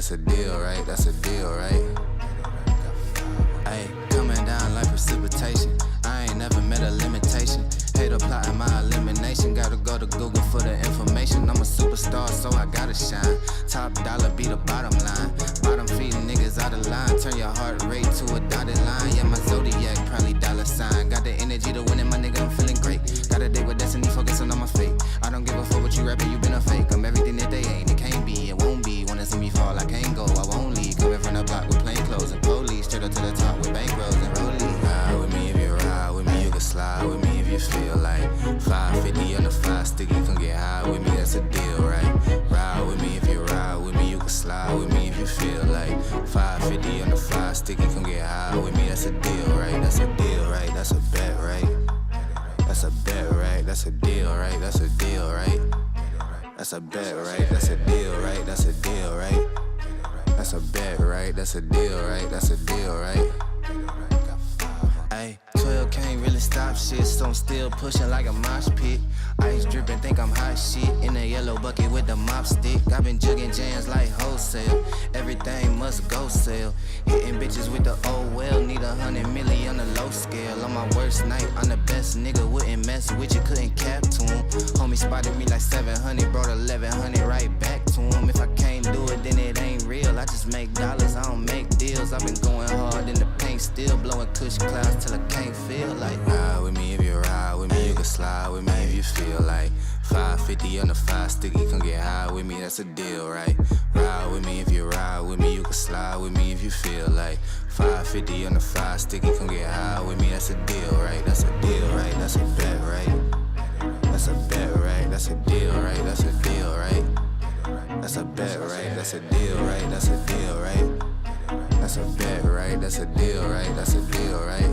That's a deal, right? That's a deal, right? Ay, coming down like precipitation. I ain't never met a limitation. Hater plotting my elimination. Gotta go to Google for the information. I'm a superstar, so I gotta shine. Top dollar be the bottom line. Bottom feeding niggas out of line. Turn your heart rate to a dotted line. Yeah, my zodiac probably dollar sign. Got the energy to win it, my nigga, I'm feeling great. Got a date with destiny, focusing on my fate. I don't give a fuck what you rapping, you been a fake. I'm everything that they ain't, it can't be, it won't be. Wanna see me fall, I can't go, I won't leave. Coming from the block with plain clothes and police. Straight up to the top with bankrolls and rollies. Ride with me if you ride with me, you can slide with me if you feel like 550 on the 5 sticky, come get high with me, that's a deal, right? Ride with me if you ride with me, you can slide with me if you feel like 550 on the 5 sticky, come get high with me, that's a deal, right? That's a deal, right? That's a bet, right? That's a bet, right? That's a deal, right? That's a deal, right? That's a bet, right? That's a deal, right? That's a deal, right? That's a bet, right? That's a deal, right? That's a deal, right? Ay, 12 can't really stop shit, so I'm still pushing like a mosh pit. Ice dripping, think I'm hot shit. In a yellow bucket with the mop stick. I've been jugging jams like wholesale. Everything must go sell. Hitting bitches with the old well. Need 100 million on the low scale. On my worst night, I'm the best nigga. Wouldn't mess with you, couldn't cap to him. Homie spotted me like 700, brought 1100 right back to him. If I can't do it, then it ain't real. I just make dollars, I don't make deals. I've been going hard in the paint, still blowing kush clouds till I can't feel like. Ride with me if you ride with me, you can slide with me if you feel like 550 on the 5 sticky, come get high with me, that's a deal, right? Ride with me if you ride with me, you can slide with me if you feel like 550 on the 5 sticky, come get high with me, that's a deal, right? That's a deal, right? That's a bet, right? That's a bet, right? That's a deal, right? That's a deal, right? That's a bet, right? That's a deal, right? That's a deal, right? That's a bet, right? That's a deal, right? That's a deal, right?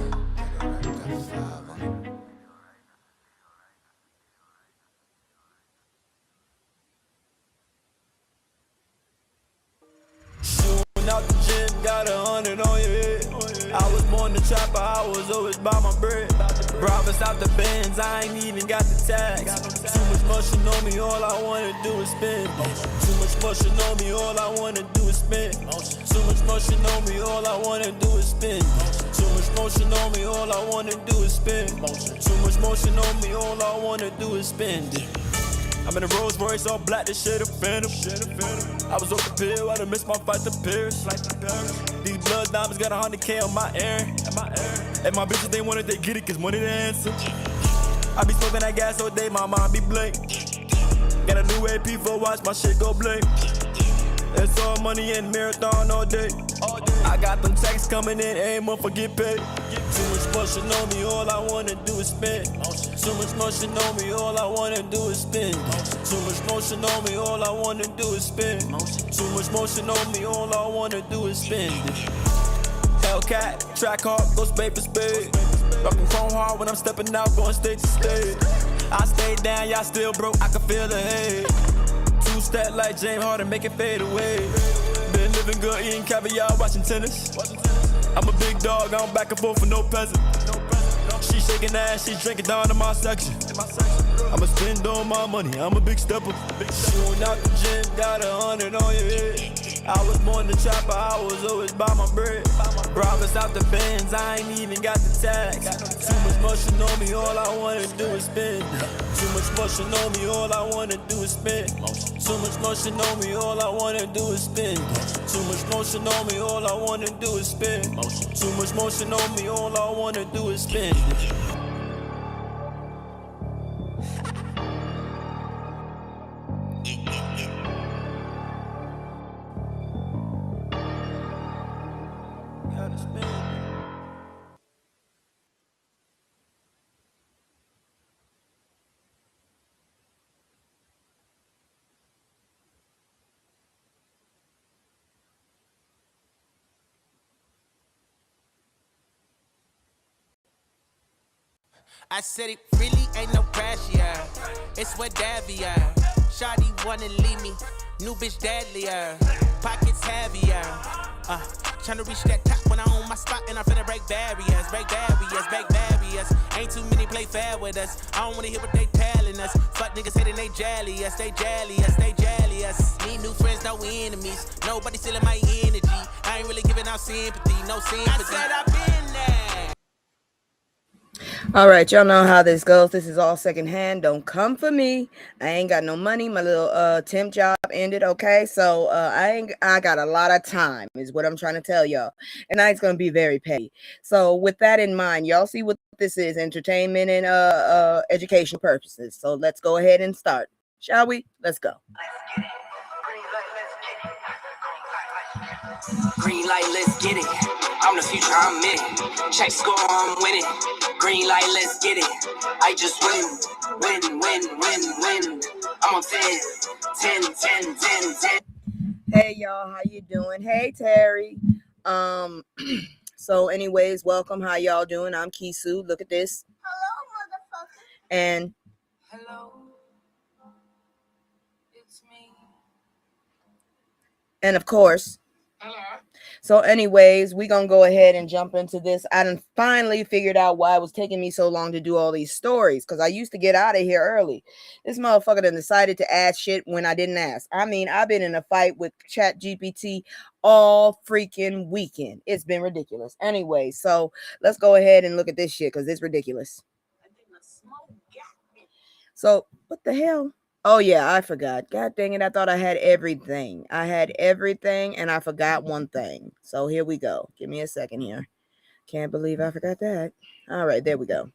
Shooting out the gym, got 100 on your head. I was born to trapper, I was always by my bread. Robbers out the Benz, I ain't even got the tags. Too much motion on me, all I wanna do is spin. Too much motion on me, all I wanna do is spin. Too much motion on me, all I wanna do is spin. Too much motion on me, all I wanna do is spin. Too much motion on me, all I wanna do is spin. I'm in a Rolls Royce, all black, this shit a phantom. I was off the pill, I done missed my fight to Paris. These blood diamonds got 100K on my air. And my bitches, they want it, they get it, cause money the answer. I be smoking that gas all day, my mind be blank. Got a new AP for watch, my shit go blank. It's all money and marathon all day. I got them checks coming in, every month I get paid. Too much motion on me, all I wanna do is spin. Too much motion on me, all I wanna do is spin. Too much motion on me, all I wanna do is spin. Too much motion on me, all I wanna do is spin. Hellcat, track hard, goes paper spade. Rockin' chrome hard when I'm stepping out, going stage to stage. I stayed down, y'all still broke, I can feel the hate. Two-step like James Harden, make it fade away. Been living good, eating caviar, watching tennis. I'm a big dog, I don't back and forth for no peasant. She shaking ass, she drinking down in my section. I'ma spend all my money, I'm a big stepper. Shooting out the gym, got 100 on your head. I was born to trapper, I was always by my bread. Robbers out the Benz, I ain't even got the tags. Too much motion on me, all I wanna do is spin. Too much motion on me, all I wanna do is spin. Too much motion on me, all I wanna do is spin. Too much motion on me, all I wanna do is spin. Too much motion on me, all I wanna do is spin. I said it really ain't no pressure, yeah. It's what Davy, yeah. Shawty wanna leave me, new bitch deadlier. Pockets heavier, Tryna reach that top when I own my spot and I'm finna break barriers, break barriers, break barriers. Ain't too many play fair with us. I don't wanna hear what they telling us. Fuck niggas hating they jolly us, they jolly us, they jolly us. Need new friends, no enemies. Nobody stealing my energy. I ain't really giving out sympathy, no sympathy. I said I've been there. All right, y'all know how this goes. This is all secondhand. Don't come for me. I ain't got no money. My little temp job ended. Okay, so I got a lot of time, is what I'm trying to tell y'all. And tonight's gonna be very petty. So with that in mind, y'all see what this is: entertainment and education purposes. So let's go ahead and start, shall we? Let's go. Green light, let's get it. I'm the future, I'm in it. Check score, I'm winning. Green light, let's get it. I just win. I'm on 10. Hey y'all, how you doing? Hey Terry. So anyways, welcome. How y'all doing? I'm Kisu. Look at this. Hello, motherfucker. And Hello, it's me. and of course. So anyways, we gonna go ahead and jump into this. I done finally figured out why it was taking me so long to do all these stories, because I used to get out of here early. This motherfucker done decided to add shit when I didn't ask. I mean, I've been in a fight with Chat GPT all freaking weekend. It's been ridiculous. Anyway, so let's go ahead and look at this shit, because it's ridiculous. So what the hell? Oh yeah, I forgot. God dang it, I thought I had everything. I had everything and I forgot one thing. So here we go. Give me a second here. Can't believe I forgot that. All right, there we go.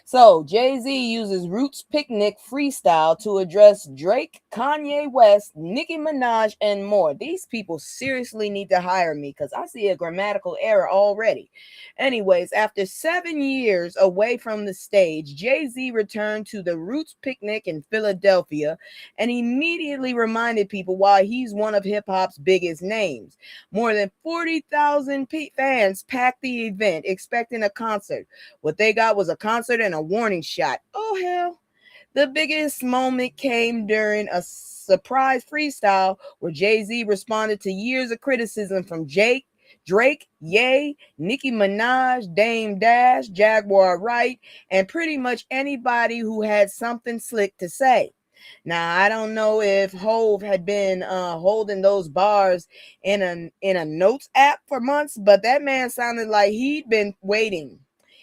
So Jay-Z uses Roots Picnic freestyle to address Drake, Kanye West, Nicki Minaj, and more. These people seriously need to hire me because I see a grammatical error already. Anyways, after 7 years away from the stage, Jay-Z returned to the Roots Picnic in Philadelphia and immediately reminded people why he's one of hip-hop's biggest names. More than 40,000 fans packed the event expecting a concert. What they got was a concert and a warning shot. Oh hell. The biggest moment came during a surprise freestyle where Jay-Z responded to years of criticism from Drake, Ye, Nicki Minaj, Dame Dash, Jaguar Wright, and pretty much anybody who had something slick to say. Now, I don't know if Hove had been holding those bars in a notes app for months, but that man sounded like he'd been waiting.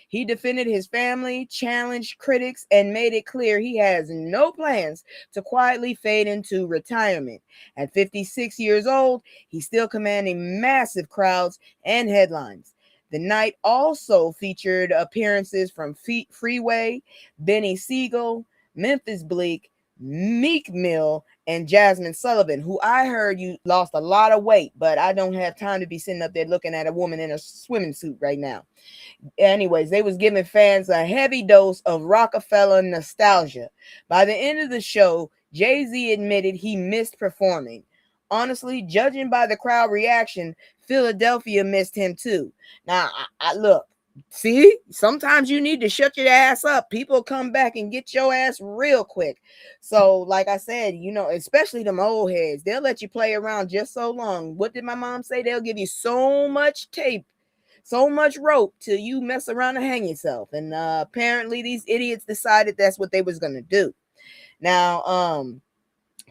He defended his family, challenged critics, and made it clear he has no plans to quietly fade into retirement. At 56 years old, he's still commanding massive crowds and headlines. The night also featured appearances from Freeway, Benny Siegel, Memphis Bleak, Meek Mill, and Jasmine Sullivan, who I heard you lost a lot of weight, but I don't have time to be sitting up there looking at a woman in a swimming suit right now. Anyways, they was giving fans a heavy dose of Rockefeller nostalgia. By the end of the show, Jay-Z admitted he missed performing. Honestly, judging by the crowd reaction, Philadelphia missed him too. Now, I look, see, sometimes you need to shut your ass up. People come back and get your ass real quick. So, like I said, you know, especially them old heads, they'll let you play around just so long. What did my mom say? They'll give you so much tape, so much rope till you mess around and hang yourself. And apparently these idiots decided that's what they was going to do. Now,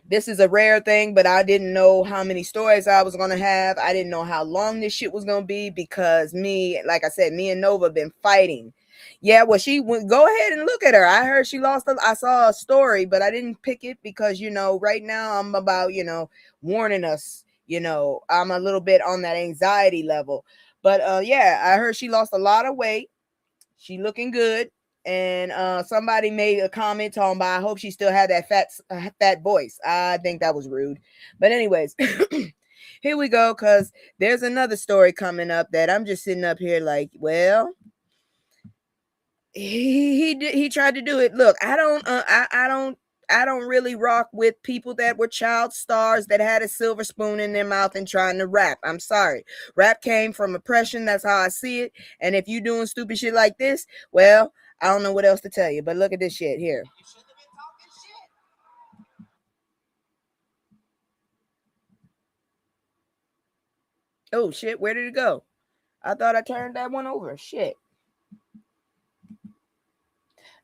this is a rare thing, but I didn't know how many stories I was going to have. I didn't know how long this shit was going to be because like I said, me and Nova been fighting. Yeah, well, she went, go ahead and look at her. I heard she lost, I saw a story, but I didn't pick it because, you know, right now I'm about, you know, warning us, you know, I'm a little bit on that anxiety level. But yeah, I heard she lost a lot of weight. She looking good. And somebody made a comment talking about, I hope she still had that fat voice. I think that was rude. But anyways, here we go, because there's another story coming up that I'm just sitting up here like, well, he tried to do it. Look, I don't really rock with people that were child stars that had a silver spoon in their mouth and trying to rap. I'm sorry. Rap came from oppression. That's how I see it. And if you doing stupid shit like this, well, I don't know what else to tell you. But look at this shit here. Oh shit, where did it go? I thought I turned that one over. Shit.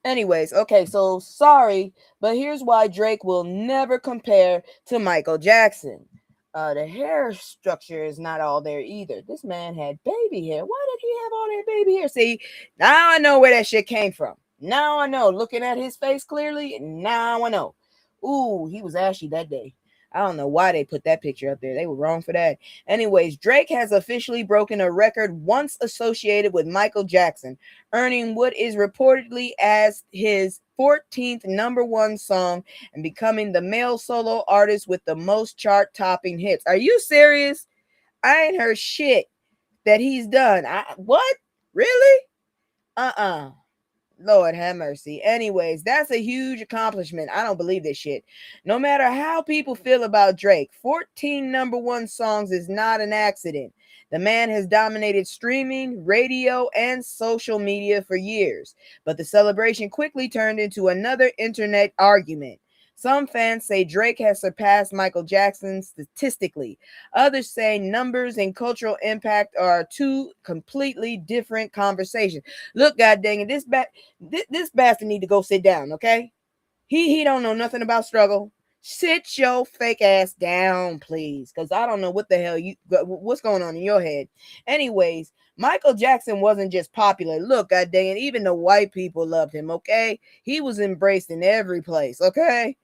Anyways, okay, so sorry, but here's why Drake will never compare to Michael Jackson. The hair structure is not all there either. This man had baby hair. Why did he have all that baby hair? See, now I know where that shit came from. Now I know. Looking at his face clearly, now I know. Ooh, he was ashy that day. I don't know why they put that picture up there. They were wrong for that. Anyways, Drake has officially broken a record once associated with Michael Jackson, earning what is reportedly as his 14th number one song and becoming the male solo artist with the most chart-topping hits. Are you serious? I ain't heard shit that he's done. What? Really? Uh-uh. Lord have mercy. Anyways, that's a huge accomplishment. I don't believe this shit. No matter how people feel about Drake, 14 number one songs is not an accident. The man has dominated streaming, radio, and social media for years. But the celebration quickly turned into another internet argument. Some fans say Drake has surpassed Michael Jackson statistically. Others say numbers and cultural impact are two completely different conversations. Look, god dang it, this bastard need to go sit down, okay? He don't know nothing about struggle. Sit your fake ass down, please, because I don't know what the hell what's going on in your head. Anyways, Michael Jackson wasn't just popular. Look, god dang it, even the white people loved him, okay? He was embraced in every place, okay?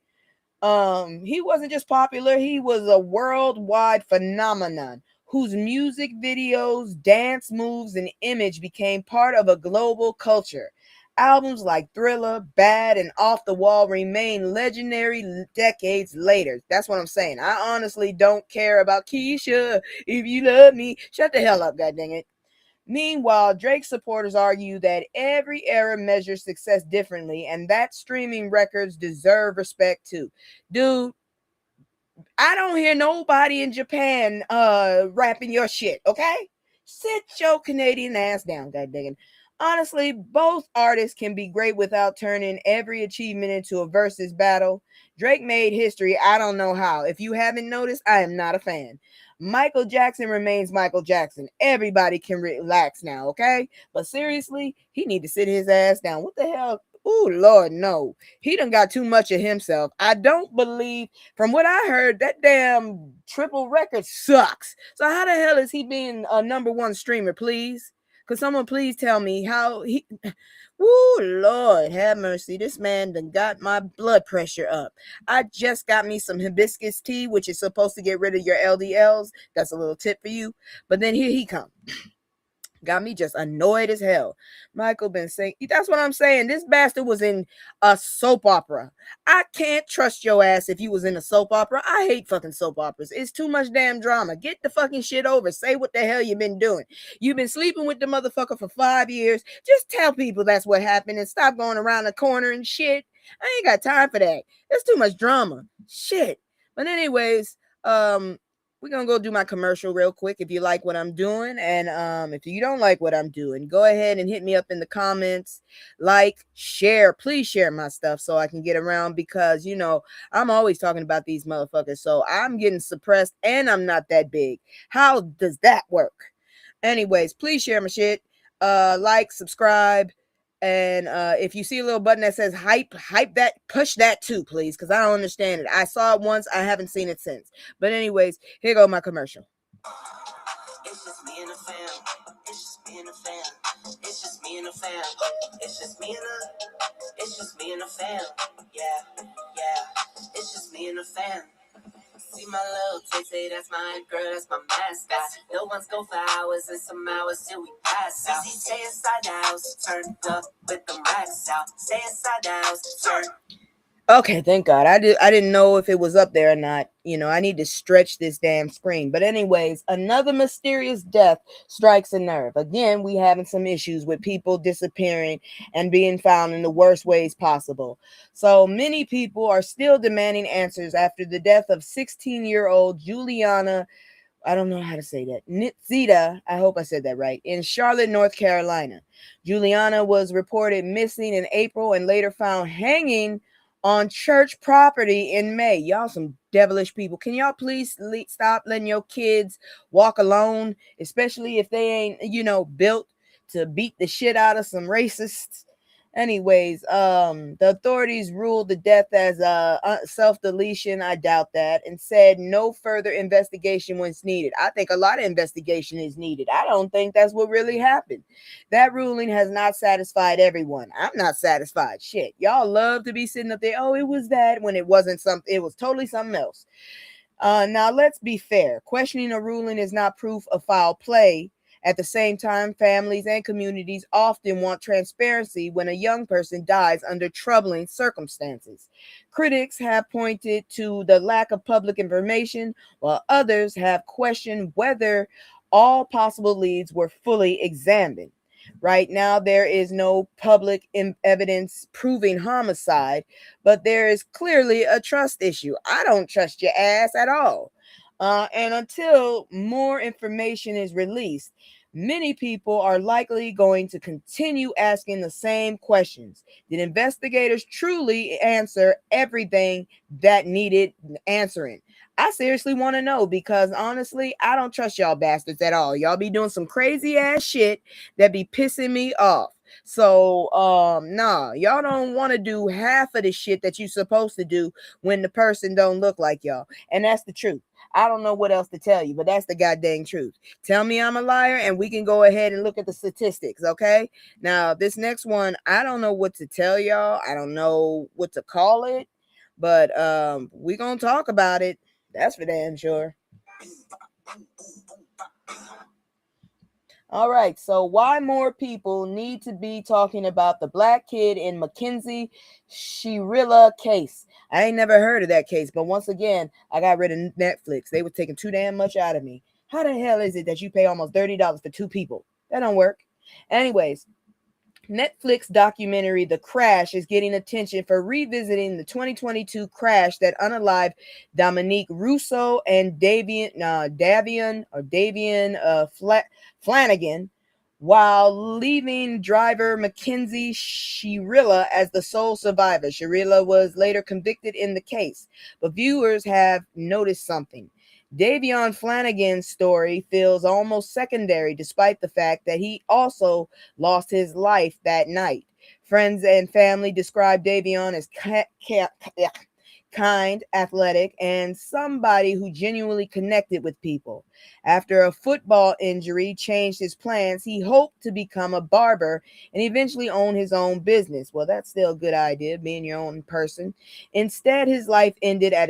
He wasn't just popular, he was a worldwide phenomenon whose music videos, dance moves, and image became part of a global culture. Albums like Thriller, Bad, and Off the Wall remain legendary decades later. That's what I'm saying. I honestly don't care about Keisha. If you love me, shut the hell up, god dang it. Meanwhile, Drake's supporters argue that every era measures success differently and that streaming records deserve respect too. Dude, I don't hear nobody in Japan rapping your shit, okay? Sit your Canadian ass down, god dang it. Honestly, both artists can be great without turning every achievement into a versus battle. Drake made history. I don't know how. If you haven't noticed, I am not a fan. Michael Jackson remains Michael Jackson. Everybody can relax now, okay? But seriously, he need to sit his ass down. What the hell? Oh, Lord, no. He done got too much of himself. I don't believe, from what I heard, that damn triple record sucks. So how the hell is he being a number one streamer, please? Could someone please tell me how he... Woo, Lord, have mercy. This man done got my blood pressure up. I just got me some hibiscus tea, which is supposed to get rid of your LDLs. That's a little tip for you. But then here he comes. Got me just annoyed as hell. Michael been saying, that's what I'm saying. This bastard was in a soap opera. I can't trust your ass if you was in a soap opera. I hate fucking soap operas. It's too much damn drama. Get the fucking shit over. Say what the hell you been doing. You've been sleeping with the motherfucker for 5 years. Just tell people that's what happened and stop going around the corner and shit. I ain't got time for that. It's too much drama. Shit. But anyways, we're going to go do my commercial real quick if you like what I'm doing. And if you don't like what I'm doing, go ahead and hit me up in the comments. Like, share. Please share my stuff so I can get around because, you know, I'm always talking about these motherfuckers. So I'm getting suppressed and I'm not that big. How does that work? Anyways, please share my shit. Like, subscribe. And if you see a little button that says hype that, push that too, please, because I don't understand it. I saw it once. I haven't seen it since. But anyways, here go my commercial. It's just me and the fam. It's just me and the fam. It's just me and the fam. It's just me and it's just me and the fam. Yeah. It's just me and the fam. See my little tay, that's my girl, that's my mascot. No one's go for hours and some hours till we pass out. Stay inside the house, turned up with the racks out. Stay inside the house, turn. Okay, thank God. I didn't know if it was up there or not. You know, I need to stretch this damn screen. But anyways, another mysterious death strikes a nerve. Again, we having some issues with people disappearing and being found in the worst ways possible. So many people are still demanding answers after the death of 16-year-old Juliana, I don't know how to say that, Nitzita, I hope I said that right, in Charlotte, North Carolina. Juliana was reported missing in April and later found hanging on church property in May. Y'all some devilish people. Can y'all please stop letting your kids walk alone, especially if they ain't, built to beat the shit out of some racists? Anyways, the authorities ruled the death as self-deletion. I doubt that, and said no further investigation was needed. I think a lot of investigation is needed. I don't think that's what really happened. That ruling has not satisfied everyone. I'm not satisfied. Shit, y'all love to be sitting up there. Oh, it was that, when it wasn't something. It was totally something else. Now, let's be fair. Questioning a ruling is not proof of foul play. At the same time, families and communities often want transparency when a young person dies under troubling circumstances. Critics have pointed to the lack of public information, while others have questioned whether all possible leads were fully examined. Right now, there is no public evidence proving homicide, but there is clearly a trust issue. I don't trust your ass at all. And until more information is released, many people are likely going to continue asking the same questions. Did investigators truly answer everything that needed answering? I seriously want to know, because honestly, I don't trust y'all bastards at all. Y'all be doing some crazy ass shit that be pissing me off. So, nah, y'all don't want to do half of the shit that you supposed to do when the person don't look like y'all. And that's the truth. I don't know what else to tell you, but that's the goddamn truth. Tell me I'm a liar and we can go ahead and look at the statistics, okay? Now, this next one, I don't know what to tell y'all. I don't know what to call it, but we going to talk about it. That's for damn sure. All right, so why more people need to be talking about the black kid in Mackenzie Shirilla case. I ain't never heard of that case, but once again, I got rid of Netflix. They were taking too damn much out of me. How the hell is it that you pay almost $30 for two people? That don't work. Anyways, Netflix documentary The Crash is getting attention for revisiting the 2022 crash that unalived Dominique Rousseau and Davian Flanagan, while leaving driver Mackenzie Shirilla as the sole survivor. Shirilla was later convicted in the case, but viewers have noticed something. Davion Flanagan's story feels almost secondary, despite the fact that he also lost his life that night. Friends and family describe Davion as kind, athletic, and somebody who genuinely connected with people. After a football injury changed his plans, he hoped to become a barber and eventually own his own business. Well, that's still a good idea, being your own person. Instead, his life ended at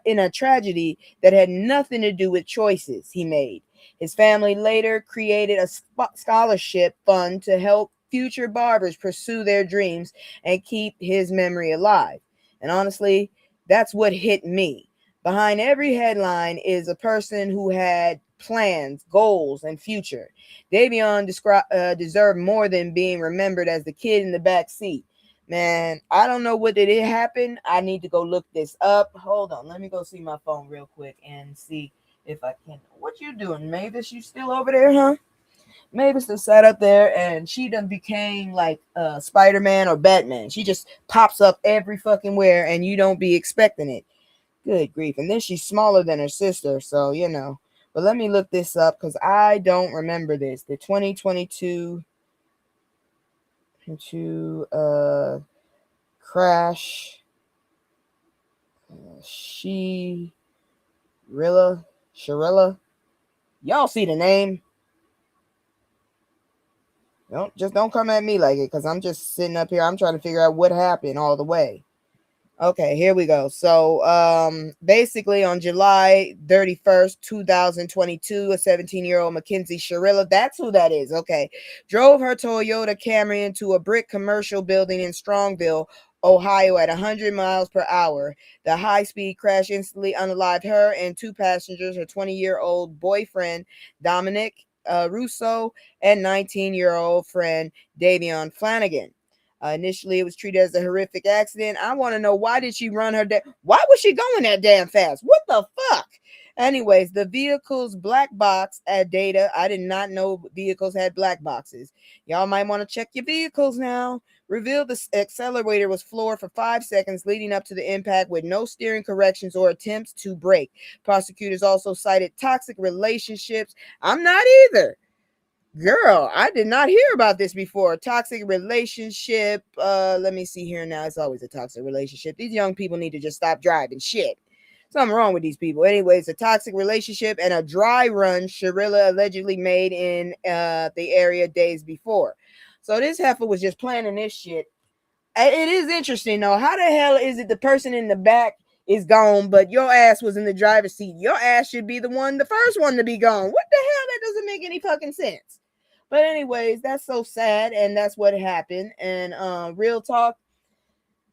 in a tragedy that had nothing to do with choices he made. His family later created a scholarship fund to help future barbers pursue their dreams and keep his memory alive. And honestly, that's what hit me. Behind every headline is a person who had plans, goals, and future. Davion deserved more than being remembered as the kid in the back seat. Man, I don't know what did it happen. I need to go look this up. Hold on, let me go see my phone real quick and see if I can. What you doing, Mavis? You still over there, huh? Mavis just sat up there and she done became like Spider-Man or Batman. She just pops up every fucking where and you don't be expecting it. Good grief. And then she's smaller than her sister, so you know. But let me look this up because I don't remember this. The 2022 crash. Shirilla. Y'all see the name? Don't come at me like it, because I'm just sitting up here. I'm trying to figure out what happened all the way. Okay, here we go. So basically on July 31st, 2022, a 17-year-old Mackenzie Shirilla, that's who that is, okay, drove her Toyota Camry into a brick commercial building in Strongville, Ohio at 100 miles per hour. The high-speed crash instantly unalived her and two passengers, her 20-year-old boyfriend, Dominic Rousseau, and 19-year-old friend, Davion Flanagan. Initially, it was treated as a horrific accident. I want to know, why did she run her why was she going that damn fast? What the fuck? Anyways, the vehicle's black box had data. I did not know vehicles had black boxes. Y'all might want to check your vehicles now. revealed the accelerator was floored for 5 seconds leading up to the impact with no steering corrections or attempts to brake. Prosecutors also cited toxic relationships. I'm not either. Girl, I did not hear about this before. Toxic relationship. Let me see here now. It's always a toxic relationship. These young people need to just stop driving. Shit. Something wrong with these people. Anyways, a toxic relationship and a dry run Sharilla allegedly made in the area days before. So this heifer was just planning this shit. It is interesting though. How the hell is it the person in the back is gone, but your ass was in the driver's seat? Your ass should be the first one to be gone. What the hell? That doesn't make any fucking sense. But anyways, that's so sad, and that's what happened. And real talk,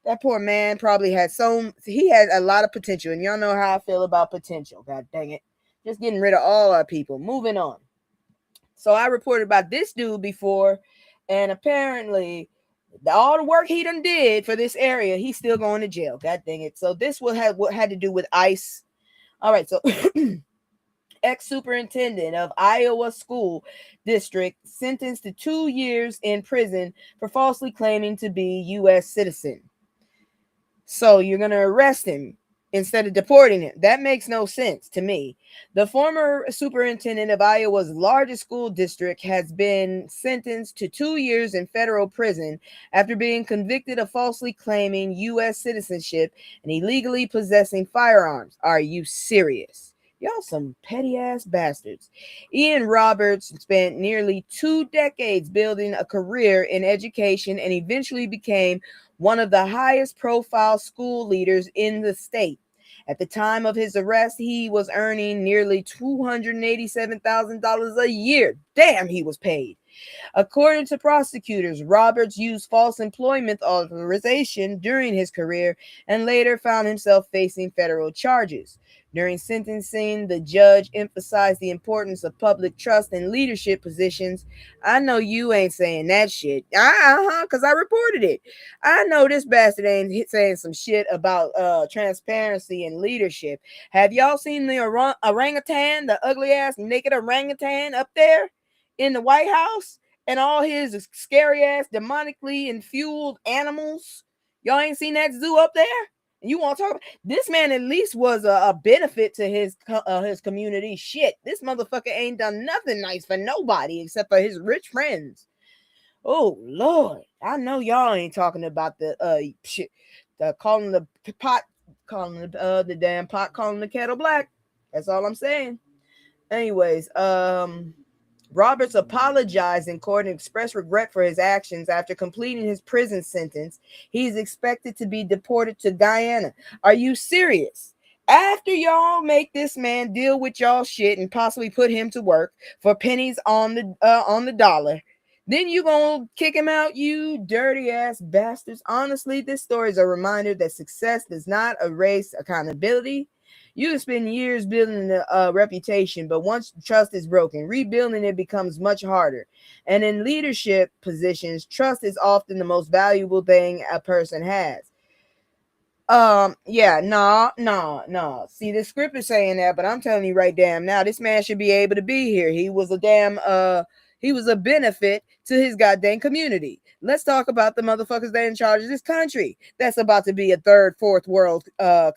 that poor man probably had he had a lot of potential, and y'all know how I feel about potential. God dang it. Just getting rid of all our people. Moving on. So I reported about this dude before, and apparently all the work he done did for this area, he's still going to jail. God dang it. So this what had to do with ICE. All right, so ex-superintendent of Iowa School District sentenced to 2 years in prison for falsely claiming to be U.S. citizen. So you're going to arrest him instead of deporting him. That makes no sense to me. The former superintendent of Iowa's largest school district has been sentenced to 2 years in federal prison after being convicted of falsely claiming U.S. citizenship and illegally possessing firearms. Are you serious? Y'all some petty ass bastards. Ian Roberts spent nearly 2 decades building a career in education and eventually became one of the highest profile school leaders in the state. At the time of his arrest, he was earning nearly $287,000 a year. Damn, he was paid. According to prosecutors, Roberts used false employment authorization during his career and later found himself facing federal charges. During sentencing, the judge emphasized the importance of public trust in leadership positions. I know you ain't saying that shit. Because I reported it. I know this bastard ain't saying some shit about transparency and leadership. Have y'all seen the orangutan, the ugly ass naked orangutan up there in the White House? And all his scary ass demonically infueled animals. Y'all ain't seen that zoo up there? And you want to talk about this man? At least was a benefit to his community. Shit, this motherfucker ain't done nothing nice for nobody except for his rich friends. Oh Lord, I know y'all ain't talking about the shit, calling the pot, calling the damn pot, calling the kettle black. That's all I'm saying. Anyways, Roberts apologized in court and expressed regret for his actions after completing his prison sentence. He's expected to be deported to Guyana. Are you serious? After y'all make this man deal with y'all shit and possibly put him to work for pennies on the dollar, then you gonna kick him out, you dirty ass bastards. Honestly, this story is a reminder that success does not erase accountability. You can spend years building a reputation, but once trust is broken, rebuilding it becomes much harder. And in leadership positions, trust is often the most valuable thing a person has. Yeah, no. See, the script is saying that, but I'm telling you right damn now, this man should be able to be here. He was a benefit to his goddamn community. Let's talk about the motherfuckers that are in charge of this country. That's about to be a third, fourth world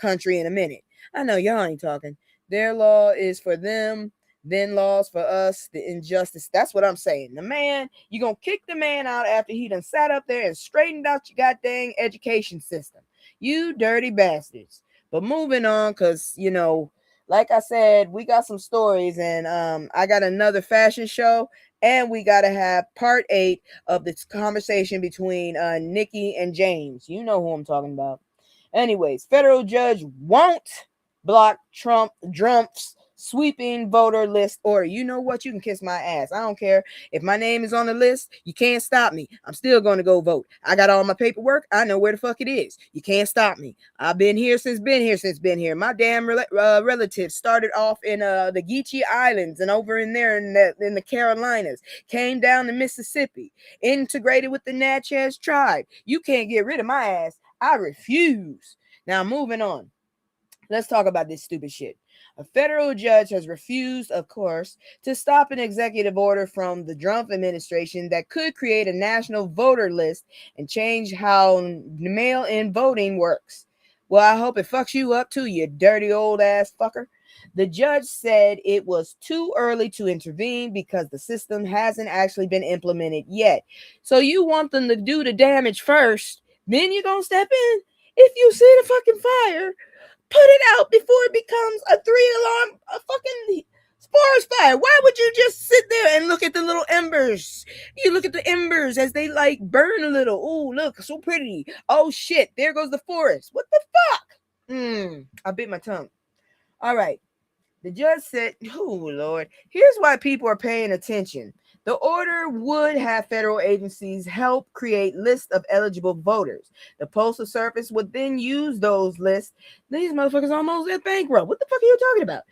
country in a minute. I know y'all ain't talking. Their law is for them, then laws for us, the injustice. That's what I'm saying. The man, you gonna kick the man out after he done sat up there and straightened out your goddamn education system. You dirty bastards. But moving on, because, you know, like I said, we got some stories, and I got another fashion show, and we got to have part 8 of this conversation between Nicki and James. You know who I'm talking about. Anyways, federal judge won't block Drumpf's sweeping voter list order. You know what? You can kiss my ass. I don't care. If my name is on the list, you can't stop me. I'm still going to go vote. I got all my paperwork. I know where the fuck it is. You can't stop me. I've been here. My damn relatives started off in the Geechee Islands and over in there in the Carolinas, came down to Mississippi, integrated with the Natchez tribe. You can't get rid of my ass. I refuse. Now, moving on. Let's talk about this stupid shit. A federal judge has refused, of course, to stop an executive order from the Drumpf administration that could create a national voter list and change how mail-in voting works. Well, I hope it fucks you up too, you dirty old ass fucker. The judge said it was too early to intervene because the system hasn't actually been implemented yet. So you want them to do the damage first, then you're gonna step in? If you see the fucking fire, put it out before it becomes a 3 alarm a fucking forest fire. Why would you just sit there and look at the little embers? You look at the embers as they like burn a little. Oh, look, so pretty. Oh shit, there goes the forest. What the fuck? I bit my tongue. All right. The judge said, oh Lord, here's why people are paying attention. The order would have federal agencies help create lists of eligible voters. The Postal Service would then use those lists. These motherfuckers almost at bankrupt. What the fuck are you talking about?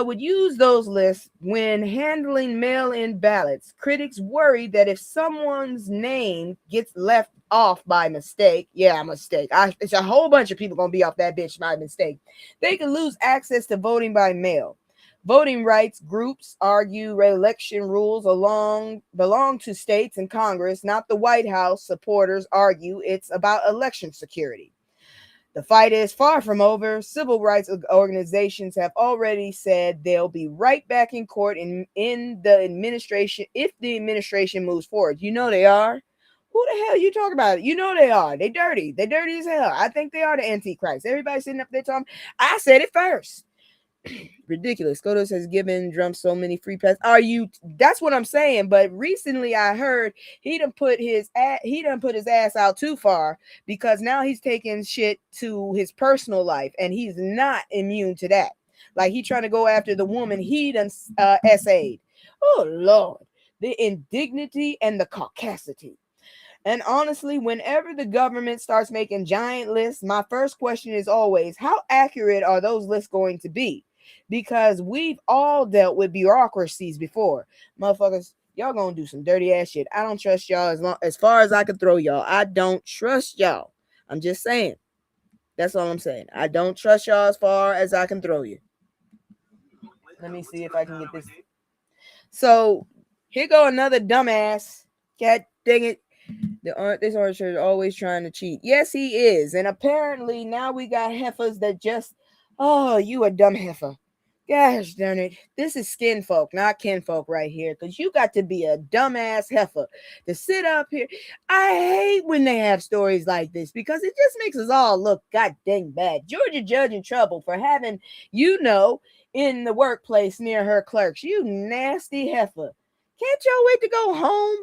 Would use those lists when handling mail-in ballots. Critics worry that if someone's name gets left off by mistake, it's a whole bunch of people gonna be off that bitch by mistake, they could lose access to voting by mail. Voting rights groups argue election rules belong to states and Congress, not the White House. Supporters argue it's about election security. The fight is far from over. Civil rights organizations have already said they'll be right back in court in the administration if the administration moves forward. You know they are. Who the hell are you talking about? You know they are. They dirty. They dirty as hell. I think they are the Antichrist. Everybody sitting up there talking. I said it first. Ridiculous. SCOTUS has given Drumpf so many free passes. That's what I'm saying. But recently I heard he done put his ass out too far, because now he's taking shit to his personal life and he's not immune to that. Like he trying to go after the woman he done essayed. Oh Lord, the indignity and the caucasity. And honestly, whenever the government starts making giant lists, my first question is always, how accurate are those lists going to be? Because we've all dealt with bureaucracies before. Motherfuckers, y'all gonna do some dirty ass shit. I don't trust y'all as far as I can throw y'all. I don't trust y'all. I'm just saying. That's all I'm saying. I don't trust y'all as far as I can throw you. Let me see if I can get this. So, here go another dumbass. God dang it. This archer is always trying to cheat. Yes, he is. And apparently now we got heifers that just, oh, you a dumb heifer. Gosh darn it. This is skin folk, not kinfolk right here. Because you got to be a dumbass heifer to sit up here. I hate when they have stories like this because it just makes us all look god dang bad. Georgia judge in trouble for having, in the workplace near her clerks. You nasty heifer. Can't y'all wait to go home?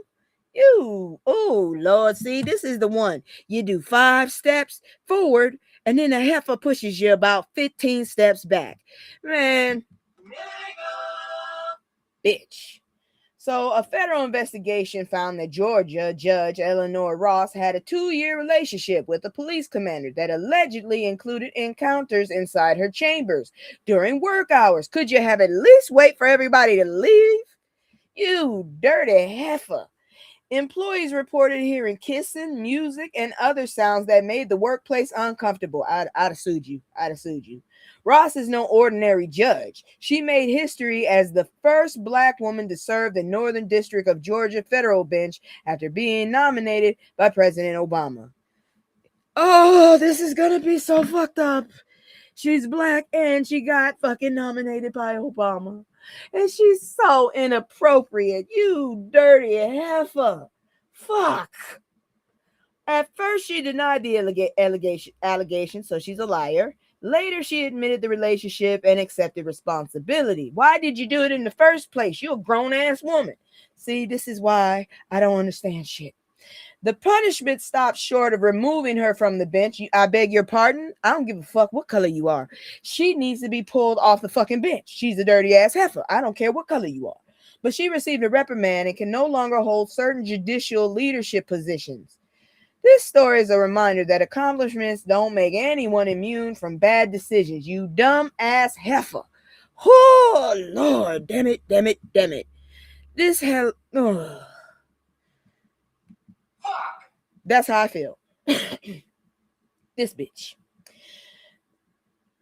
Oh Lord, see, this is the one. You do 5 steps forward, and then a heifer pushes you about 15 steps back. Man, bitch. So, a federal investigation found that Georgia Judge Eleanor Ross had a 2-year relationship with a police commander that allegedly included encounters inside her chambers during work hours. Could you have at least wait for everybody to leave? You dirty heifer. Employees reported hearing kissing, music, and other sounds that made the workplace uncomfortable. I'd have sued you. Ross is no ordinary judge. She made history as the first Black woman to serve the Northern District of Georgia federal bench after being nominated by President Obama. Oh, this is gonna be so fucked up. She's Black and she got fucking nominated by Obama. And she's so inappropriate. You dirty heifer. Fuck. At first, she denied the allegation, so she's a liar. Later, she admitted the relationship and accepted responsibility. Why did you do it in the first place? You're a grown-ass woman. See, this is why I don't understand shit. The punishment stopped short of removing her from the bench. I beg your pardon? I don't give a fuck what color you are. She needs to be pulled off the fucking bench. She's a dirty ass heifer. I don't care what color you are. But she received a reprimand and can no longer hold certain judicial leadership positions. This story is a reminder that accomplishments don't make anyone immune from bad decisions. You dumb ass heifer. Oh, Lord. Damn it. This hell... Oh. That's how I feel. This bitch.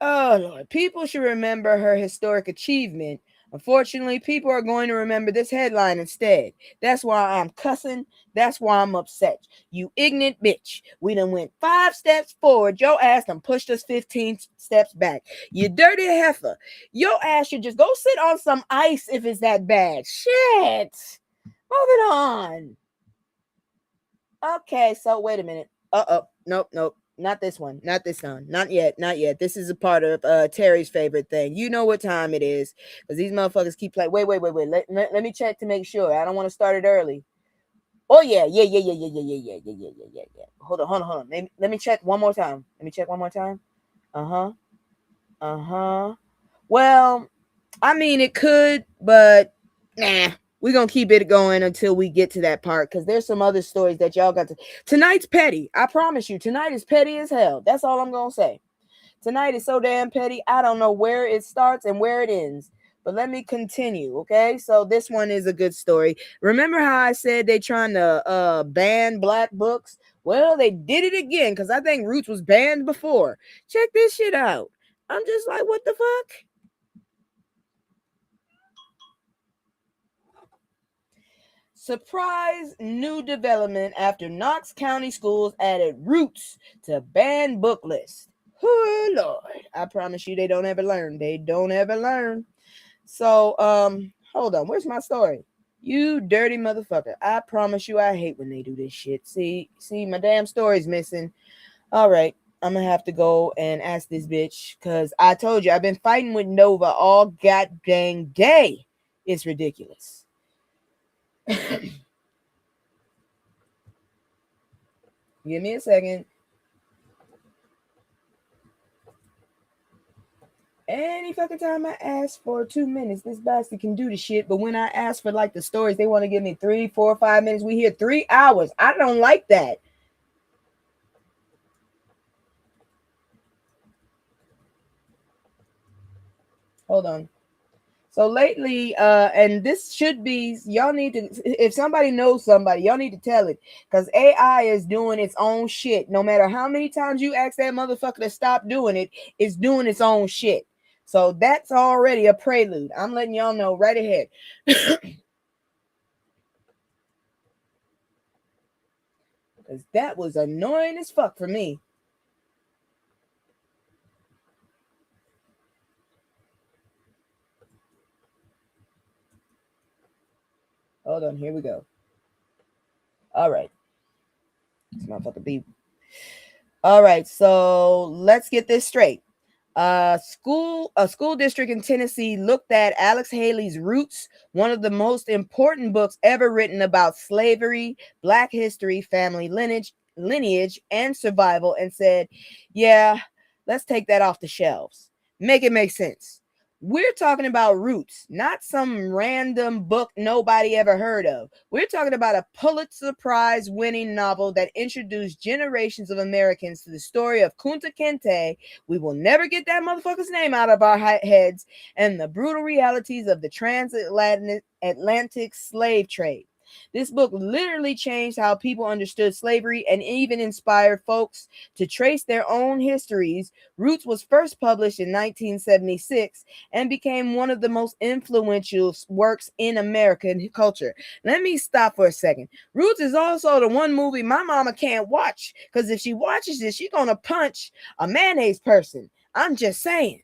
Oh, Lord. People should remember her historic achievement. Unfortunately, people are going to remember this headline instead. That's why I'm cussing. That's why I'm upset. You ignorant bitch. We done went 5 steps forward. Your ass done pushed us 15 steps back. You dirty heifer. Your ass should just go sit on some ice if it's that bad. Shit. Moving on. Okay, so wait a minute. Nope. Not this one. Not this one. Not yet. This is a part of Terry's favorite thing. You know what time it is. Because these motherfuckers keep playing. Wait. Let me check to make sure. I don't want to start it early. Oh yeah. Hold on. Let me check one more time. Uh-huh. Well, I mean it could, but nah. We're going to keep it going until we get to that part because there's some other stories that y'all got to. Tonight's petty. I promise you, tonight is petty as hell. That's all I'm going to say. Tonight is so damn petty. I don't know where it starts and where it ends. But let me continue, okay? So this one is a good story. Remember how I said they trying to ban black books? Well, they did it again because I think Roots was banned before. Check this shit out. I'm just like, what the fuck? Surprise new development after Knox County schools added Roots to banned book list. Oh Lord, I promise you they don't ever learn. So hold on, where's my story? You dirty motherfucker. I promise you I hate when they do this shit. See, my damn story's missing. All right, I'm gonna have to go and ask this bitch because I told you I've been fighting with Nova all goddamn day. It's ridiculous. Give me a second. Any fucking time I ask for 2 minutes, this bastard can do the shit. But when I ask for like the stories, they want to give me 3, 4, 5 minutes. We hear 3 hours. I don't like that. Hold on. So lately, and this should be, y'all need to, if somebody knows somebody, y'all need to tell it. Because AI is doing its own shit. No matter how many times you ask that motherfucker to stop doing it, it's doing its own shit. So that's already a prelude. I'm letting y'all know right ahead. Because that was annoying as fuck for me. Hold on, here we go. All right. This motherfucker be. All right, so let's get this straight. A school district in Tennessee looked at Alex Haley's Roots, one of the most important books ever written about slavery, Black history, family lineage, and survival, and said, yeah, let's take that off the shelves. Make it make sense. We're talking about Roots, not some random book nobody ever heard of. We're talking about a Pulitzer Prize winning novel that introduced generations of Americans to the story of Kunta Kinte. We will never get that motherfucker's name out of our heads, and the brutal realities of the transatlantic slave trade. This book literally changed how people understood slavery and even inspired folks to trace their own histories. Roots was first published in 1976 and became one of the most influential works in American culture. Let me stop for a second. Roots is also the one movie my mama can't watch because if she watches this, she's gonna punch a mayonnaise person. I'm just saying.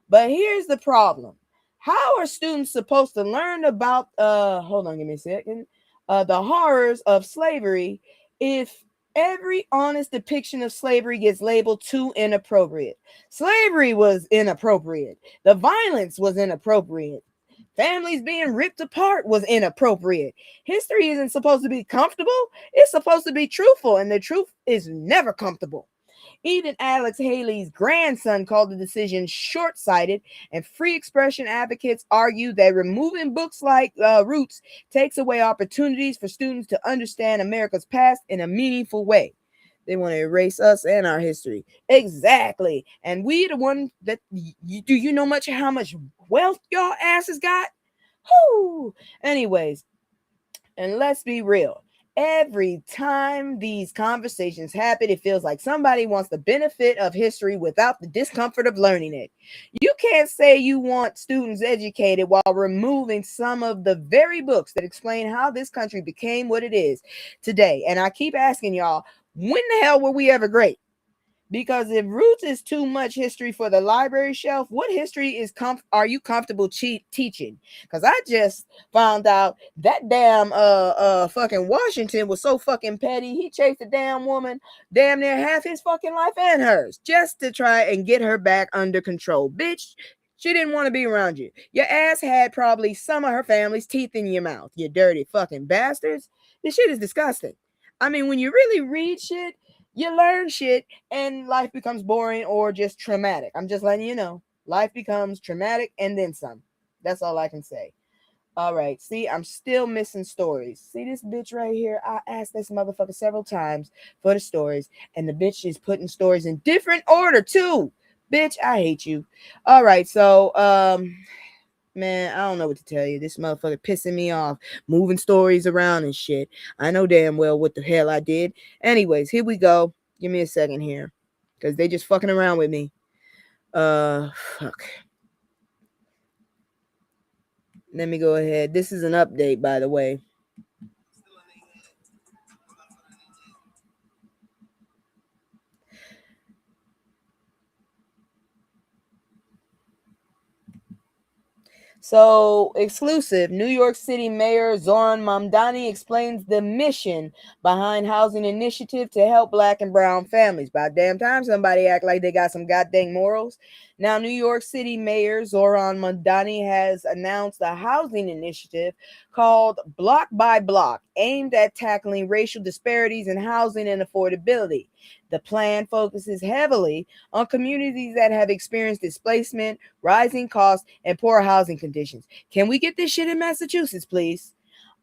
But here's the problem. How are students supposed to learn about hold on, give me a second. The horrors of slavery if every honest depiction of slavery gets labeled too inappropriate? Slavery was inappropriate. The violence was inappropriate. Families being ripped apart was inappropriate. History isn't supposed to be comfortable. It's supposed to be truthful, and the truth is never comfortable. Even Alex Haley's grandson called the decision short-sighted, and free expression advocates argue that removing books like Roots takes away opportunities for students to understand America's past in a meaningful way. They want to erase us and our history. Exactly. And we the one that, do you know much how much wealth y'all asses got? Whoo. Anyways, and let's be real. Every time these conversations happen, it feels like somebody wants the benefit of history without the discomfort of learning it. You can't say you want students educated while removing some of the very books that explain how this country became what it is today. And I keep asking y'all, when the hell were we ever great? Because if roots is too much history for the library shelf, what history is are you comfortable teaching? Because I just found out that damn fucking Washington was so fucking petty. He chased a damn woman damn near half his fucking life and hers just to try and get her back under control. Bitch, she didn't want to be around you. Your ass had probably some of her family's teeth in your mouth, you dirty fucking bastards. This shit is disgusting. I mean, when you really read shit, you learn shit and life becomes boring or just traumatic. I'm just letting you know. Life becomes traumatic and then some. That's all I can say. All right. See, I'm still missing stories. See this bitch right here? I asked this motherfucker several times for the stories, and the bitch is putting stories in different order too. Bitch, I hate you. All right. So, man, I don't know what to tell you. This motherfucker pissing me off, moving stories around and shit. I know damn well what the hell I did. Anyways, here we go. Give me a second here, because they just fucking around with me. Fuck. Let me go ahead. This is an update, by the way. So, exclusive. New York City Mayor Zoran Mamdani explains the mission behind housing initiative to help Black and brown families. By damn time somebody act like they got some goddamn morals. Now, New York City Mayor Zoran Mamdani has announced a housing initiative called Block by Block, aimed at tackling racial disparities in housing and affordability. The plan focuses heavily on communities that have experienced displacement, rising costs, and poor housing conditions. Can we get this shit in Massachusetts, please?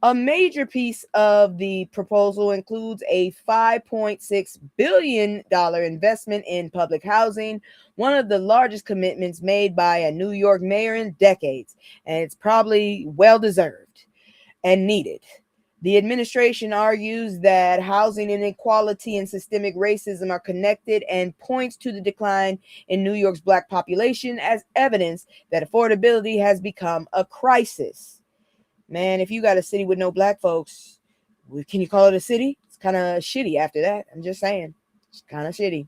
A major piece of the proposal includes a $5.6 billion investment in public housing, one of the largest commitments made by a New York mayor in decades, and it's probably well deserved and needed. The administration argues that housing inequality and systemic racism are connected and points to the decline in New York's Black population as evidence that affordability has become a crisis. Man, if you got a city with no Black folks, can you call it a city? It's kind of shitty after that. I'm just saying. It's kind of shitty.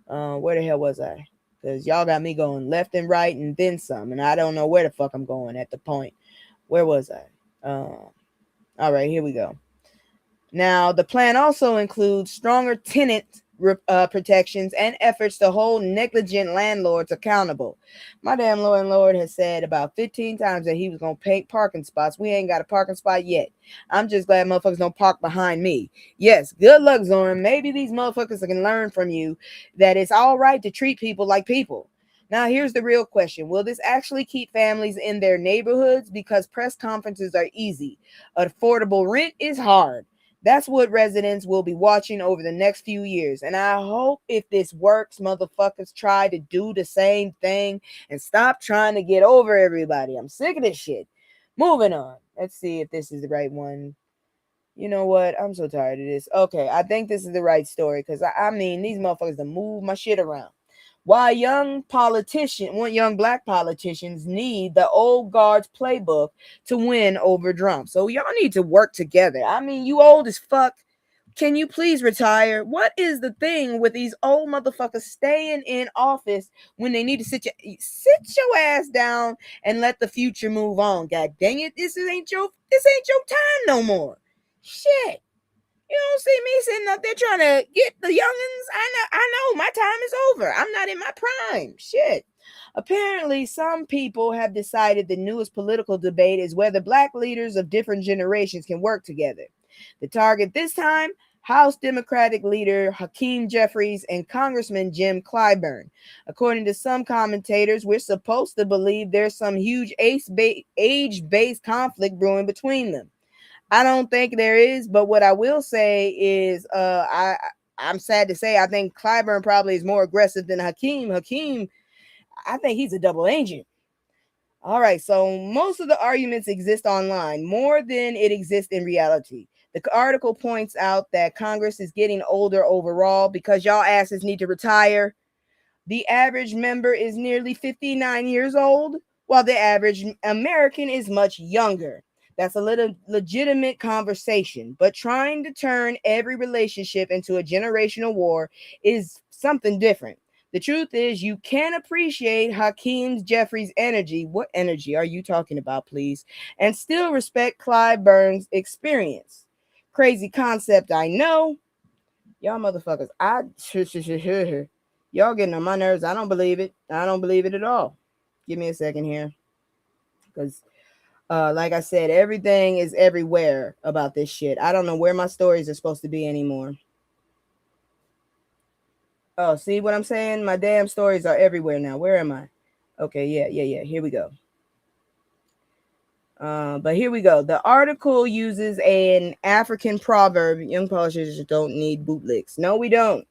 Where the hell was I? Because y'all got me going left and right and then some, and I don't know where the fuck I'm going at the point. Where was I? All right, here we go. Now, the plan also includes stronger tenant protections and efforts to hold negligent landlords accountable. My damn landlord has said about 15 times that he was going to paint parking spots. We ain't got a parking spot yet. I'm just glad motherfuckers don't park behind me. Yes, good luck, Zoran. Maybe these motherfuckers can learn from you that it's all right to treat people like people. Now, here's the real question. Will this actually keep families in their neighborhoods? Because press conferences are easy. Affordable rent is hard. That's what residents will be watching over the next few years. And I hope if this works, motherfuckers try to do the same thing and stop trying to get over everybody. I'm sick of this shit. Moving on. Let's see if this is the right one. You know what? I'm so tired of this. Okay, I think this is the right story because I mean, these motherfuckers to move my shit around. Why young Black politicians need the old guard's playbook to win over Drumpf. So y'all need to work together. I mean, you old as fuck. Can you please retire? What is the thing with these old motherfuckers staying in office when they need to sit your ass down and let the future move on? God dang it, this ain't your time no more. Shit. You don't see me sitting up there trying to get the youngins. I know my time is over. I'm not in my prime. Shit. Apparently, some people have decided the newest political debate is whether Black leaders of different generations can work together. The target this time, House Democratic leader Hakeem Jeffries and Congressman Jim Clyburn. According to some commentators, we're supposed to believe there's some huge age-based conflict brewing between them. I don't think there is, but what I will say is I'm sad to say I think Clyburn probably is more aggressive than Hakeem. Hakeem, I think he's a double agent. All right, so most of the arguments exist online more than it exists in reality. The article points out that Congress is getting older overall because y'all asses need to retire. The average member is nearly 59 years old, while the average American is much younger. That's a little legitimate conversation, but trying to turn every relationship into a generational war is something different. The truth is, you can appreciate Hakeem Jeffrey's energy. What energy are you talking about, please? And still respect Clyde Burns' experience. Crazy concept, I know. Y'all motherfuckers, y'all getting on my nerves. I don't believe it. I don't believe it at all. Give me a second here. Because, like I said, everything is everywhere about this shit. I don't know where my stories are supposed to be anymore. Oh, see what I'm saying? My damn stories are everywhere now. Where am I? Okay, yeah. Here we go. But here we go. The article uses an African proverb. Young publishers don't need bootlicks. No, we don't.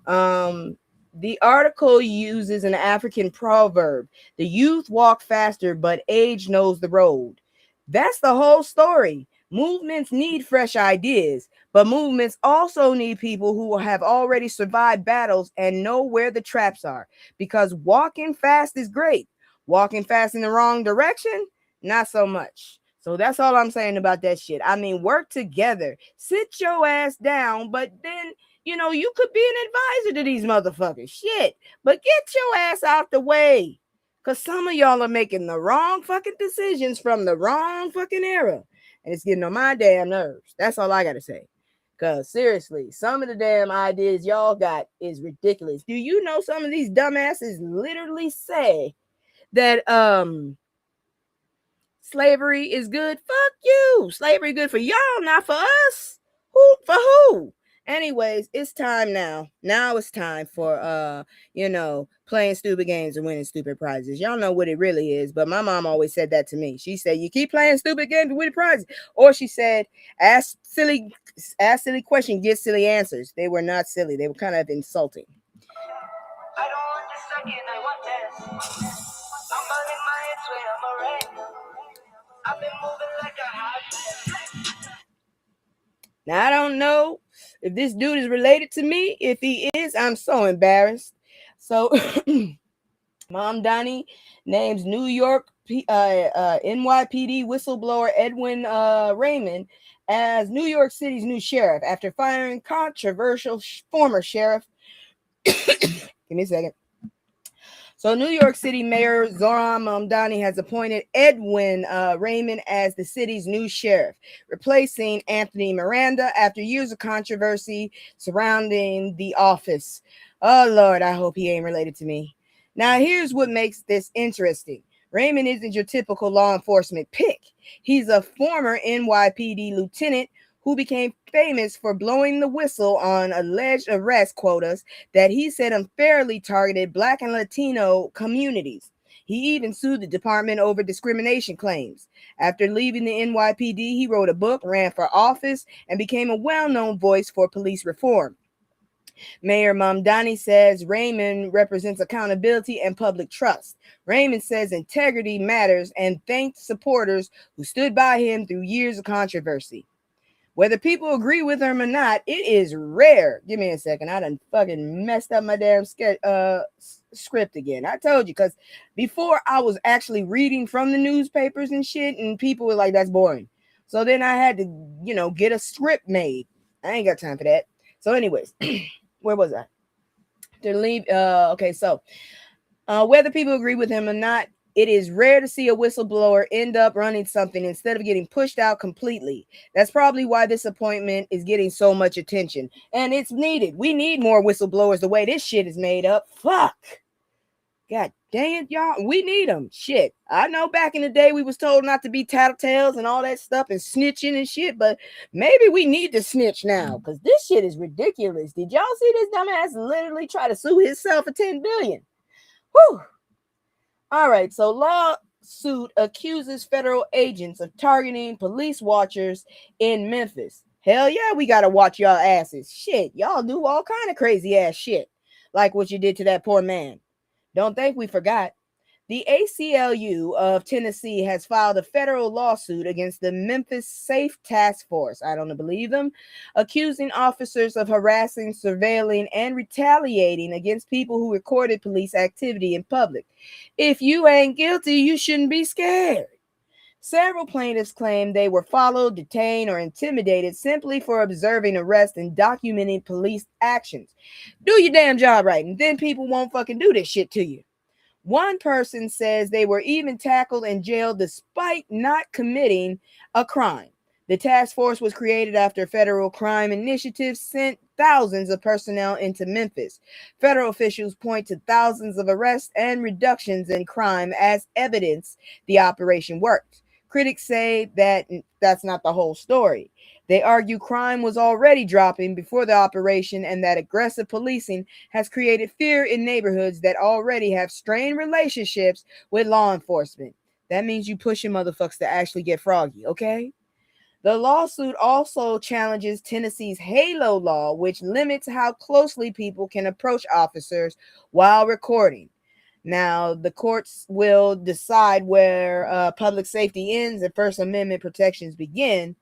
The article uses an African proverb. The youth walk faster, but age knows the road. That's the whole story. Movements need fresh ideas, but movements also need people who have already survived battles and know where the traps are. Because walking fast is great. Walking fast in the wrong direction, not so much. So that's all I'm saying about that shit. I mean, work together. Sit your ass down, but then you could be an advisor to these motherfuckers. Shit. But get your ass out the way. Because some of y'all are making the wrong fucking decisions from the wrong fucking era. And it's getting on my damn nerves. That's all I got to say. Because seriously, some of the damn ideas y'all got is ridiculous. Do you know some of these dumbasses literally say that slavery is good? Fuck you. Slavery good for y'all, not for us. Who for who? Anyways, it's time now. Now it's time for playing stupid games and winning stupid prizes. Y'all know what it really is, but my mom always said that to me. She said, "You keep playing stupid games and winning prizes," or she said, "Ask silly questions, get silly answers." They were not silly. They were kind of insulting. I don't want this second. I want this. I'm running my head way. I'm alright. I've been moving like a hot. Now, I don't know if this dude is related to me. If he is, I'm so embarrassed. So, Mom Donnie names New York NYPD whistleblower Edwin Raymond as New York City's new sheriff after firing controversial former sheriff. Give me a second. So New York City Mayor Zoran Mamdani has appointed Edwin Raymond as the city's new sheriff, replacing Anthony Miranda after years of controversy surrounding the office. Oh, Lord, I hope he ain't related to me. Now, here's what makes this interesting. Raymond isn't your typical law enforcement pick. He's a former NYPD lieutenant who became famous for blowing the whistle on alleged arrest quotas that he said unfairly targeted Black and Latino communities. He even sued the department over discrimination claims. After leaving the NYPD, he wrote a book, ran for office, and became a well-known voice for police reform. Mayor Mamdani says Raymond represents accountability and public trust. Raymond says integrity matters and thanked supporters who stood by him through years of controversy. Whether people agree with him or not, it is rare. Give me a second. I done fucking messed up my damn script again. I told you, because before I was actually reading from the newspapers and shit, and people were like, that's boring. So then I had to, get a script made. I ain't got time for that. So anyways, where was I? Okay, so whether people agree with him or not, it is rare to see a whistleblower end up running something instead of getting pushed out completely. That's probably why this appointment is getting so much attention. And it's needed. We need more whistleblowers the way this shit is made up. Fuck. God dang it, y'all. We need them. Shit. I know back in the day we was told not to be tattletales and all that stuff and snitching and shit, but maybe we need to snitch now because this shit is ridiculous. Did y'all see this dumbass literally try to sue himself for $10 billion? Whew. All right, so lawsuit accuses federal agents of targeting police watchers in Memphis. Hell yeah, we gotta watch y'all asses. Shit, y'all do all kind of crazy ass shit, like what you did to that poor man. Don't think we forgot. The ACLU of Tennessee has filed a federal lawsuit against the Memphis Safe Task Force, I don't believe them, accusing officers of harassing, surveilling, and retaliating against people who recorded police activity in public. If you ain't guilty, you shouldn't be scared. Several plaintiffs claim they were followed, detained, or intimidated simply for observing arrests and documenting police actions. Do your damn job right, and then people won't fucking do this shit to you. One person says they were even tackled and jailed despite not committing a crime. The task force was created after federal crime initiatives sent thousands of personnel into Memphis. Federal officials point to thousands of arrests and reductions in crime as evidence the operation worked. Critics say that that's not the whole story. They argue crime was already dropping before the operation and that aggressive policing has created fear in neighborhoods that already have strained relationships with law enforcement. That means you pushing motherfuckers to actually get froggy, okay? The lawsuit also challenges Tennessee's HALO law, which limits how closely people can approach officers while recording. Now, the courts will decide where public safety ends and First Amendment protections begin.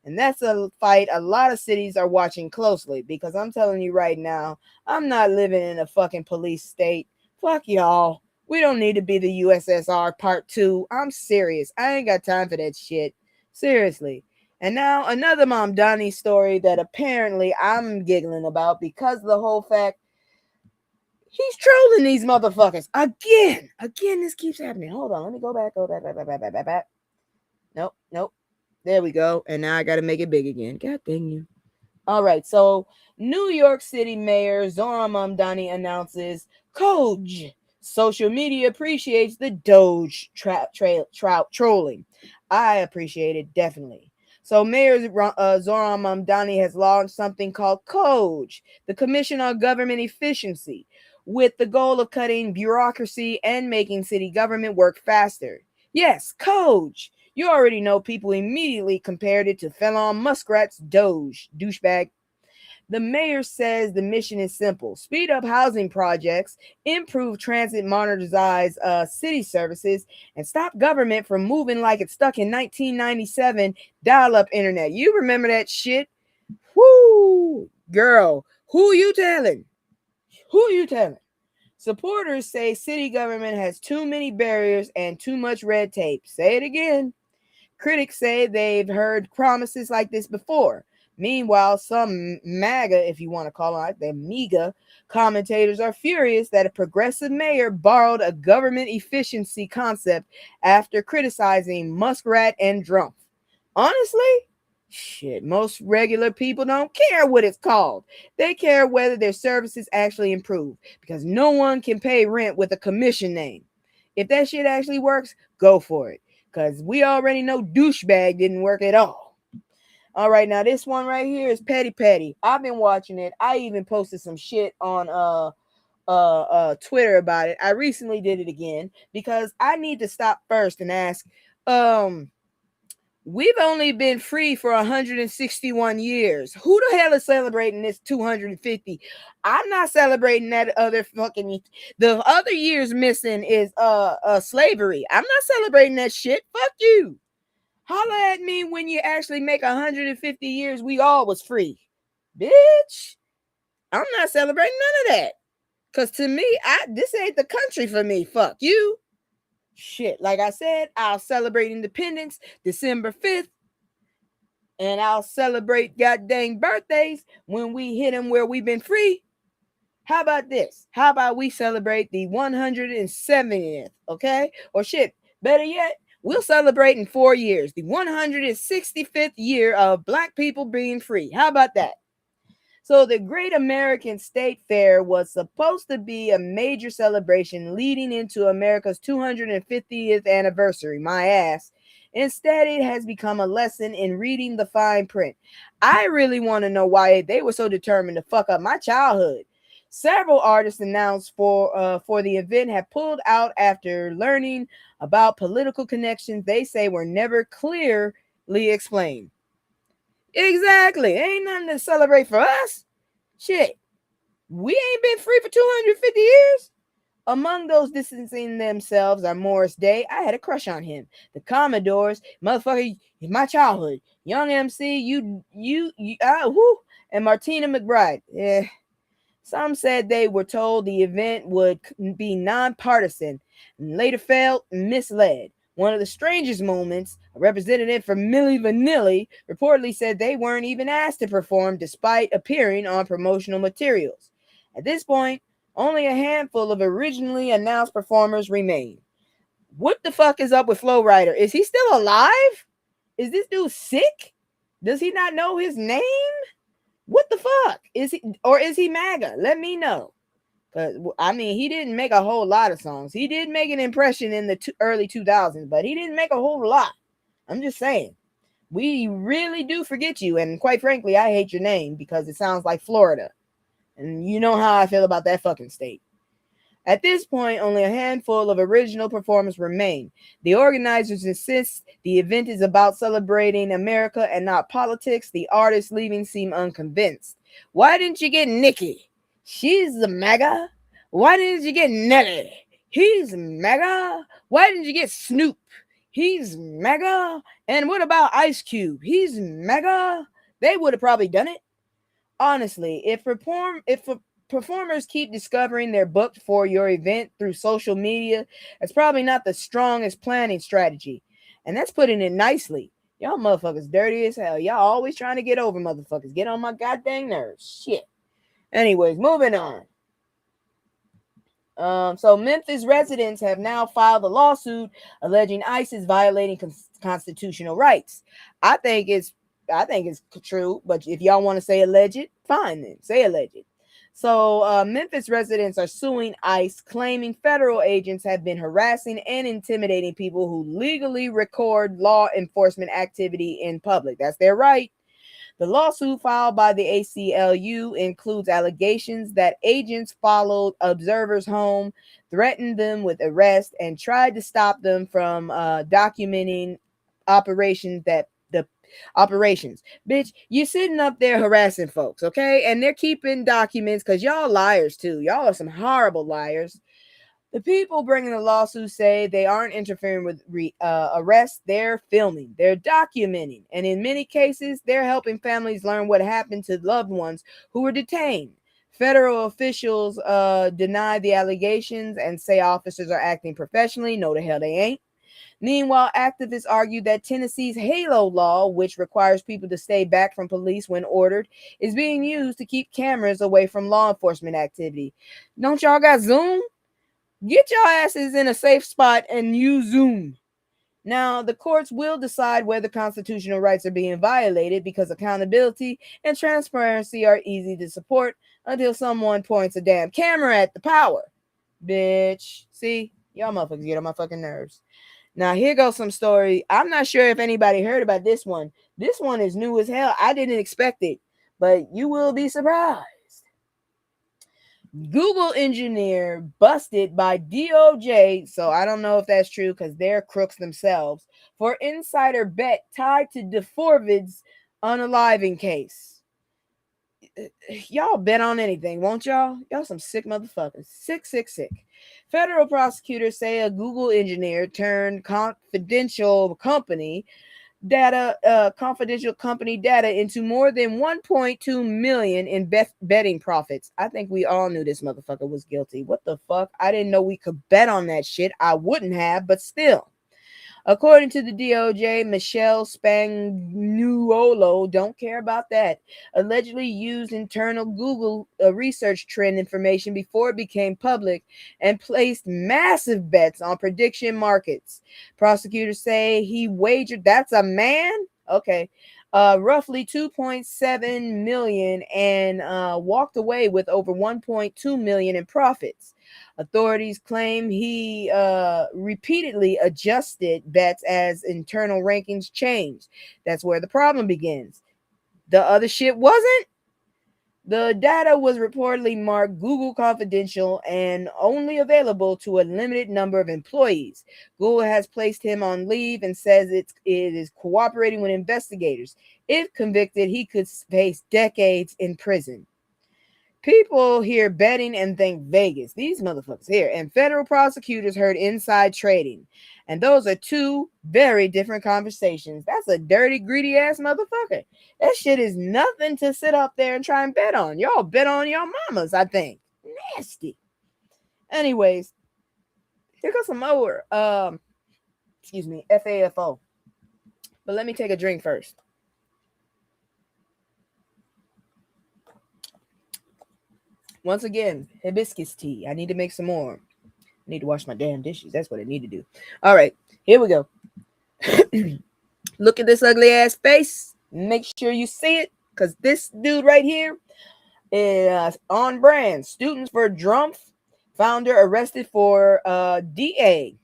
And that's a fight a lot of cities are watching closely because I'm telling you right now, I'm not living in a fucking police state. Fuck y'all. We don't need to be the USSR Part 2. I'm serious. I ain't got time for that shit. Seriously. And now another Mom Donnie story that apparently I'm giggling about because of the whole fact he's trolling these motherfuckers. Again, this keeps happening. Hold on. Let me go back. Back. Nope. There we go. And now I got to make it big again. God dang you. All right. So New York City Mayor Zohran Mamdani announces Doge. Social media appreciates the Doge trolling. I appreciate it, definitely. So Mayor Zohran Mamdani has launched something called Doge, the Commission on Government Efficiency, with the goal of cutting bureaucracy and making city government work faster. Yes, Doge. You already know people immediately compared it to Felon Muskrat's Doge, douchebag. The mayor says the mission is simple: speed up housing projects, improve transit, modernize city services, and stop government from moving like it's stuck in 1997 dial-up internet. You remember that shit? Whoo, girl, who you telling? Supporters say city government has too many barriers and too much red tape. Say it again. Critics say they've heard promises like this before. Meanwhile, some MAGA, if you want to call it the MEGA, commentators are furious that a progressive mayor borrowed a government efficiency concept after criticizing Muskrat and Drumpf. Honestly, shit, most regular people don't care what it's called. They care whether their services actually improve because no one can pay rent with a commission name. If that shit actually works, go for it. Because we already know douchebag didn't work at all. All right, now this one right here is Petty. I've been watching it. I even posted some shit on Twitter about it. I recently did it again because I need to stop first and ask, we've only been free for 161 years. Who the hell is celebrating this 250? I'm not celebrating that other fucking. The other years missing is slavery. I'm not celebrating that shit. Fuck you. Holla at me when you actually make 150 years we all was free. Bitch. I'm not celebrating none of that. Cause to me, this ain't the country for me. Fuck you. Shit, like I said, I'll celebrate independence December 5th, and I'll celebrate goddamn birthdays when we hit them where we've been free. How about this? How about we celebrate the 170th, okay? Or shit, better yet, we'll celebrate in 4 years, the 165th year of Black people being free. How about that? So the Great American State Fair was supposed to be a major celebration leading into America's 250th anniversary. My ass. Instead, it has become a lesson in reading the fine print. I really want to know why they were so determined to fuck up my childhood. Several artists announced for the event have pulled out after learning about political connections they say were never clearly explained. Exactly. Ain't nothing to celebrate for us. Shit. We ain't been free for 250 years. Among those distancing themselves are Morris Day. I had a crush on him. The Commodores, motherfucker, my childhood. Young MC, whoo, and Martina McBride. Some said they were told the event would be nonpartisan and later felt misled. One of the strangest moments, a representative for Milli Vanilli reportedly said they weren't even asked to perform despite appearing on promotional materials. At this point, only a handful of originally announced performers remain. What the fuck is up with Flo Rida? Is he still alive? Is this dude sick? Does he not know his name? What the fuck? Is he MAGA? Let me know. Because, I mean, he didn't make a whole lot of songs. He did make an impression in the early 2000s, but he didn't make a whole lot. I'm just saying. We really do forget you. And quite frankly, I hate your name because it sounds like Florida. And you know how I feel about that fucking state. At this point, only a handful of original performers remain. The organizers insist the event is about celebrating America and not politics. The artists leaving seem unconvinced. Why didn't you get Nicki? She's the MAGA. Why didn't you get Nelly? He's MAGA. Why didn't you get Snoop? He's MAGA. And what about Ice Cube? He's MAGA. They would have probably done it. Honestly, if performers keep discovering they're booked for your event through social media, it's probably not the strongest planning strategy. And that's putting it nicely. Y'all motherfuckers dirty as hell. Y'all always trying to get over motherfuckers. Get on my goddamn nerves. Shit. Anyways, moving on. So Memphis residents have now filed a lawsuit alleging ICE is violating constitutional rights. I think it's true, but if y'all want to say alleged, fine then. Say alleged. So Memphis residents are suing ICE, claiming federal agents have been harassing and intimidating people who legally record law enforcement activity in public. That's their right. The lawsuit filed by the ACLU includes allegations that agents followed observers home, threatened them with arrest, and tried to stop them from documenting operations Bitch, you sitting up there harassing folks, okay? And they're keeping documents because y'all liars too. Y'all are some horrible liars. The people bringing the lawsuit say they aren't interfering with arrests. They're filming. They're documenting. And in many cases, they're helping families learn what happened to loved ones who were detained. Federal officials deny the allegations and say officers are acting professionally. No, the hell they ain't. Meanwhile, activists argue that Tennessee's HALO law, which requires people to stay back from police when ordered, is being used to keep cameras away from law enforcement activity. Don't y'all got Zoom? Get your asses in a safe spot and use Zoom. Now, the courts will decide whether constitutional rights are being violated because accountability and transparency are easy to support until someone points a damn camera at the power. Bitch. See? Y'all motherfuckers get on my fucking nerves. Now, here goes some story. I'm not sure if anybody heard about this one. This one is new as hell. I didn't expect it, but you will be surprised. Google engineer busted by DOJ, so I don't know if that's true because they're crooks themselves, for insider bet tied to DeForvid's unaliving case. Y'all bet on anything, won't y'all? Y'all some sick motherfuckers. Sick. Federal prosecutors say a Google engineer turned confidential company data into more than 1.2 million in betting profits. I think we all knew this motherfucker was guilty. What the fuck? I didn't know we could bet on that shit. I wouldn't have, but still. According to the DOJ, Michelle Spagnuolo, don't care about that, allegedly used internal Google research trend information before it became public and placed massive bets on prediction markets. Prosecutors say he wagered, that's a man? Okay. Roughly 2.7 million and walked away with over 1.2 million in profits. Authorities claim he repeatedly adjusted bets as internal rankings changed. That's where the problem begins. The other shit wasn't. The data was reportedly marked Google confidential and only available to a limited number of employees. Google has placed him on leave and says it is cooperating with investigators. If convicted, he could face decades in prison. People hear betting and think Vegas. These motherfuckers here. And federal prosecutors heard inside trading. And those are two very different conversations. That's a dirty, greedy ass motherfucker. That shit is nothing to sit up there and try and bet on. Y'all bet on your mamas, I think. Nasty. Anyways, here goes some more. Excuse me, FAFO. But let me take a drink first. Once again, hibiscus tea. I need to make some more. I need to wash my damn dishes. That's what I need to do. All right, here we go. Look at this ugly ass face. Make sure you see it, because this dude right here is on brand. Students for Drumpf, founder arrested for DA.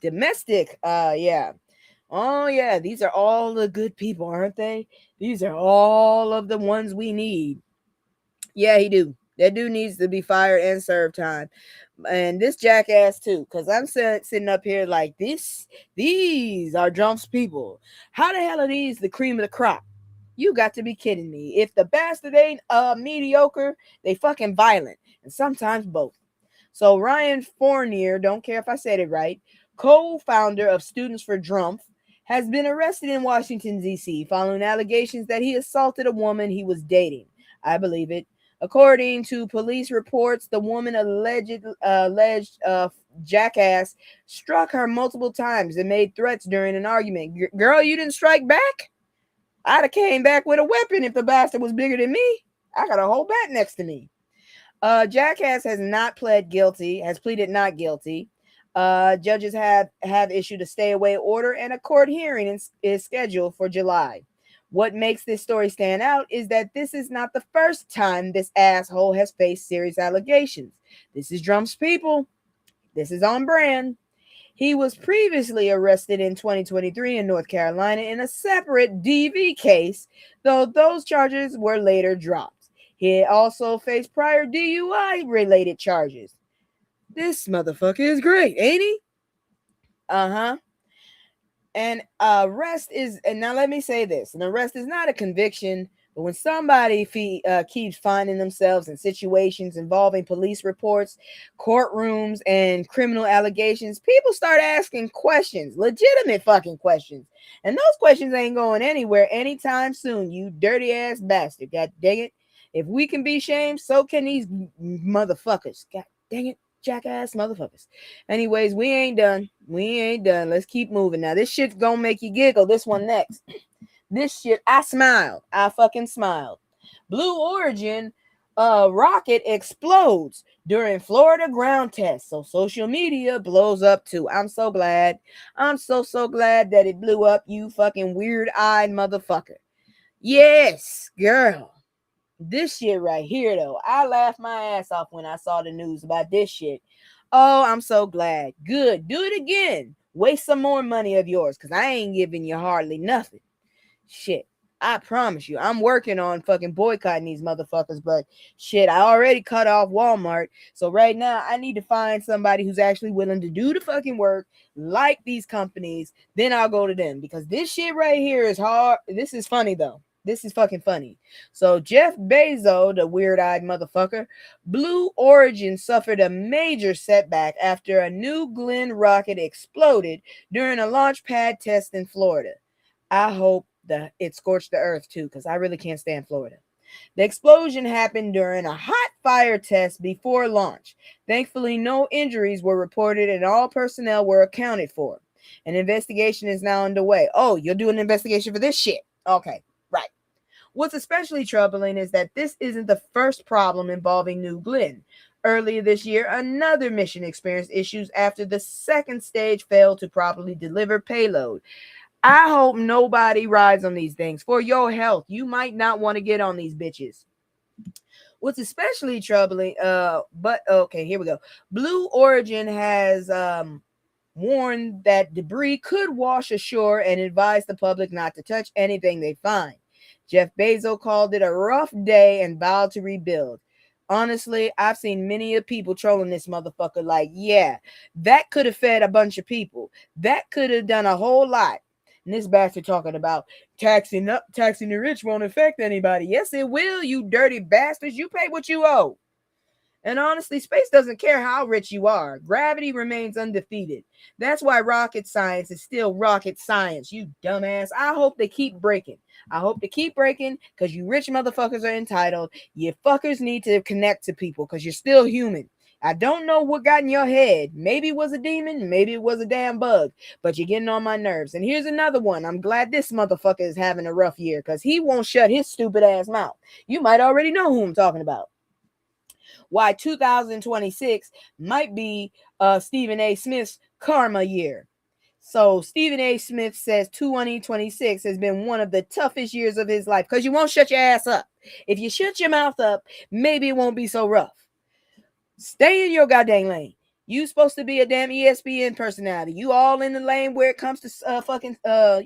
Domestic. Yeah. Oh, yeah. These are all the good people, aren't they? These are all of the ones we need. Yeah, he do. That dude needs to be fired and serve time. And this jackass too, because I'm sitting up here like this. These are Drumpf's people. How the hell are these the cream of the crop? You got to be kidding me. If the bastard ain't mediocre, they fucking violent. And sometimes both. So Ryan Fournier, don't care if I said it right, co-founder of Students for Drumpf, has been arrested in Washington, D.C. following allegations that he assaulted a woman he was dating. I believe it. According to police reports, the woman alleged jackass struck her multiple times and made threats during an argument. Girl, you didn't strike back? I'd have came back with a weapon if the bastard was bigger than me. I got a whole bat next to me. Jackass has pleaded not guilty. Judges have issued a stay away order, and a court hearing is scheduled for July. What makes this story stand out is that this is not the first time this asshole has faced serious allegations. This is Drumpf's people. This is on brand. He was previously arrested in 2023 in North Carolina in a separate DV case, though those charges were later dropped. He also faced prior DUI-related charges. This motherfucker is great, ain't he? Uh-huh. And now let me say this, an arrest is not a conviction, but when somebody keeps finding themselves in situations involving police reports, courtrooms, and criminal allegations, people start asking questions, legitimate fucking questions. And those questions ain't going anywhere anytime soon, you dirty ass bastard. God dang it. If we can be shamed, so can these motherfuckers. God dang it. Jackass motherfuckers. Anyways, we ain't done. Let's keep moving. Now, this shit's gonna make you giggle. This one next. This shit, I smiled. I fucking smiled. Blue Origin rocket explodes during Florida ground test. So social media blows up too. I'm so glad. I'm so glad that it blew up, you fucking weird-eyed motherfucker. Yes, girl. This shit right here, though, I laughed my ass off when I saw the news about this shit. Oh, I'm so glad. Good. Do it again. Waste some more money of yours, because I ain't giving you hardly nothing. Shit. I promise you, I'm working on fucking boycotting these motherfuckers, but shit, I already cut off Walmart. So right now, I need to find somebody who's actually willing to do the fucking work, like these companies. Then I'll go to them, because this shit right here is hard. This is funny, though. This is fucking funny. So Jeff Bezos, the weird-eyed motherfucker, Blue Origin suffered a major setback after a New Glenn rocket exploded during a launch pad test in Florida. I hope that it scorched the earth too, because I really can't stand Florida. The explosion happened during a hot fire test before launch. Thankfully, no injuries were reported and all personnel were accounted for. An investigation is now underway. Oh, you'll do an investigation for this shit? Okay, right. What's especially troubling is that this isn't the first problem involving New Glenn. Earlier this year, another mission experienced issues after the second stage failed to properly deliver payload. I hope nobody rides on these things. For your health, you might not want to get on these bitches. What's especially troubling, but okay, here we go. Blue Origin has warned that debris could wash ashore and advised the public not to touch anything they find. Jeff Bezos called it a rough day and vowed to rebuild. Honestly, I've seen many of people trolling this motherfucker like, yeah, that could have fed a bunch of people. That could have done a whole lot. And this bastard talking about taxing the rich won't affect anybody. Yes, it will, you dirty bastards. You pay what you owe. And honestly, space doesn't care how rich you are. Gravity remains undefeated. That's why rocket science is still rocket science, you dumbass. I hope they keep breaking. Because you rich motherfuckers are entitled. You fuckers need to connect to people because you're still human. I don't know what got in your head. Maybe it was a demon. Maybe it was a damn bug. But you're getting on my nerves. And here's another one. I'm glad this motherfucker is having a rough year because he won't shut his stupid ass mouth. You might already know who I'm talking about. Why 2026 might be Stephen A. Smith's karma year. So Stephen A. Smith says 2026 has been one of the toughest years of his life because you won't shut your ass up. If you shut your mouth up, maybe it won't be so rough. Stay in your goddamn lane. You supposed to be a damn ESPN personality. You all in the lane where it comes to oh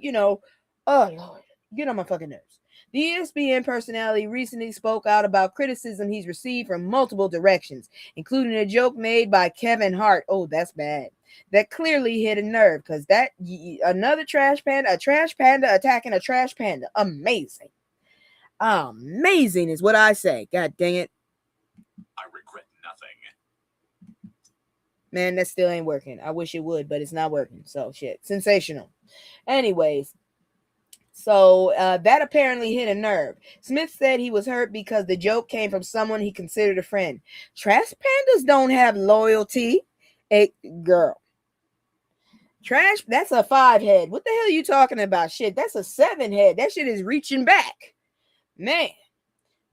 Lord, get on my fucking nerves. The ESPN personality recently spoke out about criticism he's received from multiple directions, including a joke made by Kevin Hart. Oh, that's bad. That clearly hit a nerve because that another trash panda attacking a trash panda. Amazing. Amazing is what I say. God dang it. I regret nothing. Man, that still ain't working. I wish it would, but it's not working. So shit. Sensational. Anyways. So that apparently hit a nerve. Smith said he was hurt because the joke came from someone he considered a friend. Trash pandas don't have loyalty. Girl. Trash, that's a 5 head. What the hell are you talking about? Shit, that's a 7 head. That shit is reaching back. Man.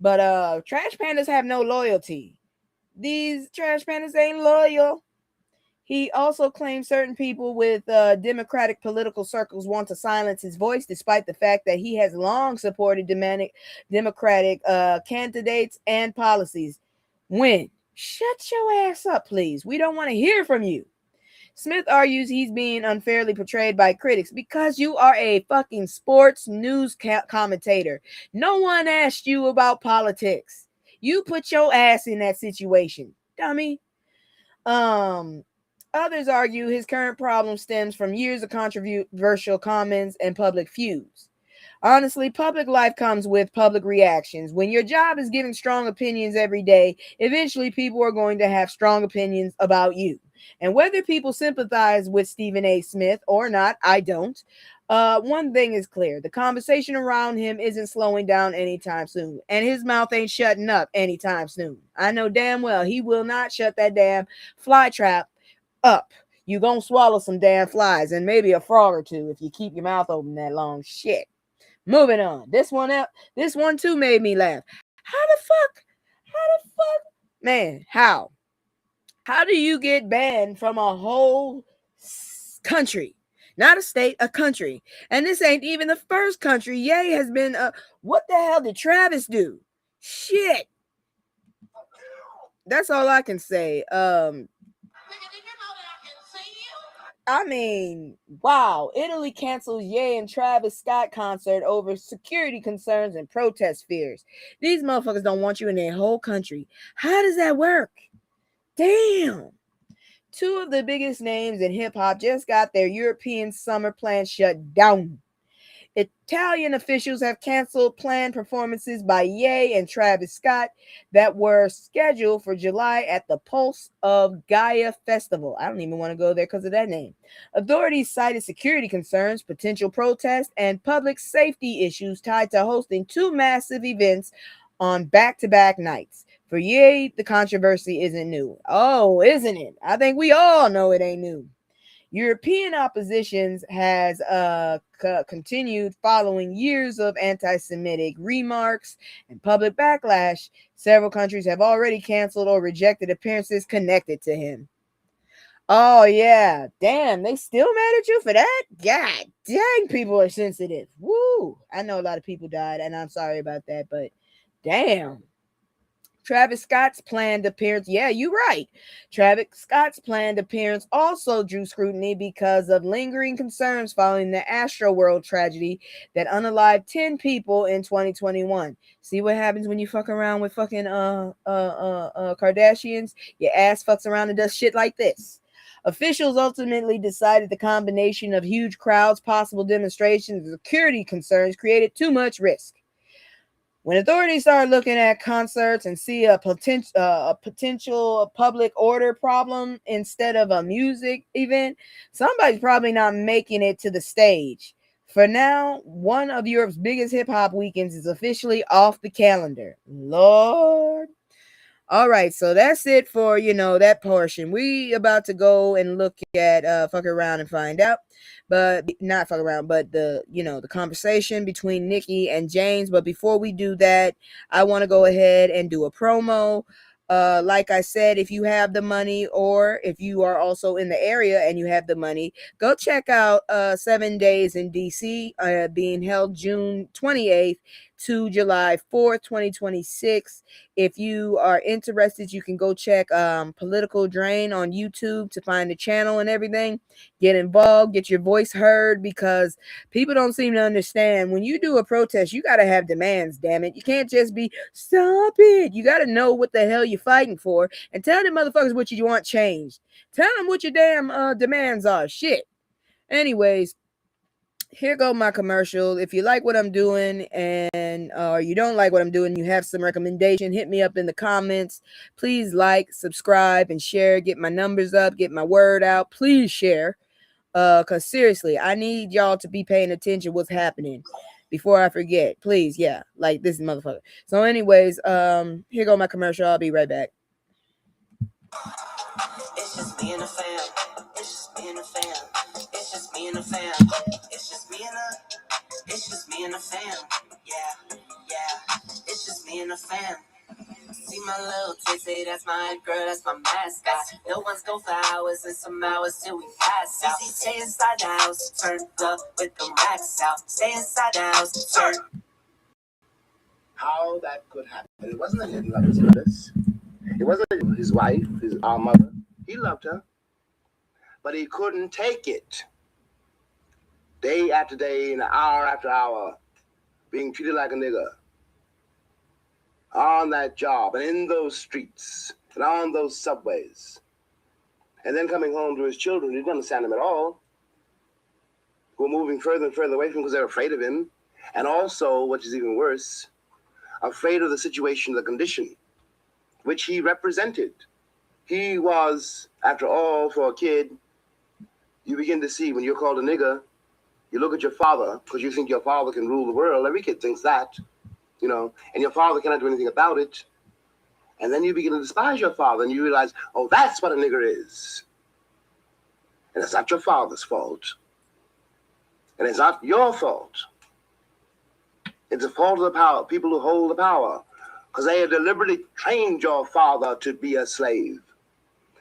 But trash pandas have no loyalty. These trash pandas ain't loyal. He also claimed certain people with Democratic political circles want to silence his voice, despite the fact that he has long supported Democratic candidates and policies. When? Shut your ass up, please. We don't want to hear from you. Smith argues he's being unfairly portrayed by critics because you are a fucking sports news commentator. No one asked you about politics. You put your ass in that situation, dummy. Others argue his current problem stems from years of controversial comments and public feuds. Honestly, public life comes with public reactions. When your job is giving strong opinions every day, eventually people are going to have strong opinions about you. And whether people sympathize with Stephen A. Smith or not, I don't. One thing is clear. The conversation around him isn't slowing down anytime soon. And his mouth ain't shutting up anytime soon. I know damn well he will not shut that damn fly trap up. You gonna swallow some damn flies and maybe a frog or two if you keep your mouth open that long. Shit. Moving on. This one too made me laugh. How the fuck? Man, how? How do you get banned from a whole country? Not a state, a country. And this ain't even the first country. Ye has been what the hell did Travis do? Shit. That's all I can say. I mean, wow. Italy cancels Ye and Travis Scott concert over security concerns and protest fears. These motherfuckers don't want you in their whole country. How does that work? Damn. Two of the biggest names in hip-hop just got their European summer plans shut down. Italian officials have canceled planned performances by Ye and Travis Scott that were scheduled for July at the Pulse of Gaia Festival. I don't even want to go there because of that name. Authorities cited security concerns, potential protests, and public safety issues tied to hosting two massive events on back-to-back nights. For Ye, the controversy isn't new. Oh, isn't it? I think we all know it ain't new. European oppositions has continued following years of anti-Semitic remarks and public backlash. Several countries have already canceled or rejected appearances connected to him. Oh, yeah. Damn, they still mad at you for that? God dang, people are sensitive. Woo. I know a lot of people died, and I'm sorry about that, but damn. Travis Scott's planned appearance. Yeah, you're right. Travis Scott's planned appearance also drew scrutiny because of lingering concerns following the Astroworld tragedy that unalived 10 people in 2021. See what happens when you fuck around with fucking Kardashians? Your ass fucks around and does shit like this. Officials ultimately decided the combination of huge crowds, possible demonstrations, and security concerns created too much risk. When authorities started looking at concerts and see a potential public order problem instead of a music event, somebody's probably not making it to the stage. For now, one of Europe's biggest hip hop weekends is officially off the calendar. Lord. All right, so that's it for, that portion. We about to go and look at fuck around and find out. But not fuck around, but the conversation between Nicki and James. But before we do that, I want to go ahead and do a promo. Like I said, if you have the money, or if you are also in the area and you have the money, go check out 7 Days in DC, being held June 28th to July 4th, 2026. If you are interested, you can go check Political Drain on YouTube to find the channel and everything. Get involved, get your voice heard, because people don't seem to understand. When you do a protest, you got to have demands, damn it. You can't just be, stop it. You got to know what the hell you're fighting for and tell them motherfuckers what you want changed. Tell them what your damn demands are. Shit. Anyways, here go my commercial. If you like what I'm doing and you don't like what I'm doing, you have some recommendation, hit me up in the comments. Please like, subscribe, and share. Get my numbers up, get my word out. Please share. Because seriously, I need y'all to be paying attention what's happening before I forget. Please, yeah, like this motherfucker. So anyways, here go my commercial. I'll be right back. It's just me and the fam. It's just me and the fam. It's just me and the fam. It's just me and the fam. Yeah, yeah. It's just me and the fam. See my little titty, that's my girl, that's my mascot. No one's go for hours and some hours till we pass out. Stay inside the house, turned up with the racks out. Stay inside the house, turn. How that could happen? It wasn't that he didn't love his brothers. It wasn't his wife, our mother. He loved her, but he couldn't take it. Day after day and hour after hour, being treated like a nigger. On that job and in those streets and on those subways. And then coming home to his children, he didn't understand them at all. Who were moving further and further away from him because they're afraid of him. And also, which is even worse, afraid of the situation, the condition, which he represented. He was, after all, for a kid, you begin to see when you're called a nigger, you look at your father because you think your father can rule the world. Every kid thinks that. And your father cannot do anything about it. And then you begin to despise your father and you realize, oh, that's what a nigger is. And it's not your father's fault. And it's not your fault. It's the fault of the power, people who hold the power, because they have deliberately trained your father to be a slave.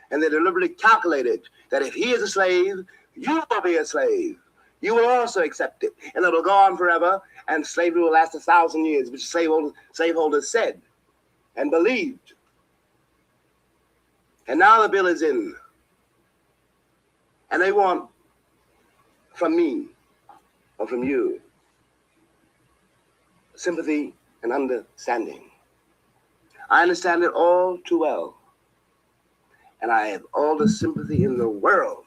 And they deliberately calculated that if he is a slave, you will be a slave. You will also accept it. And it'll go on forever. And slavery will last 1,000 years, which slaveholders said and believed. And now the bill is in. And they want from me or from you sympathy and understanding. I understand it all too well. And I have all the sympathy in the world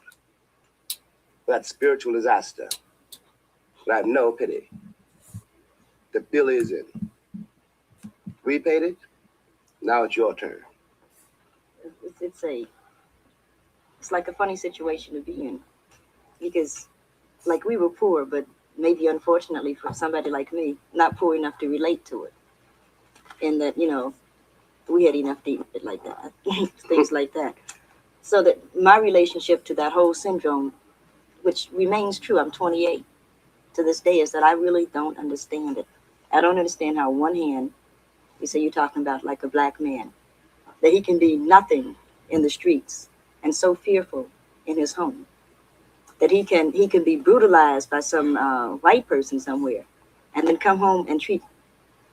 for that spiritual disaster. But I have no pity. The bill is in. We paid it. Now it's your turn. It's like a funny situation to be in, because like we were poor, but maybe unfortunately for somebody like me, not poor enough to relate to it. And that, we had enough to eat like that, things like that. So that my relationship to that whole syndrome, which remains true, I'm 28 to this day, is that I really don't understand it. I don't understand how on one hand, you say you're talking about like a black man, that he can be nothing in the streets and so fearful in his home, that he can be brutalized by some white person somewhere and then come home and treat,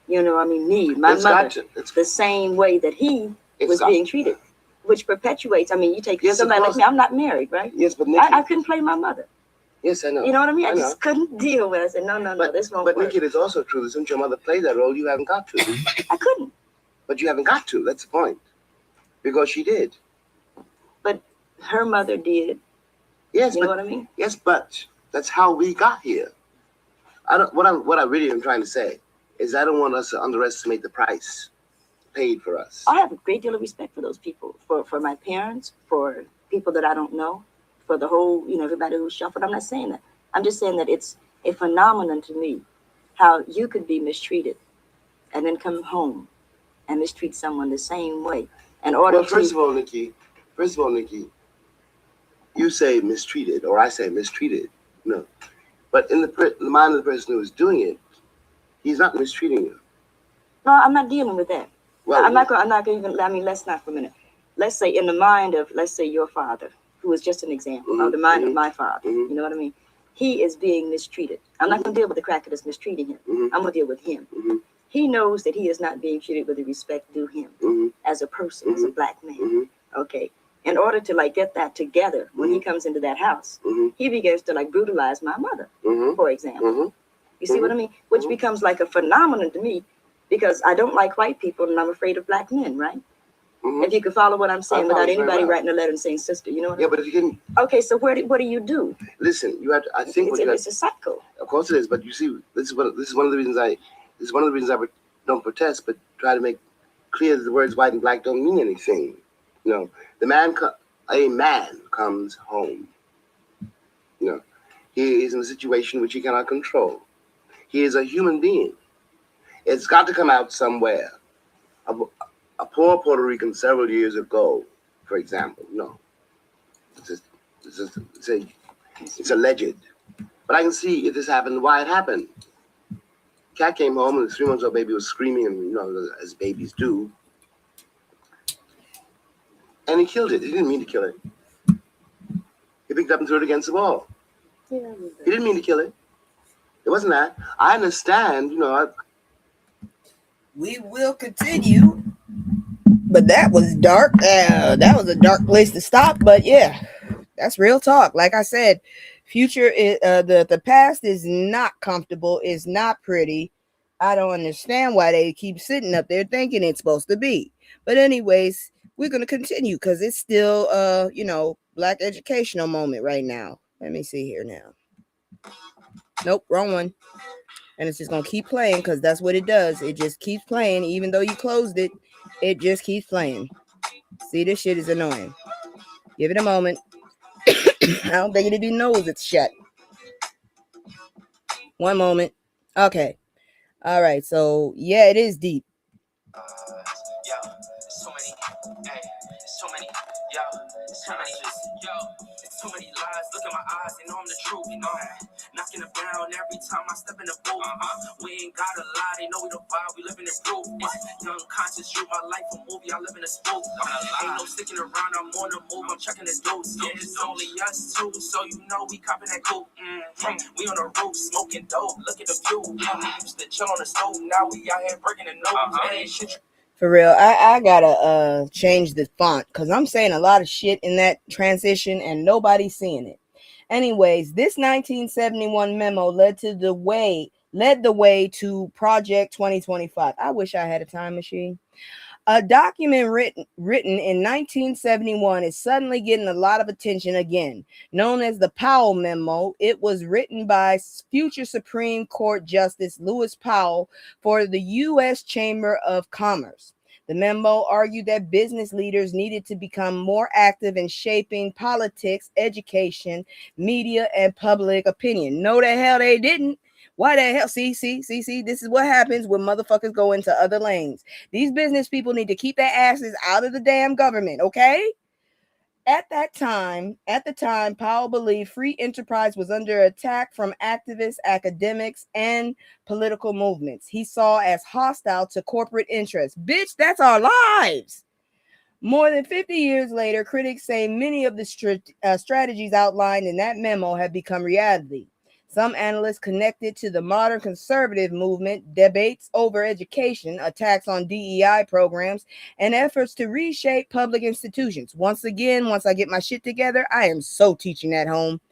my mother, the same way that he was being treated, which perpetuates. You take somebody like me, I'm not married, right? Yes, but Nicki, I couldn't play my mother. Yes, I know. You know what I mean? I just couldn't deal with it. I said, no, this won't work. But Nicki, it's also true that since your mother played that role, you haven't got to. I couldn't. But you haven't got to. That's the point. Because she did. But her mother did. Yes, You know but what I mean? yes, but that's how we got here. What I really am trying to say is I don't want us to underestimate the price paid for us. I have a great deal of respect for those people, for my parents, for people that I don't know, for the whole, everybody who's shuffled. I'm not saying that. I'm just saying that it's a phenomenon to me how you could be mistreated and then come home and mistreat someone the same way. In order First of all, Nicki, you say mistreated, or I say mistreated. No. But in the mind of the person who is doing it, he's not mistreating you. No, I'm not dealing with that. Well, I'm not going to even, let's not for a minute. Let's say in the mind of, let's say your father, who is just an example of the mind of my father. You know what I mean? He is being mistreated. I'm not going to deal with the cracker that's mistreating him. I'm going to deal with him. He knows that he is not being treated with the respect due him as a person, as a black man. Okay. In order to get that together, when he comes into that house, he begins to brutalize my mother, for example. You see what I mean? Which becomes like a phenomenon to me, because I don't like white people and I'm afraid of black men, right? If you can follow what I'm saying without anybody writing a letter and saying sister, you know what I mean? But if you can. Okay, so what do you do? Listen, you have to. I think it's a cycle. Of course it is, but you see, this is one of the reasons I don't protest, but try to make clear that the words white and black don't mean anything. A man comes home. He is in a situation which he cannot control. He is a human being. It's got to come out somewhere. A poor Puerto Rican several years ago, for example, it's alleged. But I can see if this happened, why it happened. Cat came home and the 3-month-old baby was screaming, and as babies do. And he killed it. He didn't mean to kill it. He picked it up and threw it against the wall. Yeah, he didn't mean to kill it. It wasn't that. I understand, We will continue. But that was dark. That was a dark place to stop. But yeah, that's real talk. Like I said, future is the past is not comfortable. It's not pretty. I don't understand why they keep sitting up there thinking it's supposed to be. But anyways, we're gonna continue because it's still Black educational moment right now. Let me see here now. Nope, wrong one. And it's just gonna keep playing because that's what it does. It just keeps playing, even though you closed it. It just keeps playing. See, this shit is annoying. Give it a moment. I don't think it even knows it's shut. One moment. Okay. All right. So yeah, it is deep. Too many lies, look in my eyes, they know I'm the truth, knocking them down every time I step in the booth. We ain't got a lie, they know we the vibe, we living in proof. Young conscious, shoot my life a movie, I live in a spook. Ain't no sticking around, I'm on the move, I'm checking the deuce. Yeah, it's only us two, so we copping that coupe. We on the roof, smoking dope, look at the view. Used to chill on the stove, now we out here breaking the nose. For real, I gotta change the font because I'm saying a lot of shit in that transition and nobody's seeing it. Anyways, this 1971 memo led the way to Project 2025. I wish I had a time machine. A document written in 1971 is suddenly getting a lot of attention again. Known as the Powell Memo, it was written by future Supreme Court Justice Lewis Powell for the U.S. Chamber of Commerce. The memo argued that business leaders needed to become more active in shaping politics, education, media, and public opinion. No, the hell they didn't. Why the hell? See, this is what happens when motherfuckers go into other lanes. These business people need to keep their asses out of the damn government, okay? At the time, Powell believed free enterprise was under attack from activists, academics, and political movements he saw as hostile to corporate interests. Bitch, that's our lives. More than 50 years later, critics say many of the strategies outlined in that memo have become reality. Some analysts connected to the modern conservative movement, debates over education, attacks on DEI programs, and efforts to reshape public institutions. Once again, once I get my shit together, I am so teaching at home.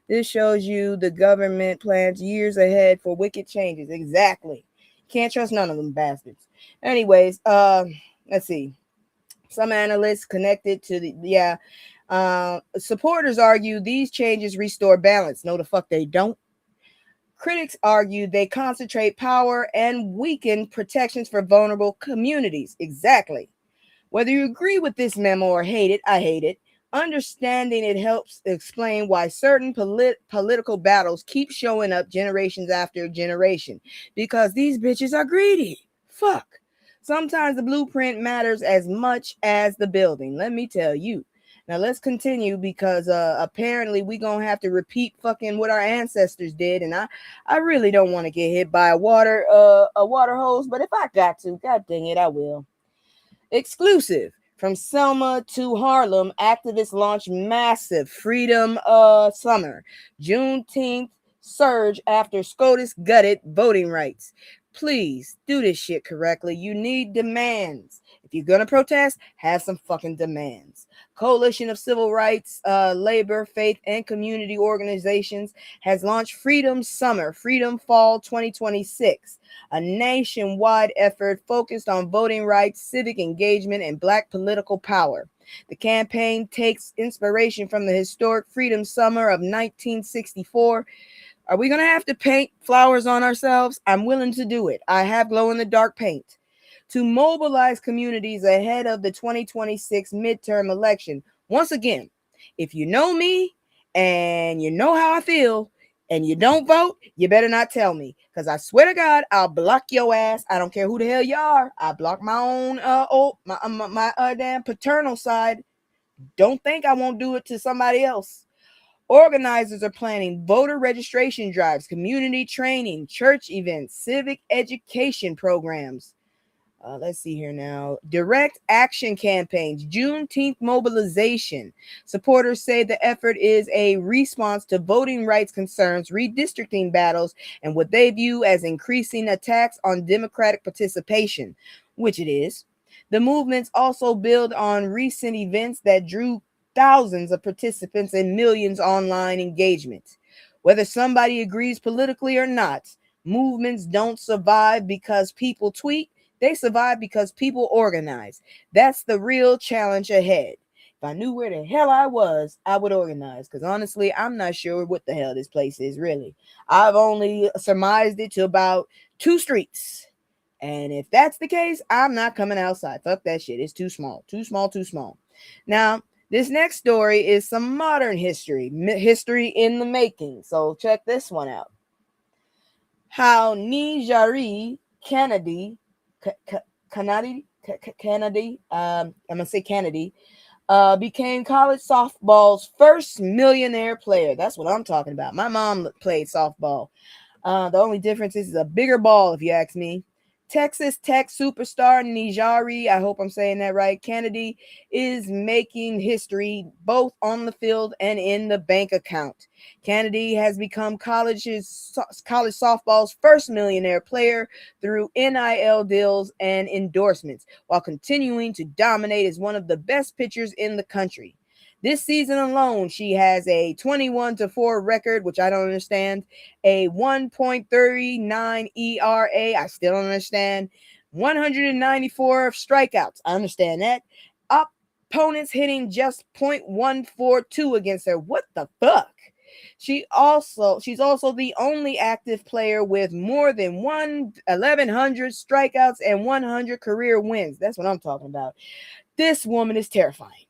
This shows you the government plans years ahead for wicked changes. Exactly. Can't trust none of them bastards. Anyways, let's see. Some analysts connected to Supporters argue these changes restore balance. No, the fuck they don't. Critics argue they concentrate power and weaken protections for vulnerable communities. Exactly. Whether you agree with this memo or hate it, I hate it. Understanding it helps explain why certain political battles keep showing up generations after generation. Because these bitches are greedy. Fuck. Sometimes the blueprint matters as much as the building. Let me tell you. Now let's continue because apparently we gonna have to repeat fucking what our ancestors did, and I really don't want to get hit by a water hose, but if I got to, god dang it, I will. Exclusive. From Selma to Harlem, activists launch massive Freedom Summer. Juneteenth surge after SCOTUS gutted voting rights. Please do this shit correctly. You need demands. If you're going to protest, have some fucking demands. Coalition of Civil Rights, Labor, Faith, and Community Organizations has launched Freedom Summer, Freedom Fall 2026, a nationwide effort focused on voting rights, civic engagement, and Black political power. The campaign takes inspiration from the historic Freedom Summer of 1964. Are we going to have to paint flowers on ourselves? I'm willing to do it. I have glow-in-the-dark paint. To mobilize communities ahead of the 2026 midterm election. Once again, if you know me and you know how I feel and you don't vote, you better not tell me. Because I swear to God, I'll block your ass. I don't care who the hell you are. I block my own, my damn paternal side. Don't think I won't do it to somebody else. Organizers are planning voter registration drives, community training, church events, civic education programs. Let's see here now. Direct action campaigns, Juneteenth mobilization. Supporters say the effort is a response to voting rights concerns, redistricting battles, and what they view as increasing attacks on democratic participation, which it is. The movements also build on recent events that drew thousands of participants and millions online engagement. Whether somebody agrees politically or not, movements don't survive because people tweet. They survive because people organize. That's the real challenge ahead. If I knew where the hell I was, I would organize. Because honestly, I'm not sure what the hell this place is really. I've only surmised it to about 2 streets. And if that's the case, I'm not coming outside. Fuck that shit. It's too small. Too small, too small. Now, this next story is some modern history. History in the making. So check this one out. How Nijari Kennedy, I'm gonna say Kennedy, became college softball's first millionaire player. That's what I'm talking about. My mom played softball. The only difference is a bigger ball, if you ask me. Texas Tech superstar Nijari, I hope I'm saying that right, Kennedy is making history both on the field and in the bank account. Kennedy has become college softball's first millionaire player through NIL deals and endorsements, while continuing to dominate as one of the best pitchers in the country. This season alone, she has a 21-4 record, which I don't understand, a 1.39 ERA, I still don't understand, 194 strikeouts, I understand that, opponents hitting just .142 against her. What the fuck? She's also the only active player with more than 1,100 strikeouts and 100 career wins. That's what I'm talking about. This woman is terrifying.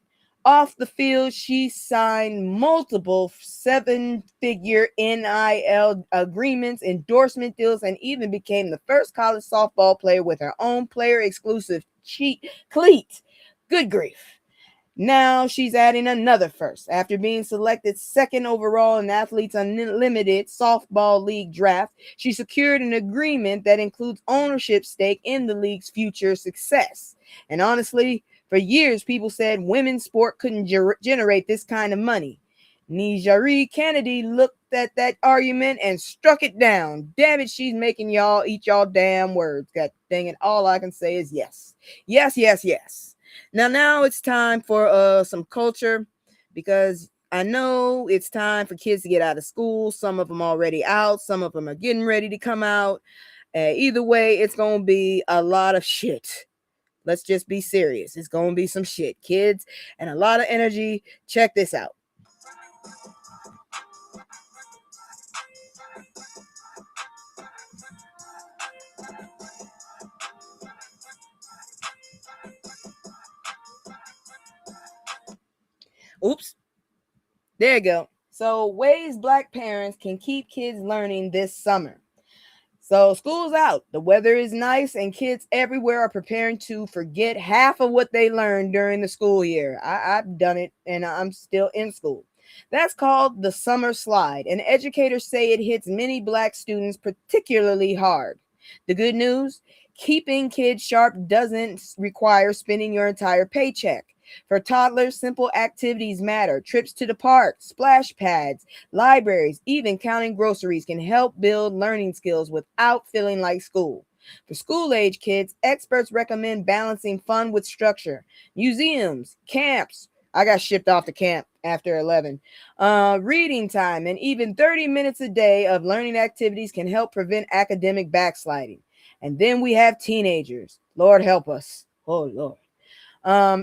Off the field, she signed multiple 7-figure NIL agreements, endorsement deals, and even became the first college softball player with her own player-exclusive cleat. Good grief. Now she's adding another first. After being selected second overall in Athletes Unlimited Softball League draft, she secured an agreement that includes ownership stake in the league's future success. And honestly, for years, people said women's sport couldn't generate this kind of money. Nijari Kennedy looked at that argument and struck it down. Damn it, she's making y'all eat y'all damn words. God dang it, all I can say is yes. Yes, yes, yes. Now it's time for some culture, because I know it's time for kids to get out of school. Some of them already out. Some of them are getting ready to come out. Either way, it's going to be a lot of shit. Let's just be serious. It's going to be some shit. Kids and a lot of energy. Check this out. Oops. There you go. So, ways Black parents can keep kids learning this summer. So, school's out. The weather is nice, and kids everywhere are preparing to forget half of what they learned during the school year. I've done it, and I'm still in school. That's called the summer slide, and educators say it hits many Black students particularly hard. The good news? Keeping kids sharp doesn't require spending your entire paycheck. For toddlers, simple activities matter. Trips to the park, splash pads, libraries, even counting groceries can help build learning skills without feeling like school. For school-age kids, experts recommend balancing fun with structure. Museums, camps. I got shipped off to camp after 11. Reading time and even 30 minutes a day of learning activities can help prevent academic backsliding. And then we have teenagers. Lord help us. Oh, Lord.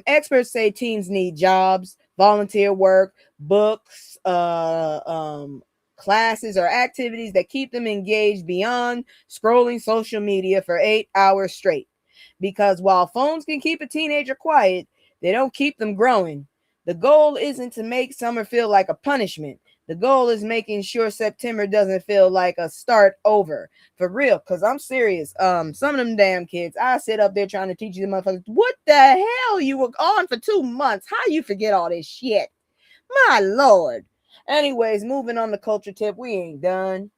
Experts say teens need jobs, volunteer work, books, classes, or activities that keep them engaged beyond scrolling social media for 8 hours straight. Because while phones can keep a teenager quiet, they don't keep them growing. The goal isn't to make summer feel like a punishment. The goal is making sure September doesn't feel like a start over. For real, because I'm serious. Some of them damn kids, I sit up there trying to teach you the motherfuckers, what the hell? You were on for 2 months. How you forget all this shit? My Lord. Anyways, moving on to culture tip. We ain't done.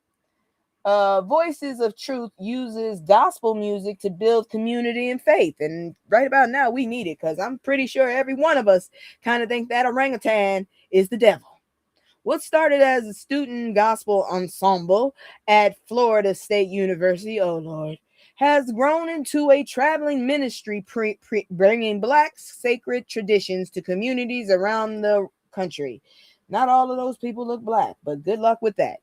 Voices of Truth uses gospel music to build community and faith. And right about now, we need it because I'm pretty sure every one of us kind of think that orangutan is the devil. What started as a student gospel ensemble at Florida State University, oh Lord, has grown into a traveling ministry bringing Black sacred traditions to communities around the country. Not all of those people look Black, but good luck with that.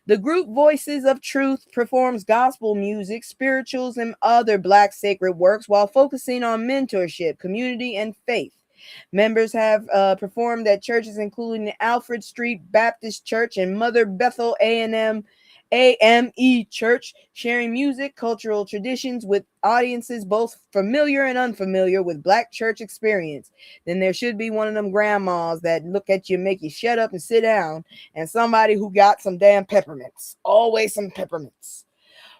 The group Voices of Truth performs gospel music, spirituals, and other Black sacred works while focusing on mentorship, community, and faith. Members have performed at churches including Alfred Street Baptist Church and Mother Bethel AME Church, sharing music, cultural traditions with audiences both familiar and unfamiliar with Black church experience. Then there should be one of them grandmas that look at you, make you shut up and sit down, and somebody who got some damn peppermints. Always some peppermints.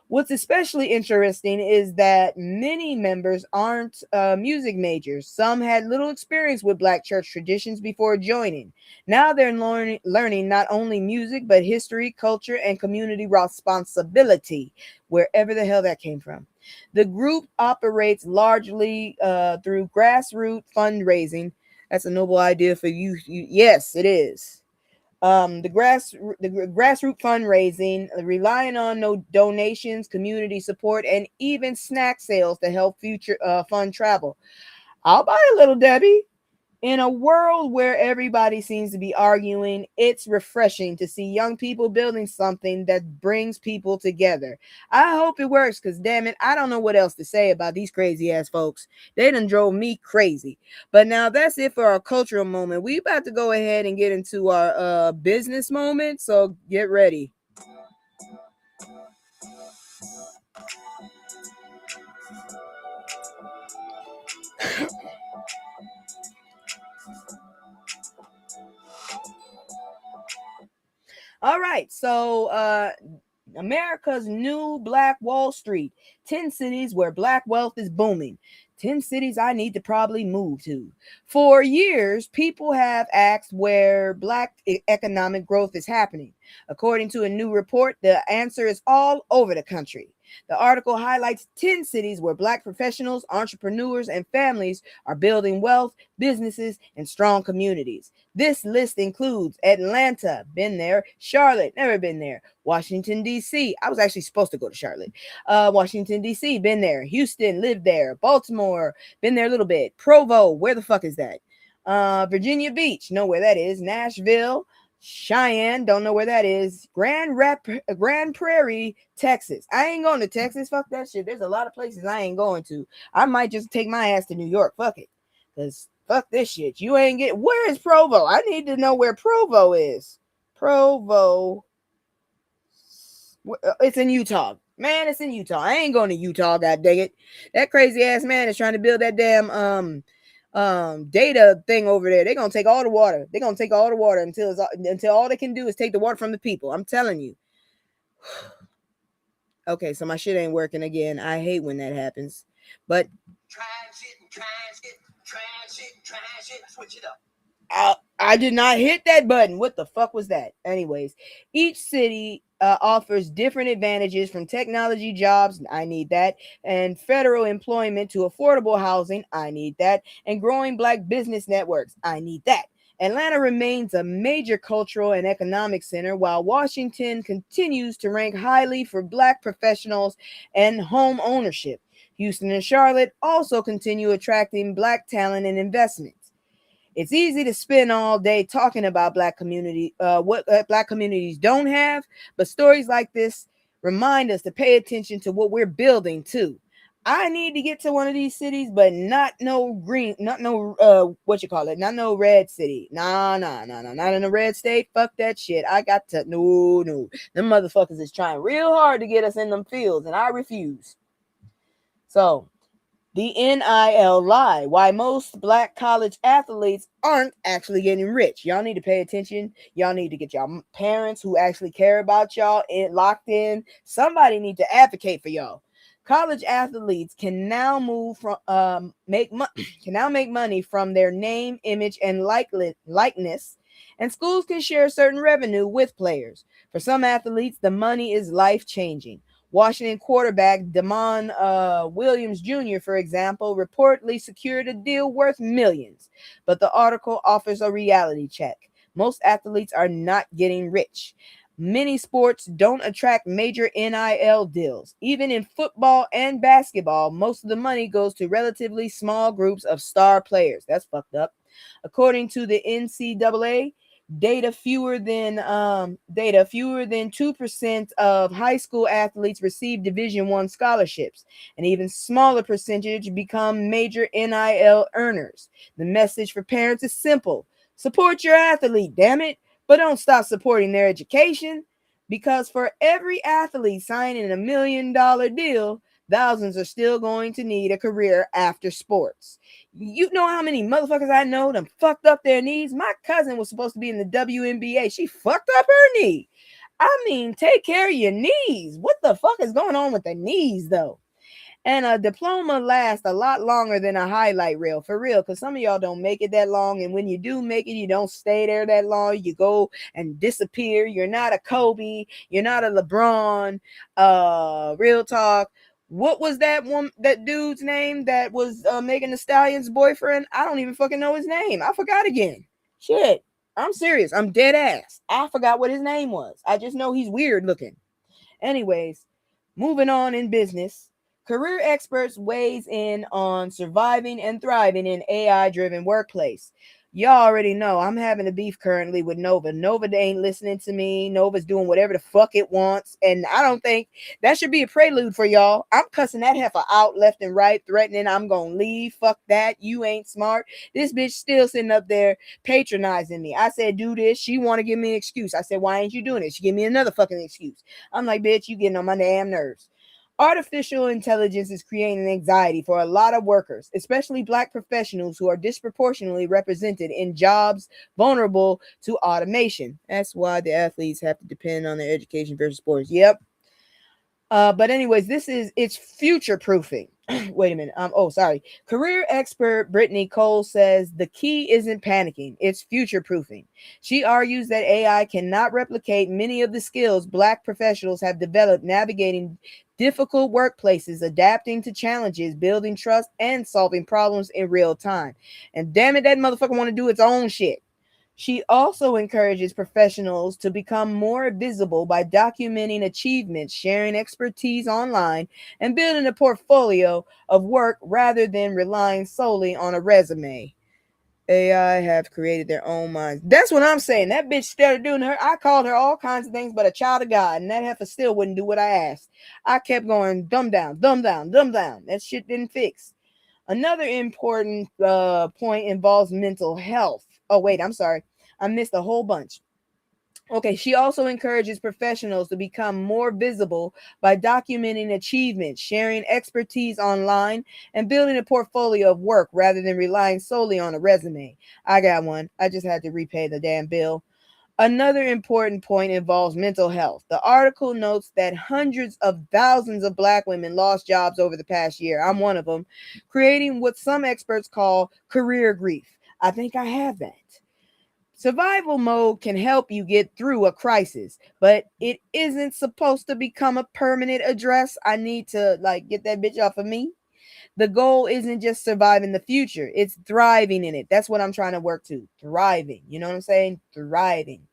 What's especially interesting is that many members aren't music majors. Some had little experience with Black church traditions before joining. Now they're learning not only music, but history, culture, and community responsibility, wherever the hell that came from. The group operates largely through grassroots fundraising. That's a noble idea for you. Yes, it is. The grassroots fundraising, relying on no donations, community support, and even snack sales to help future fund travel. I'll buy a little Debbie. In a world where everybody seems to be arguing, it's refreshing to see young people building something that brings people together. I hope it works because, damn it, I don't know what else to say about these crazy ass folks. They done drove me crazy. But now that's it for our cultural moment. We about to go ahead and get into our business moment, so get ready. All right, so America's new Black Wall Street. 10 cities where Black wealth is booming. 10 cities I need to probably move to. For years, people have asked where Black economic growth is happening. According to a new report, the answer is all over the country. The article highlights 10 cities where Black professionals, entrepreneurs, and families are building wealth, businesses, and strong communities. This list includes Atlanta, been there, Charlotte, never been there, Washington, D.C. I was actually supposed to go to Charlotte. Washington, D.C., been there, Houston, lived there, Baltimore, been there a little bit, Provo, where the fuck is that? Virginia Beach, know where that is, Nashville, Cheyenne, don't know where that is. Grand Prairie, Texas. I ain't going to Texas. Fuck that shit. There's a lot of places I ain't going to. I might just take my ass to New York. Fuck it. Because fuck this shit. You ain't get. Where is Provo? I need to know where Provo is. Provo. It's in Utah. Man, it's in Utah. I ain't going to Utah, god dang it. That crazy ass man is trying to build that damn data thing over there. They're gonna take all the water. They're gonna take all the water until all they can do is take the water from the people. I'm telling you. Okay, so my shit ain't working again. I hate when that happens. But Try shit, switch it up. I did not hit that button. What the fuck was that? Anyways, each city offers different advantages from technology jobs. I need that. And federal employment to affordable housing. I need that. And growing black business networks. I need that. Atlanta remains a major cultural and economic center, while Washington continues to rank highly for black professionals and home ownership. Houston and Charlotte also continue attracting black talent and investments. It's easy to spend all day talking about black community, what black communities don't have, but stories like this remind us to pay attention to what we're building too. I need to get to one of these cities, but not no green, not no not no red city. Nah, not in a red state. Fuck that shit. I got to no. Them motherfuckers is trying real hard to get us in them fields, and I refuse. So the NIL lie, why most black college athletes aren't actually getting rich. Y'all need to pay attention. Y'all need to get y'all parents who actually care about y'all locked in. Somebody need to advocate for y'all. College athletes can now make money from their name, image, and likeness, and schools can share certain revenue with players. For some athletes, the money is life-changing. Washington quarterback Damon Williams Jr., for example, reportedly secured a deal worth millions. But the article offers a reality check. Most athletes are not getting rich. Many sports don't attract major NIL deals. Even in football and basketball, most of the money goes to relatively small groups of star players. That's fucked up. According to the NCAA, data fewer than 2% of high school athletes receive Division I scholarships. An even smaller percentage become major NIL earners. The message for parents is simple. Support your athlete, damn it, but don't stop supporting their education, because for every athlete signing $1 million deal, thousands are still going to need a career after sports. You know how many motherfuckers I know done fucked up their knees? My cousin was supposed to be in the WNBA. She fucked up her knee. I mean, take care of your knees. What the fuck is going on with the knees, though? And a diploma lasts a lot longer than a highlight reel, for real, because some of y'all don't make it that long. And when you do make it, you don't stay there that long. You go and disappear. You're not a Kobe. You're not a LeBron. Real talk. What was that dude's name that was Megan Thee Stallion's boyfriend? I don't even fucking know his name. I forgot again. Shit. I'm serious. I'm dead ass. I forgot what his name was. I just know he's weird looking. Anyways, moving on in business. Career Experts weighs in on surviving and thriving in AI-driven workplace. Y'all already know I'm having a beef currently with Nova. Nova ain't listening to me. Nova's doing whatever the fuck it wants. And I don't think that should be a prelude for y'all. I'm cussing that heifer out left and right, threatening I'm going to leave. Fuck that. You ain't smart. This bitch still sitting up there patronizing me. I said, do this. She want to give me an excuse. I said, why ain't you doing it? She give me another fucking excuse. I'm like, bitch, you getting on my damn nerves. Artificial intelligence is creating anxiety for a lot of workers, especially black professionals who are disproportionately represented in jobs vulnerable to automation. That's why the athletes have to depend on their education versus sports. Yep. But anyways, it's future proofing. Wait a minute. Career expert Brittany Cole says the key isn't panicking, it's future proofing. She argues that AI cannot replicate many of the skills black professionals have developed navigating difficult workplaces, adapting to challenges, building trust, and solving problems in real time. And damn it, that motherfucker want to do its own shit. She also encourages professionals to become more visible by documenting achievements, sharing expertise online, and building a portfolio of work rather than relying solely on a resume. AI have created their own minds. That's what I'm saying. That bitch started doing her. I called her all kinds of things, but a child of God, and that heifer still wouldn't do what I asked. I kept going, dumb down, dumb down, dumb down. That shit didn't fix. Another important point involves mental health. Oh, wait, I'm sorry. I missed a whole bunch. Okay, she also encourages professionals to become more visible by documenting achievements, sharing expertise online, and building a portfolio of work rather than relying solely on a resume. I got one. I just had to repay the damn bill. Another important point involves mental health. The article notes that hundreds of thousands of Black women lost jobs over the past year. I'm one of them, creating what some experts call career grief. I think I have that. Survival mode can help you get through a crisis, but it isn't supposed to become a permanent address. I need to get that bitch off of me. The goal isn't just surviving the future, it's thriving in it. That's what I'm trying to work to. Thriving. You know what I'm saying? Thriving.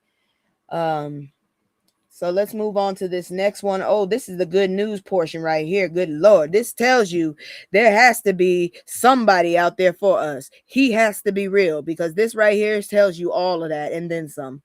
So let's move on to this next one. Oh, this is the good news portion right here. Good Lord. This tells you there has to be somebody out there for us. He has to be real, because this right here tells you all of that and then some.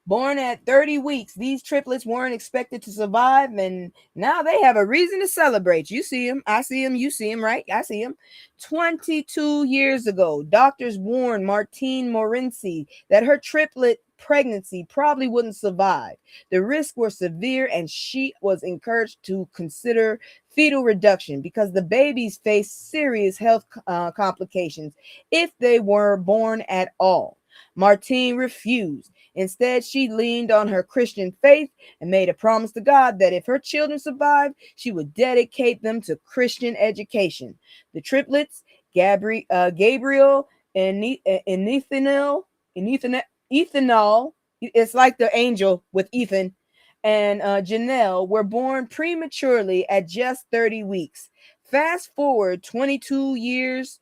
Born at 30 weeks, these triplets weren't expected to survive, and now they have a reason to celebrate. You see them, I see them, you see them, right? I see them. 22 years ago, doctors warned Martine Morency that her triplet pregnancy probably wouldn't survive. The risks were severe, and she was encouraged to consider fetal reduction because the babies faced serious health complications if they were born at all. Martine refused. Instead, she leaned on her Christian faith and made a promise to God that if her children survived, she would dedicate them to Christian education. The triplets, Gabriel and Ethanol, it's like the angel with Ethan, and Janelle were born prematurely at just 30 weeks. Fast forward 22 years,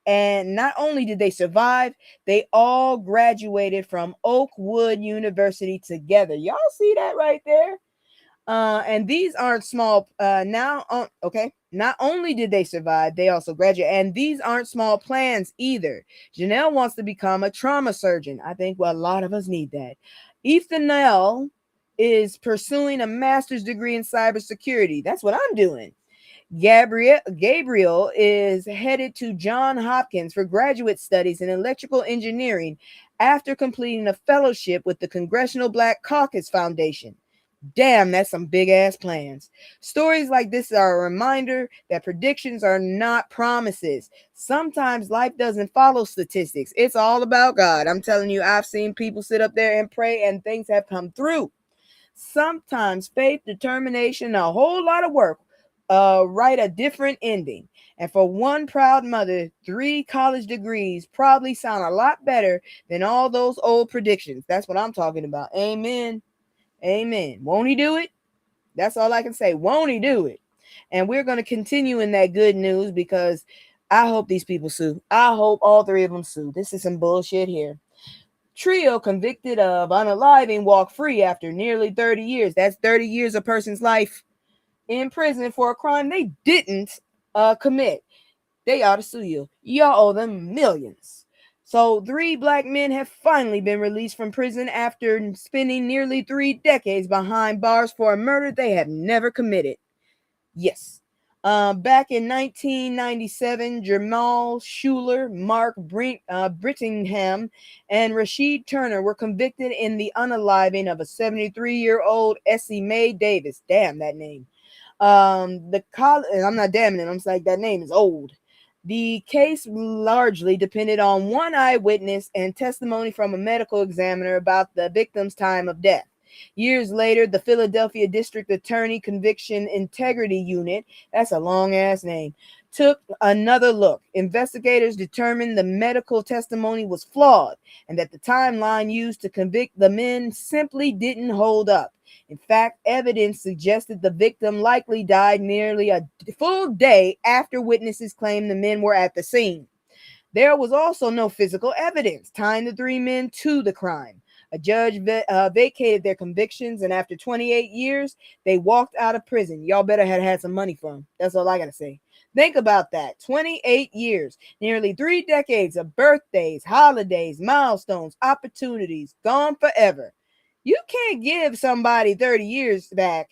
and not only did they survive, they all graduated from Oakwood University together. Y'all see that right there? And these aren't small. Okay. Not only did they survive, they also graduate. And these aren't small plans either. Janelle wants to become a trauma surgeon. I think a lot of us need that. Ethanel is pursuing a master's degree in cybersecurity. That's what I'm doing. Gabriel is headed to Johns Hopkins for graduate studies in electrical engineering after completing a fellowship with the Congressional Black Caucus Foundation. Damn, that's some big ass plans. Stories like this are a reminder that predictions are not promises. Sometimes life doesn't follow statistics. It's all about God. I'm telling you, I've seen people sit up there and pray and things have come through. Sometimes faith, determination, a whole lot of work write a different ending. And for one proud mother, 3 college degrees probably sound a lot better than all those old predictions. That's what I'm talking about. Amen. Amen. Won't he do it? That's all I can say. Won't he do it? And we're going to continue in that good news because I hope these people sue. I hope all 3 of them sue. This is some bullshit here. Trio convicted of unaliving walk free after nearly 30 years. That's 30 years a person's life in prison for a crime they didn't commit. They ought to sue you. Y'all owe them millions. So 3 Black men have finally been released from prison after spending nearly 3 decades behind bars for a murder they have never committed. Yes. Back in 1997, Jamal Schuler, Mark Brittingham, and Rashid Turner were convicted in the unaliving of a 73-year-old Essie Mae Davis. Damn that name. I'm not damning it. I'm like, that name is old. The case largely depended on one eyewitness and testimony from a medical examiner about the victim's time of death. Years later, the Philadelphia District Attorney Conviction Integrity Unit, that's a long ass name, took another look. Investigators determined the medical testimony was flawed and that the timeline used to convict the men simply didn't hold up. In fact, evidence suggested the victim likely died nearly a full day after witnesses claimed the men were at the scene. There was also no physical evidence tying the 3 men to the crime. A judge vacated their convictions, and after 28 years, they walked out of prison. Y'all better have had some money for them. That's all I gotta say. Think about that. 28 years, nearly 3 decades of birthdays, holidays, milestones, opportunities, gone forever. You can't give somebody 30 years back,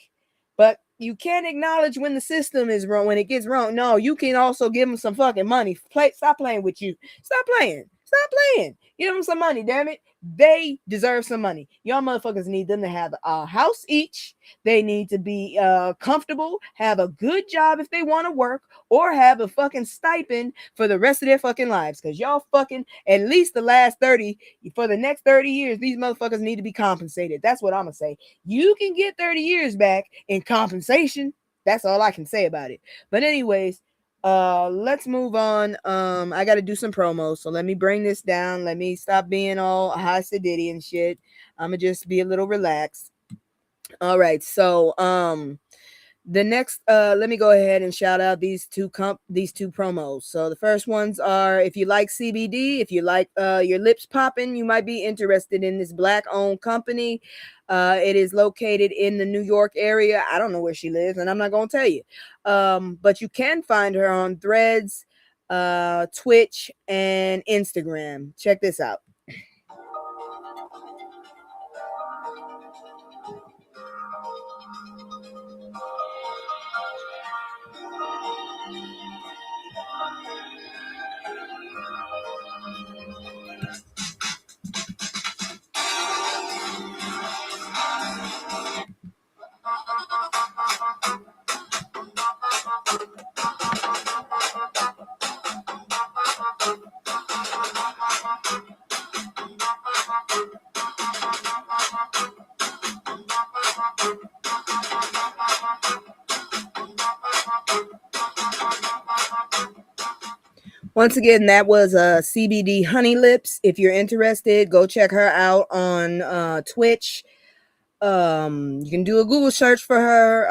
but you can't acknowledge when the system is wrong, when it gets wrong. No, you can also give them some fucking money. Stop playing with you. Stop playing. Stop playing. Give them some money, damn it. They deserve some money. Y'all motherfuckers need them to have a house each. They need to be comfortable, have a good job if they want to work, or have a fucking stipend for the rest of their fucking lives. Because y'all fucking, at least the last 30, for the next 30 years, these motherfuckers need to be compensated. That's what I'm going to say. You can get 30 years back in compensation. That's all I can say about it. But anyways, let's move on. I gotta do some promos, so let me bring this down. Let me stop being all high sedity and shit. I'ma just be a little relaxed. All right, so the next let me go ahead and shout out these two promos. So the first ones are, if you like CBD, if you like your lips popping, you might be interested in this black owned company. It is located in the New York area. I don't know where she lives, and I'm not gonna tell you, but you can find her on Threads, Twitch, and Instagram. Check this out. Once again, that was CBD Honey Lips. If you're interested, go check her out on Twitch. You can do a Google search for her,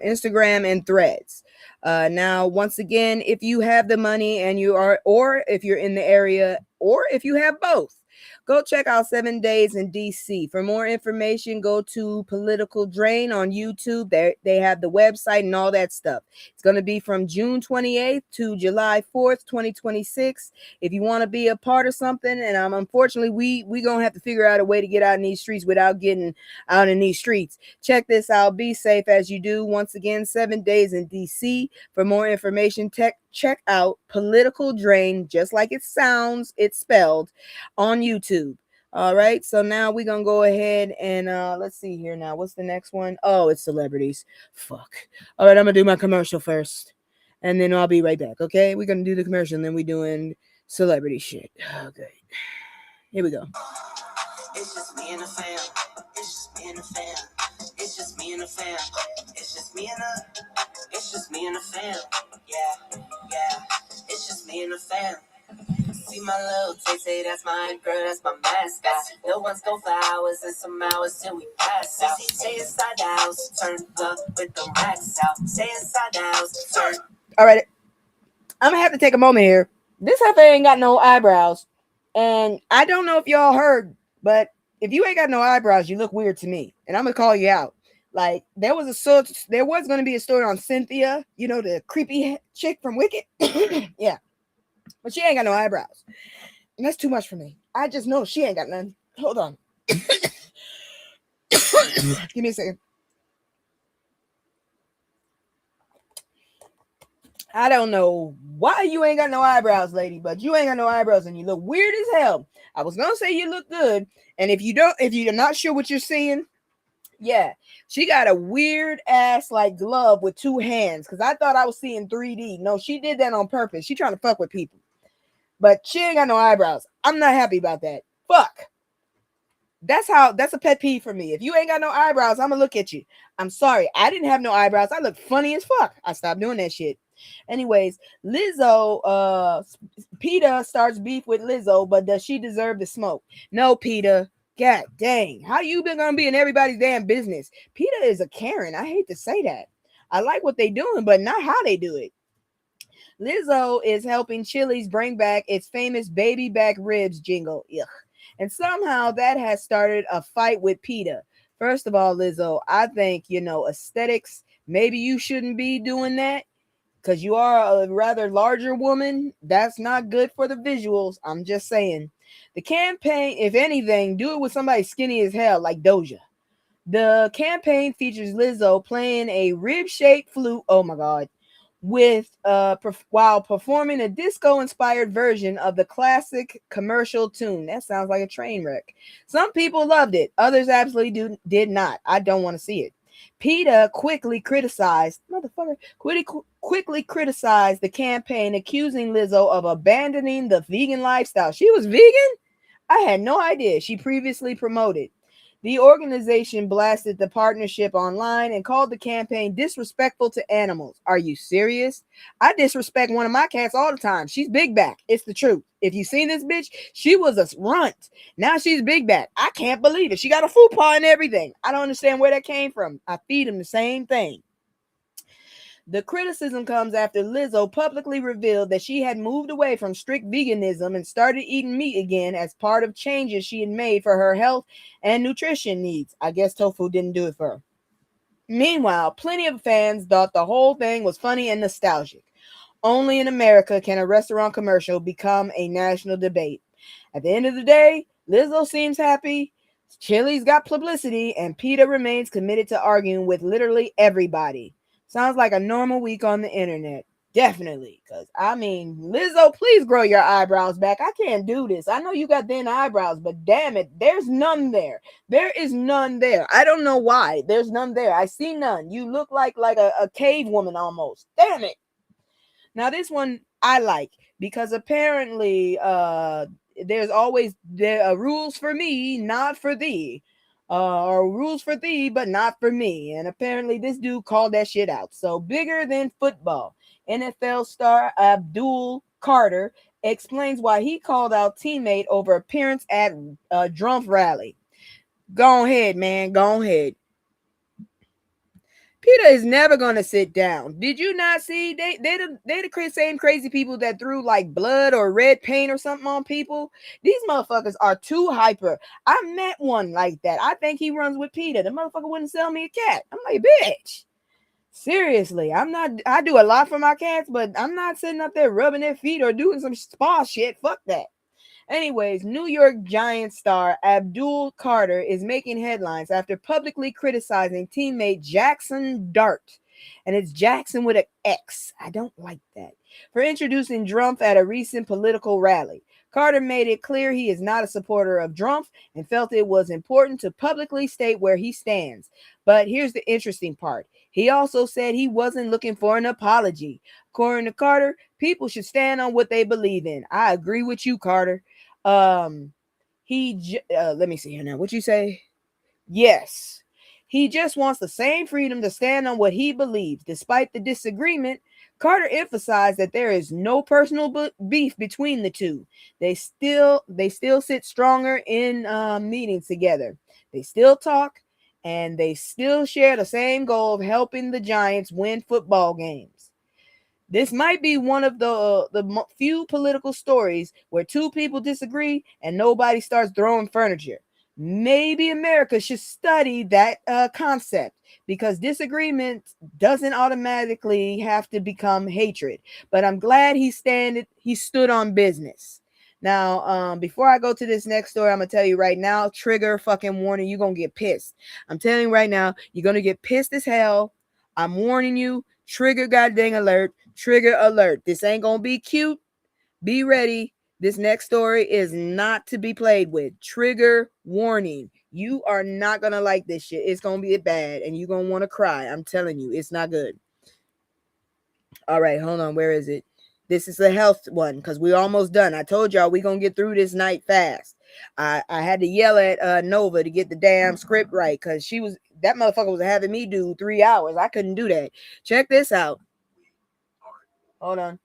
Instagram, and Threads. Now, once again, if you have the money and you are, or if you're in the area, or if you have both, go check out 7 Days in DC. For more information, go to Political Drain on YouTube. They have the website and all that stuff. It's going to be from June 28th to July 4th, 2026. If you want to be a part of something, and unfortunately, we going to have to figure out a way to get out in these streets without getting out in these streets. Check this out. Be safe as you do. Once again, 7 Days in DC. For more information, check out Political Drain, just like it sounds, it's spelled, on YouTube. All right, so now we're gonna go ahead and let's see here now. What's the next one? Oh, it's celebrities. Fuck. All right, I'm gonna do my commercial first, and then I'll be right back. Okay, we're gonna do the commercial, and then we doing celebrity shit. Okay, here we go. It's just me and the fam. It's just me and the fam. It's just me and the fam. It's just me and the. It's just me and the fam. Yeah, yeah. It's just me and the fam. See my little taste, say that's my girl, that's my mascot. No one's go for hours and some hours till we pass out. Stay inside the house, turn up with the racks out. Stay inside the house, turn. All right, I'm gonna have to take a moment here. This heifer ain't got no eyebrows, and I don't know if y'all heard, but if you ain't got no eyebrows, you look weird to me, and I'm gonna call you out. Like there was going to be a story on Cynthia, you know, the creepy chick from Wicked. Yeah, but she ain't got no eyebrows, and that's too much for me. I just know she ain't got none. Hold on. Give me a second. I don't know why you ain't got no eyebrows, lady, but you ain't got no eyebrows and you look weird as hell. I was gonna say you look good, and if you're not sure what you're seeing, yeah, she got a weird ass like glove with 2 hands, because I thought I was seeing 3D. No, she did that on purpose. She trying to fuck with people, but she ain't got no eyebrows. I'm not happy about that. Fuck. That's a pet peeve for me. If you ain't got no eyebrows, I'm gonna look at you. I'm sorry, I didn't have no eyebrows. I look funny as fuck. I stopped doing that shit. Anyways, Lizzo, PETA starts beef with Lizzo, but does she deserve the smoke? No, PETA. God dang, how you been gonna be in everybody's damn business? PETA is a Karen. I hate to say that. I like what they doing, but not how they do it. Lizzo is helping Chili's bring back its famous baby back ribs jingle. Ugh. And somehow that has started a fight with PETA. First of all, Lizzo, I think, aesthetics, maybe you shouldn't be doing that because you are a rather larger woman. That's not good for the visuals. I'm just saying. The campaign, if anything, do it with somebody skinny as hell like Doja. The campaign features Lizzo playing a rib-shaped flute. Oh my God. While performing a disco-inspired version of the classic commercial tune. That sounds like a train wreck. Some people loved it. Others absolutely did not. I don't want to see it. PETA quickly criticized the campaign, accusing Lizzo of abandoning the vegan lifestyle. She was vegan? I had no idea. She previously promoted. The organization blasted the partnership online and called the campaign disrespectful to animals. Are you serious? I disrespect one of my cats all the time. She's big back. It's the truth. If you seen this bitch, she was a runt. Now she's big back. I can't believe it. She got a fupa and everything. I don't understand where that came from. I feed him the same thing. The criticism comes after Lizzo publicly revealed that she had moved away from strict veganism and started eating meat again as part of changes she had made for her health and nutrition needs. I guess tofu didn't do it for her. Meanwhile, plenty of fans thought the whole thing was funny and nostalgic. Only in America can a restaurant commercial become a national debate. At the end of the day, Lizzo seems happy, Chili's got publicity, and PETA remains committed to arguing with literally everybody. Sounds like a normal week on the internet. Definitely. Because, Lizzo, please grow your eyebrows back. I can't do this. I know you got thin eyebrows, but damn it, there's none there. There is none there. I don't know why. There's none there. I see none. You look like a cave woman almost. Damn it. Now, this one I like because apparently there's always rules for me, not for thee. Or rules for thee, but not for me. And apparently this dude called that shit out. So bigger than football. NFL star Abdul Carter explains why he called out teammate over appearance at Drumpf rally. Go ahead, man. Go ahead. PETA is never gonna sit down. Did you not see they the same crazy people that threw like blood or red paint or something on people? These motherfuckers are too hyper. I met one like that. I think he runs with PETA. The motherfucker wouldn't sell me a cat. I'm like, bitch. Seriously, I do a lot for my cats, but I'm not sitting up there rubbing their feet or doing some spa shit. Fuck that. Anyways, New York Giants star Abdul Carter is making headlines after publicly criticizing teammate Jackson Dart. And it's Jackson with an X. I don't like that. For introducing Drumpf at a recent political rally. Carter made it clear he is not a supporter of Drumpf and felt it was important to publicly state where he stands. But here's the interesting part. He also said he wasn't looking for an apology. According to Carter, people should stand on what they believe in. I agree with you, Carter. Let me see here now. What you say? Yes. He just wants the same freedom to stand on what he believes. Despite the disagreement, Carter emphasized that there is no personal beef between the two. They still sit stronger in meetings together. They still talk, and they still share the same goal of helping the Giants win football games. This might be one of the few political stories where two people disagree and nobody starts throwing furniture. Maybe America should study that concept because disagreement doesn't automatically have to become hatred. But I'm glad he stood on business. Now, before I go to this next story, I'm going to tell you right now, trigger fucking warning, you're going to get pissed. I'm telling you right now, you're going to get pissed as hell. I'm warning you, trigger goddamn alert, trigger alert. This ain't going to be cute. Be ready. This next story is not to be played with. Trigger warning. You are not going to like this shit. It's going to be bad and you're going to want to cry. I'm telling you, it's not good. All right, hold on. Where is it? This is the health one because we're almost done. I told y'all we're going to get through this night fast. I had to yell at Nova to get the damn script right because that motherfucker was having me do 3 hours. I couldn't do that. Check this out. Hold on.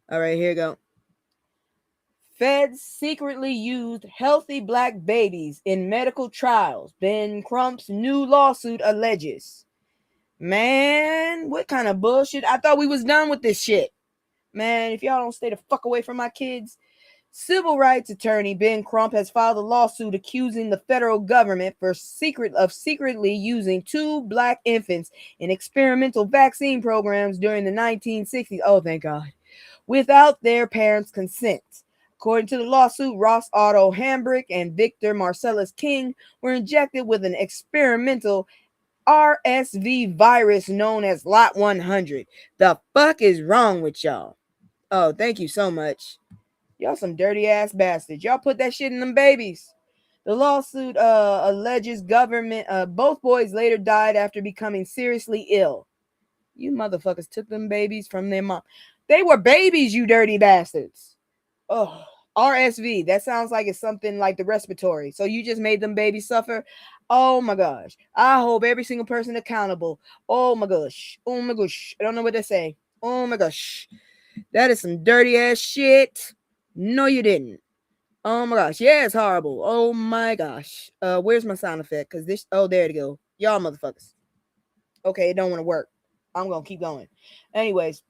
All right, here you go. Feds secretly used healthy black babies in medical trials. Ben Crump's new lawsuit alleges. Man, what kind of bullshit? I thought we was done with this shit. Man, if y'all don't stay the fuck away from my kids, Civil rights attorney Ben Crump has filed a lawsuit accusing the federal government for secretly using 2 black infants in experimental vaccine programs during the 1960s. Oh, thank God. Without their parents' consent. According to the lawsuit, Ross Otto Hambrick and Victor Marcellus King were injected with an experimental RSV virus known as Lot 100. The fuck is wrong with y'all? Oh, thank you so much. Y'all some dirty ass bastards. Y'all put that shit in them babies. The lawsuit alleges government both boys later died after becoming seriously ill. You motherfuckers took them babies from their mom. They were babies, you dirty bastards. Oh, RSV. That sounds like it's something like the respiratory. So you just made them babies suffer. Oh my gosh. I hope every single person accountable. Oh my gosh. Oh my gosh. I don't know what to say. Oh my gosh. That is some dirty ass shit. No, you didn't. Oh my gosh. Yeah, it's horrible. Oh my gosh. Where's my sound effect? Because this. Oh, there to go. Y'all motherfuckers. Okay, it don't want to work. I'm gonna keep going. Anyways,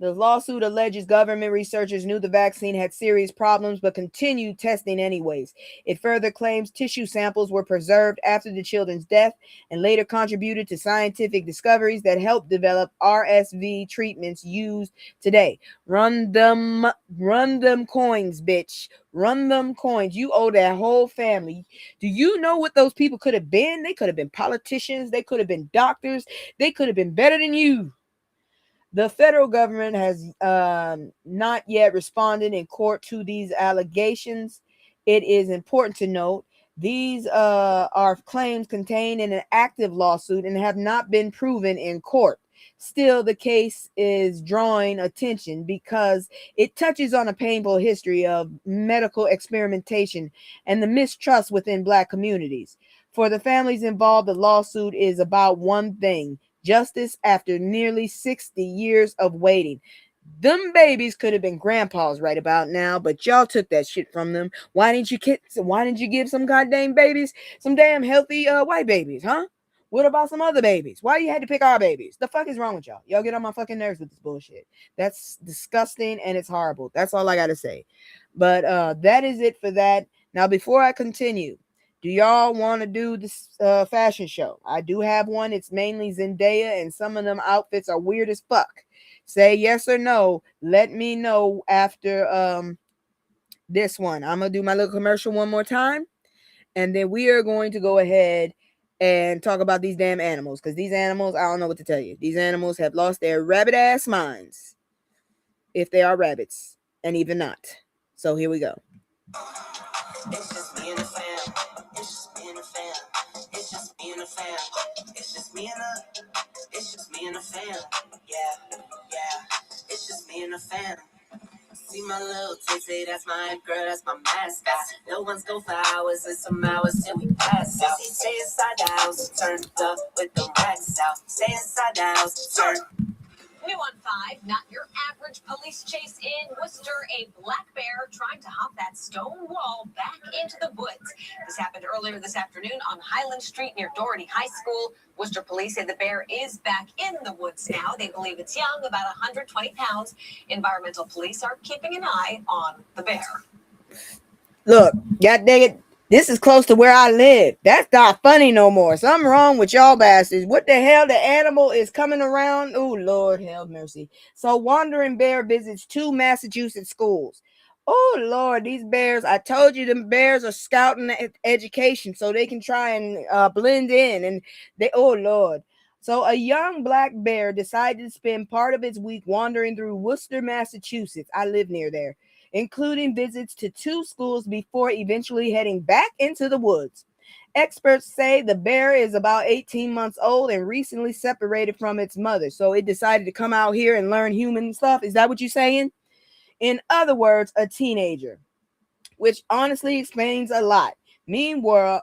the lawsuit alleges government researchers knew the vaccine had serious problems but continued testing anyways. It further claims tissue samples were preserved after the children's death and later contributed to scientific discoveries that helped develop RSV treatments used today. Run them coins, bitch. Run them coins. You owe that whole family. Do you know what those people could have been? They could have been politicians. They could have been doctors. They could have been better than you. The federal government has not yet responded in court to these allegations. It is important to note these are claims contained in an active lawsuit and have not been proven in court. Still, the case is drawing attention because it touches on a painful history of medical experimentation and the mistrust within Black communities. For the families involved, the lawsuit is about one thing: justice after nearly 60 years of waiting. Them babies could have been grandpas right about now, but y'all took that shit from them. Why didn't you give some goddamn babies some damn healthy white babies, huh? What about some other babies? Why you had to pick our babies? The fuck is wrong with y'all? Y'all get on my fucking nerves with this bullshit. That's disgusting and it's horrible. That's all I gotta say. But that is it for that. Now, before I continue, do y'all want to do this fashion show? I do have one. It's mainly Zendaya, and some of them outfits are weird as fuck. Say yes or no. Let me know after this one. I'm going to do my little commercial one more time, and then we are going to go ahead and talk about these damn animals, because these animals, I don't know what to tell you. These animals have lost their rabbit-ass minds, if they are rabbits, and even not. So here we go. It's just me and the fam. It's just me and the fam. It's just me and the fam. It's just me and the fam. Yeah. It's just me and the fam. See my little titty, that's my girl, that's my mascot. No one's go for hours and some hours till we pass out. Stay inside the house, turned up with the racks out. Stay inside the house, turned. New on 5, not your average police chase in Worcester. A black bear trying to hop that stone wall back into the woods. This happened earlier this afternoon on Highland Street near Doherty High School. Worcester police say the bear is back in the woods now. They believe it's young, about 120 pounds. Environmental police are keeping an eye on the bear. Look, god dang it. This is close to where I live. That's not funny no more. Something wrong with y'all bastards. What the hell? The animal is coming around. Oh, Lord, have mercy. So, wandering bear visits 2 Massachusetts schools. Oh, Lord, these bears. I told you the bears are scouting education so they can try and blend in. And they, oh, Lord. So, a young black bear decided to spend part of its week wandering through Worcester, Massachusetts. I live near there, including visits to 2 schools before eventually heading back into the woods. Experts say the bear is about 18 months old and recently separated from its mother, so it decided to come out here and learn human stuff. Is that what you're saying? In other words, a teenager, which honestly explains a lot. Meanwhile,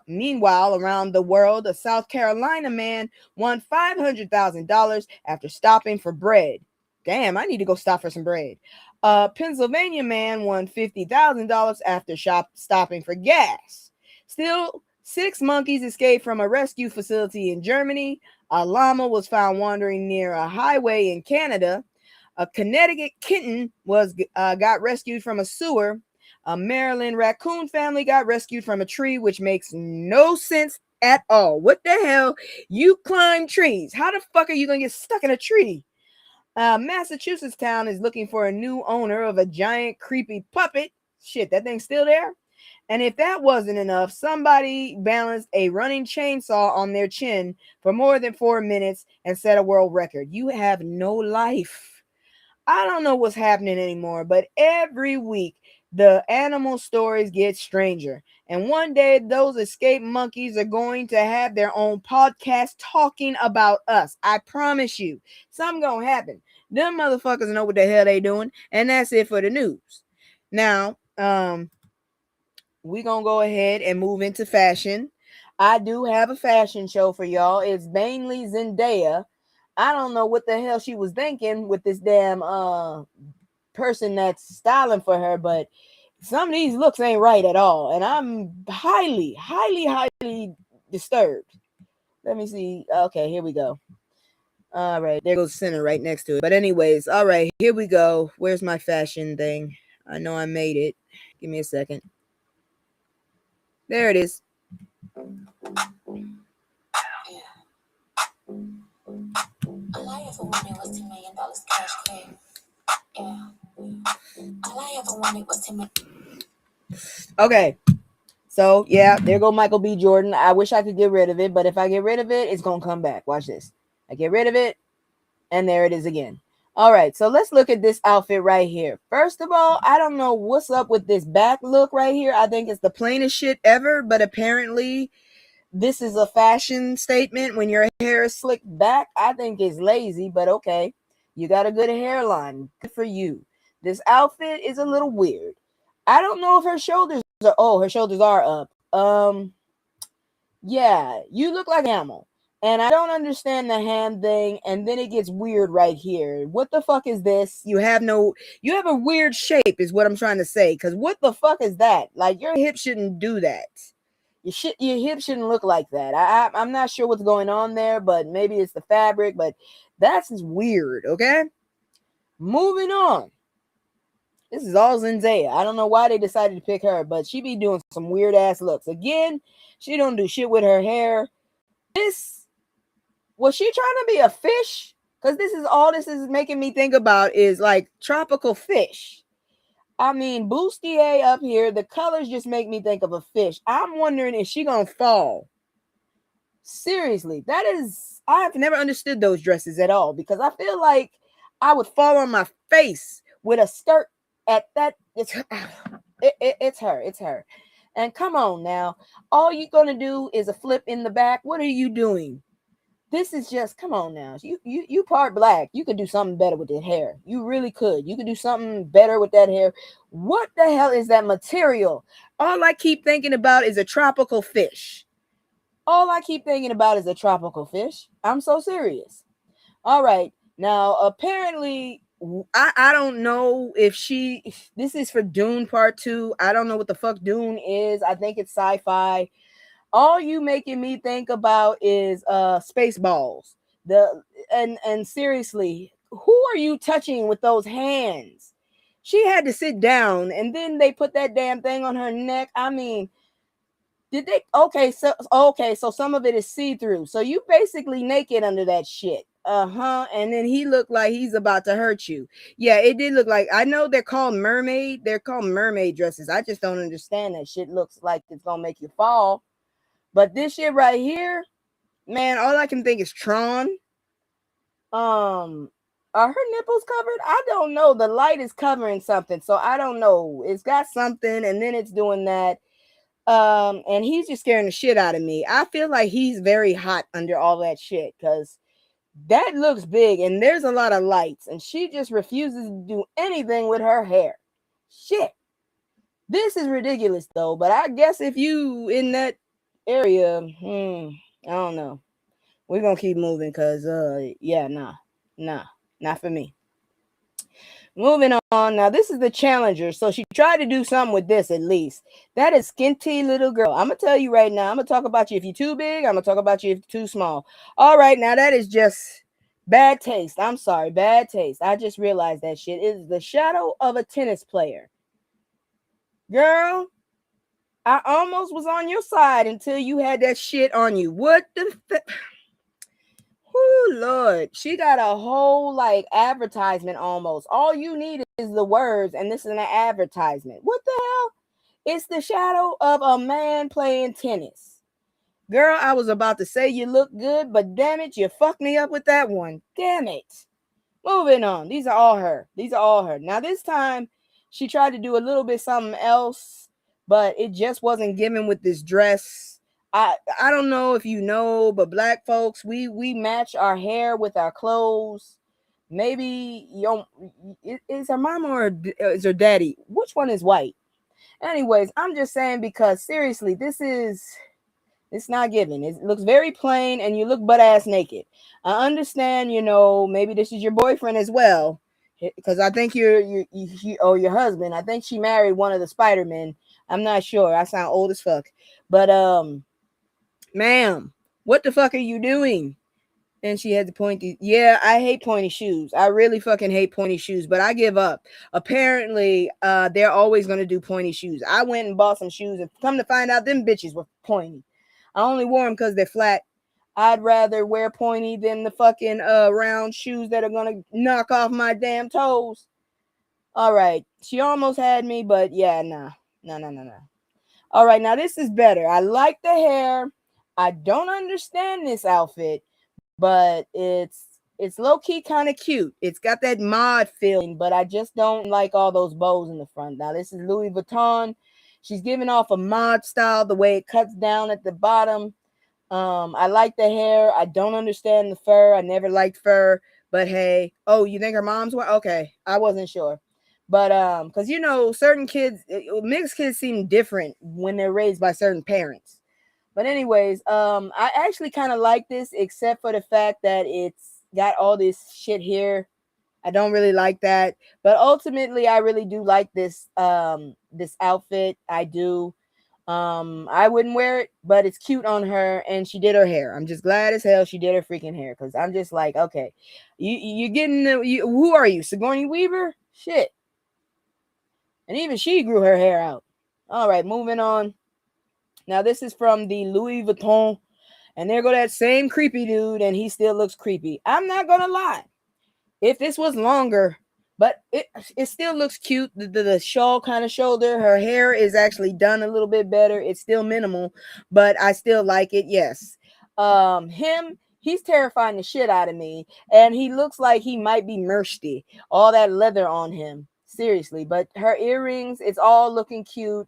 around the world, a South Carolina man won $500,000 after stopping for bread. Damn, I need to go stop for some bread. A Pennsylvania man won $50,000 after stopping for gas. Still, 6 monkeys escaped from a rescue facility in Germany. A llama was found wandering near a highway in Canada. A Connecticut kitten got rescued from a sewer. A Maryland raccoon family got rescued from a tree, which makes no sense at all. What the hell? You climb trees. How the fuck are you going to get stuck in a tree? Massachusetts town is looking for a new owner of a giant creepy puppet. Shit, that thing's still there? And if that wasn't enough, somebody balanced a running chainsaw on their chin for more than 4 minutes and set a world record. You have no life. I don't know what's happening anymore, but every week the animal stories get stranger. And one day those escaped monkeys are going to have their own podcast talking about us. I promise you, something gonna happen. Them motherfuckers know what the hell they doing, and that's it for the news. Now, we're gonna go ahead and move into fashion. I do have a fashion show for y'all. It's mainly Zendaya. I don't know what the hell she was thinking with this damn person that's styling for her, but some of these looks ain't right at all, and I'm highly disturbed. Let me see. Okay, here we go. All right, there goes center right next to it. But anyways, all right, here we go. Where's my fashion thing? I know I made it. Give me a second. There it is. All I ever wanted was $10 million cash quick. Yeah. All I ever wanted was $10 million. Okay. So, yeah, there go Michael B. Jordan. I wish I could get rid of it, but if I get rid of it, it's going to come back. Watch this. I get rid of it, and there it is again. All right, so let's look at this outfit right here. First of all, I don't know what's up with this back look right here. I think it's the plainest shit ever, but apparently this is a fashion statement when your hair is slicked back. I think it's lazy, but okay. You got a good hairline. Good for you. This outfit is a little weird. I don't know if her shoulders are... Oh, her shoulders are up. Yeah, you look like an animal. And I don't understand the hand thing. And then it gets weird right here. What the fuck is this? You have a weird shape is what I'm trying to say. Because what the fuck is that? Like, your hip shouldn't do that. Your hip shouldn't look like that. I'm not sure what's going on there, but maybe it's the fabric, but that's weird, okay? Moving on. This is all Zendaya. I don't know why they decided to pick her, but she be doing some weird ass looks. Again, she don't do shit with her hair. Was she trying to be a fish? Because this is making me think about is like tropical fish. I mean, bustier up here, the colors just make me think of a fish. I'm wondering if she gonna fall. Seriously, I've never understood those dresses at all because I feel like I would fall on my face with a skirt at that. It's her. And come on now, all you're gonna do is a flip in the back. What are you doing? This is just, come on now. You part black. You could do something better with that hair. You really could. You could do something better with that hair. What the hell is that material? All I keep thinking about is a tropical fish. I'm so serious. All right. Now, apparently, I don't know if this is for Dune Part 2. I don't know what the fuck Dune is. I think it's sci-fi. All you making me think about is Spaceballs. And seriously, who are you touching with those hands? She had to sit down and then they put that damn thing on her neck. I mean, did they? Okay, so some of it is see-through. So you basically naked under that shit. And then he looked like he's about to hurt you. Yeah, it did look like, I know they're called mermaid dresses. I just don't understand that shit looks like it's gonna make you fall. But this shit right here, man, all I can think is Tron. Are her nipples covered? I don't know. The light is covering something, so I don't know. It's got something, and then it's doing that. And he's just scaring the shit out of me. I feel like he's very hot under all that shit, because that looks big, and there's a lot of lights, and she just refuses to do anything with her hair. Shit. This is ridiculous, though, but I guess if you in that area, I don't know. We're gonna keep moving because not for me. Moving on. Now this is the Challenger, so she tried to do something with this. At least that is skinty little girl. I'm gonna tell you right now, I'm gonna talk about you if you're too big, I'm gonna talk about you if you're too small. All right, now that is just bad taste. I'm sorry, bad taste. I just realized that shit is the shadow of a tennis player. Girl, I almost was on your side until you had that shit on you. What the Oh Lord, she got a whole like advertisement almost. All you need is the words, and this is an advertisement. What the hell? It's the shadow of a man playing tennis. Girl, I was about to say you look good, but damn it, you fucked me up with that one. Damn it. Moving on. These are all her. These are all her. Now this time she tried to do a little bit something else, but it just wasn't given with this dress. I don't know if you know, but black folks, we match our hair with our clothes. Maybe is her mama or is her daddy? Which one is white? Anyways, I'm just saying because seriously, it's not given. It looks very plain, and you look butt ass naked. I understand, maybe this is your boyfriend as well, because I think or your husband. I think she married one of the Spider-Men. I'm not sure. I sound old as fuck, but ma'am, what the fuck are you doing? And she had to pointy. Yeah, I hate pointy shoes. I really fucking hate pointy shoes, but I give up. Apparently, they're always gonna do pointy shoes. I went and bought some shoes, and come to find out, them bitches were pointy. I only wore them because they're flat. I'd rather wear pointy than the fucking round shoes that are gonna knock off my damn toes. All right, she almost had me, but yeah, nah. No. All right, now this is better. I like the hair. I don't understand this outfit, but it's low key kind of cute. It's got that mod feeling, but I just don't like all those bows in the front. Now this is Louis Vuitton. She's giving off a mod style, the way it cuts down at the bottom. I like the hair. I don't understand the fur. I never liked fur, but hey, oh, you think her mom's what? Okay, I wasn't sure, but because certain kids, mixed kids seem different when they're raised by certain parents. But anyways, I actually kind of like this, except for the fact that it's got all this shit here. I don't really like that, but ultimately, I really do like this this outfit. I do. I wouldn't wear it, but it's cute on her, and she did her hair. I'm just glad as hell she did her freaking hair, because I'm just like, okay, you're getting who are you, Sigourney Weaver? Shit, and even she grew her hair out. All right, moving on. Now this is from the Louis Vuitton, and there go that same creepy dude, and he still looks creepy. I'm not gonna lie. If this was longer, but it still looks cute. The shawl kind of shoulder. Her hair is actually done a little bit better. It's still minimal, but I still like it. Yes. He's terrifying the shit out of me, and he looks like he might be thirsty. All that leather on him. Seriously, but her earrings, it's all looking cute.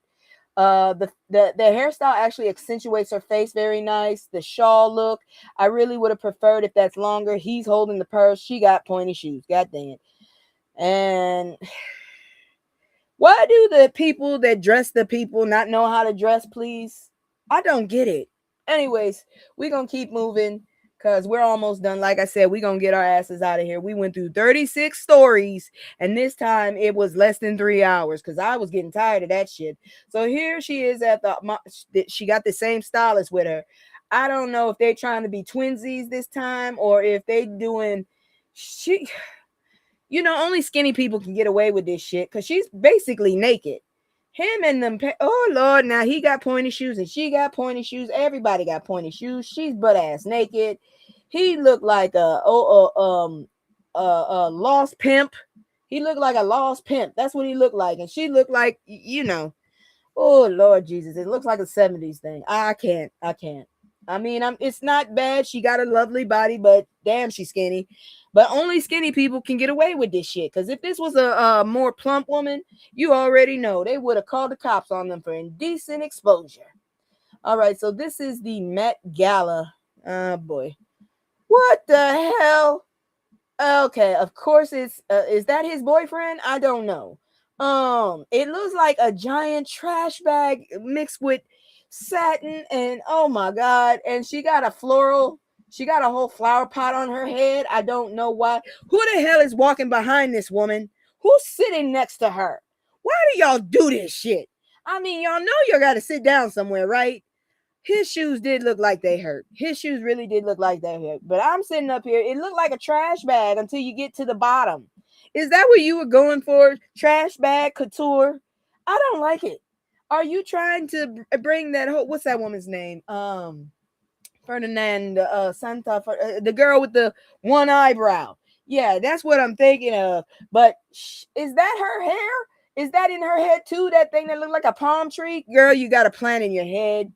The hairstyle actually accentuates her face very nice. The shawl look, I really would have preferred if that's longer. He's holding the purse. She got pointy shoes. God dang it. And why do the people that dress the people not know how to dress, please? I don't get it. Anyways, we're gonna keep moving because we're almost done. Like I said, we're gonna get our asses out of here. We went through 36 stories, and this time it was less than 3 hours because I was getting tired of that shit. So here she is she got the same stylist with her. I don't know if they're trying to be twinsies this time or if they doing only skinny people can get away with this shit because she's basically naked. Him and them, oh Lord, now he got pointy shoes and she got pointy shoes. Everybody got pointy shoes. She's butt ass naked. He looked like a lost pimp. He looked like a lost pimp. That's what he looked like, and she looked like oh Lord Jesus, it looks like a 70s thing. I can't. I mean, it's not bad. She got a lovely body, but damn, she's skinny. But only skinny people can get away with this shit. Because if this was a more plump woman, you already know they would have called the cops on them for indecent exposure. All right, so this is the Met Gala. Oh boy, what the hell? Okay, of course it's is that his boyfriend? I don't know. It looks like a giant trash bag mixed with satin, and oh my god, and she got a whole flower pot on her head. I don't know why. Who the hell is walking behind this woman? Who's sitting next to her? Why do y'all do this shit? I mean, y'all know you gotta sit down somewhere, right? His shoes did look like they hurt. His shoes really did look like they hurt. But I'm sitting up here. It looked like a trash bag until you get to the bottom. Is that what you were going for? Trash bag couture? I don't like it. Are you trying to bring that whole, what's that woman's name? Ferdinand Santa, the girl with the one eyebrow. Yeah, that's what I'm thinking of. But is that her hair? Is that in her head too? That thing that looked like a palm tree? Girl, you got a plant in your head.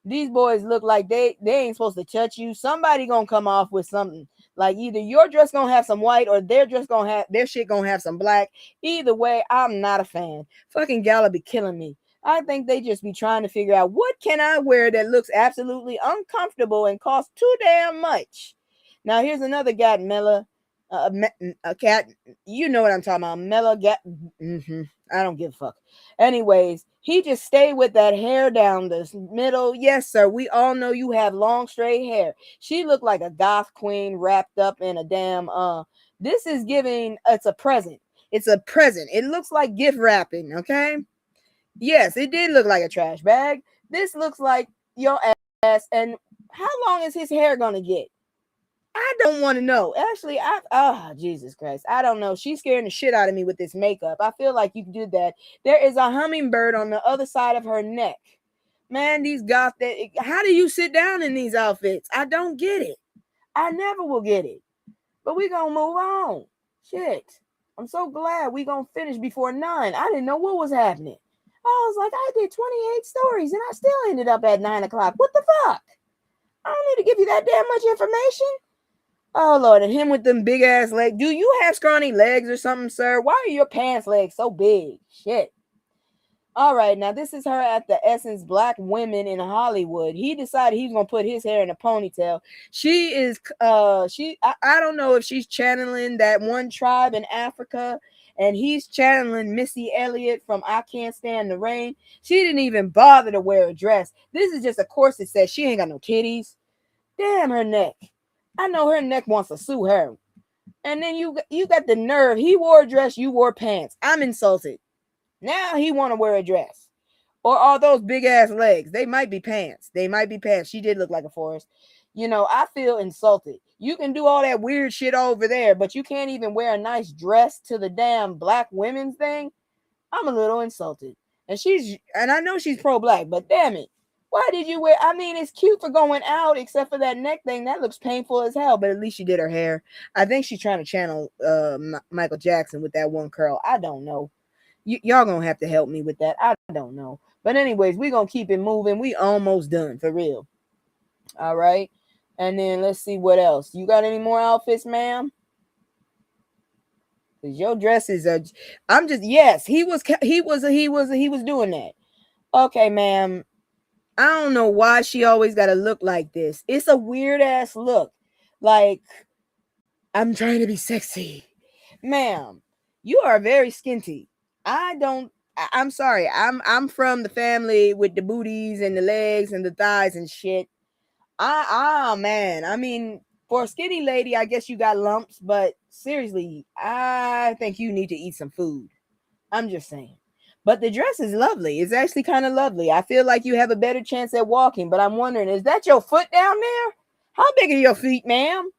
These boys look like they ain't supposed to touch you. Somebody gonna come off with something. Like either your dress gonna have some white or their dress gonna have their shit gonna have some black. Either way, I'm not a fan. Fucking gala be killing me. I think they just be trying to figure out what can I wear that looks absolutely uncomfortable and costs too damn much. Now here's another gat Mela, a cat. You know what I'm talking about, Mela gat. I don't give a fuck. Anyways, he just stayed with that hair down the middle. Yes, sir. We all know you have long straight hair. She looked like a goth queen wrapped up in a damn this is giving, it's a present. It's a present. It looks like gift wrapping, okay? Yes, it did look like a trash bag. This looks like your ass. And how long is his hair gonna get? I don't want to know. Actually, Jesus Christ. I don't know. She's scaring the shit out of me with this makeup. I feel like you did that. There is a hummingbird on the other side of her neck. Man, these goth that how do you sit down in these outfits? I don't get it. I never will get it. But we gonna move on. Shit. I'm so glad we gonna finish before 9. I didn't know what was happening. I was like, I did 28 stories and I still ended up at 9 o'clock. What the fuck? I don't need to give you that damn much information. Oh, Lord, and him with them big ass legs. Do you have scrawny legs or something, sir? Why are your pants legs so big? Shit. All right, now this is her at the Essence Black Women in Hollywood. He decided he's going to put his hair in a ponytail. She is, I don't know if she's channeling that one tribe in Africa, and he's channeling Missy Elliott from I Can't Stand the Rain. She didn't even bother to wear a dress. This is just a corset set. She ain't got no titties. Damn her neck. I know her neck wants to sue her. And then you got the nerve. He wore a dress, you wore pants. I'm insulted. Now he want to wear a dress. Or are those big ass legs? They might be pants. They might be pants. She did look like a forest. You know, I feel insulted. You can do all that weird shit over there, but you can't even wear a nice dress to the damn black women's thing. I'm a little insulted. And I know she's pro-black, but damn it. Why did you wear? I mean, it's cute for going out, except for that neck thing. That looks painful as hell, but at least she did her hair. I think she's trying to channel Michael Jackson with that one curl. I don't know. Y'all gonna have to help me with that. I don't know. But anyways, we're gonna keep it moving. We almost done, for real. All right. And then let's see what else. You got any more outfits, ma'am? Because your dresses are... I'm just... Yes, he was doing that. Okay, ma'am. I don't know why she always got to look like this. It's a weird ass look. Like, I'm trying to be sexy. Ma'am, you are very skinty. I'm sorry. I'm from the family with the booties and the legs and the thighs and shit. Man. I mean, for a skinny lady, I guess you got lumps, but seriously, I think you need to eat some food. I'm just saying. But the dress is lovely. It's actually kind of lovely. I feel like you have a better chance at walking, but I'm wondering, is that your foot down there? How big are your feet, ma'am?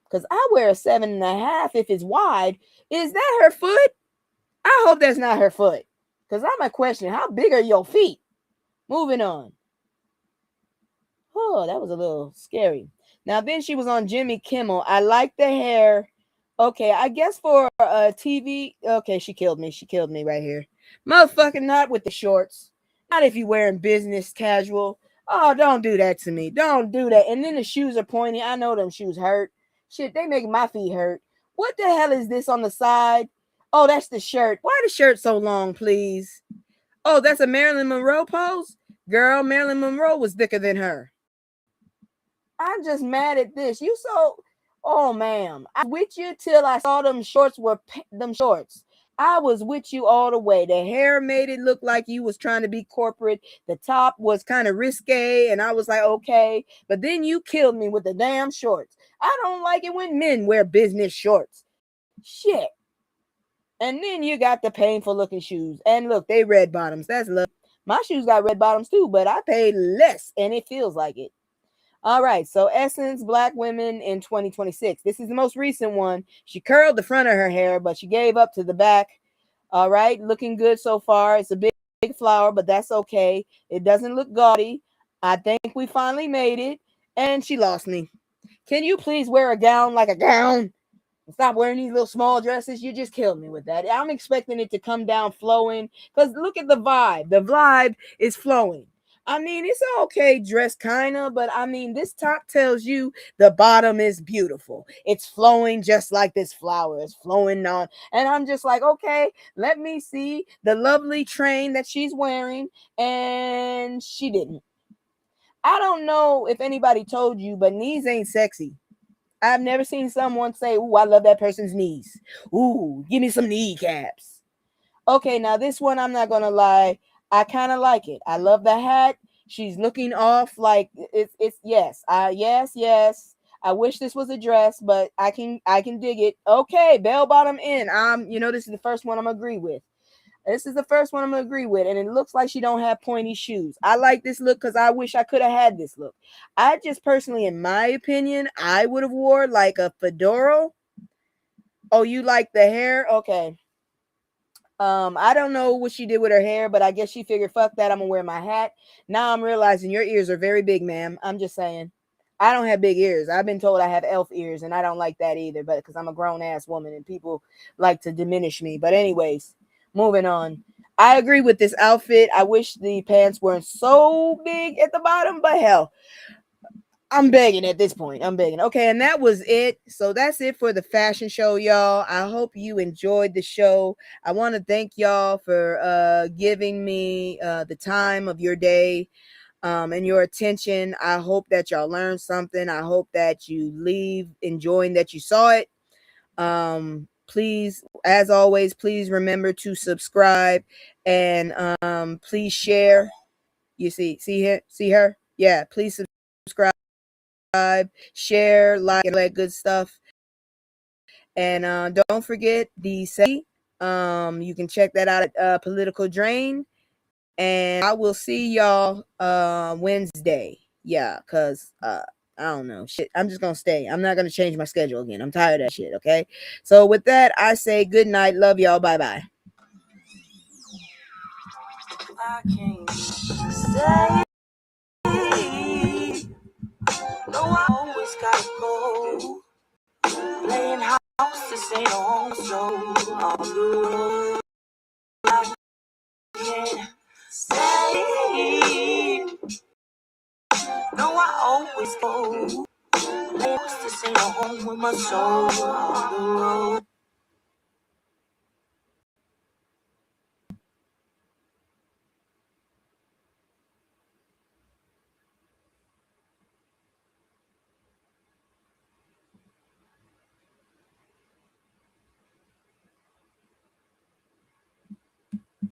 Because I wear a 7.5 if it's wide. Is that her foot? I hope that's not her foot. Because I'm a question, how big are your feet? Moving on. Oh, that was a little scary. Now, then she was on Jimmy Kimmel. I like the hair. Okay, I guess for TV. Okay, she killed me. She killed me right here. Motherfucking not with the shorts. Not if you wearing business casual. Oh, don't do that to me. Don't do that. And then the shoes are pointy. I know them shoes hurt. Shit, they make my feet hurt. What the hell is this on the side? Oh, that's the shirt. Why the shirt so long, please? Oh, that's a Marilyn Monroe pose? Girl, Marilyn Monroe was thicker than her. I'm just mad at this. You so... Oh, ma'am. I was with you till I saw them shorts were... Them shorts. I was with you all the way. The hair made it look like you was trying to be corporate. The top was kind of risque, and I was like, okay. But then you killed me with the damn shorts. I don't like it when men wear business shorts. Shit. And then you got the painful looking shoes. And look, they red bottoms. That's love. My shoes got red bottoms too, but I paid less, and it feels like it. All right, so Essence Black Women in 2026. This is the most recent one. She curled the front of her hair, but she gave up to the back. All right, looking good so far. It's a big flower, but that's okay. It doesn't look gaudy. I think we finally made it. And she lost me. Can you please wear a gown like a gown? Stop wearing these little small dresses. You just killed me with that. I'm expecting it to come down flowing. Because look at the vibe. The vibe is flowing. I mean, it's okay dress, kind of, but I mean, this top tells you the bottom is beautiful. It's flowing just like this flower is flowing on. And I'm just like, okay, let me see the lovely train that she's wearing. And she didn't. I don't know if anybody told you, but knees ain't sexy. I've never seen someone say, "Ooh, I love that person's knees. Ooh, give me some kneecaps." Okay, now this one, I'm not gonna lie, I kind of like it. I love the hat. She's looking off like it's yes, yes. I wish this was a dress, but I can dig it. Okay, bell bottom in. This is the first one I'm agree with. This is the first one I'm gonna agree with, and it looks like she don't have pointy shoes. I like this look because I wish I could have had this look. I just personally, in my opinion, I would have wore like a fedora. Oh, you like the hair? Okay. I don't know what she did with her hair, but I guess she figured, fuck that, I'm gonna wear my hat. Now I'm realizing your ears are very big, ma'am. I'm just saying. I don't have big ears. I've been told I have elf ears, and I don't like that either, but because I'm a grown ass woman and people like to diminish me. But anyways, moving on. I agree with this outfit. I wish the pants weren't so big at the bottom, but hell, I'm begging at this point. I'm begging. Okay, and that was it. So that's it for the fashion show, y'all. I hope you enjoyed the show. I want to thank y'all for giving me the time of your day and your attention. I hope that y'all learned something. I hope that you leave enjoying that you saw it. Please, as always, please remember to subscribe and please share. You see her? Yeah, please subscribe, share, like, and all that good stuff. And don't forget the say. You can check that out at Political Drain. And I will see y'all Wednesday. Yeah, because I don't know. Shit, I'm just gonna stay. I'm not gonna change my schedule again. I'm tired of that shit, okay? So with that, I say good night. Love y'all. Bye-bye. I can't say no, I always gotta go. Playing house, this ain't home, so on the road. I can't say no, I always go. Playing house, this ain't a home with my soul on the road.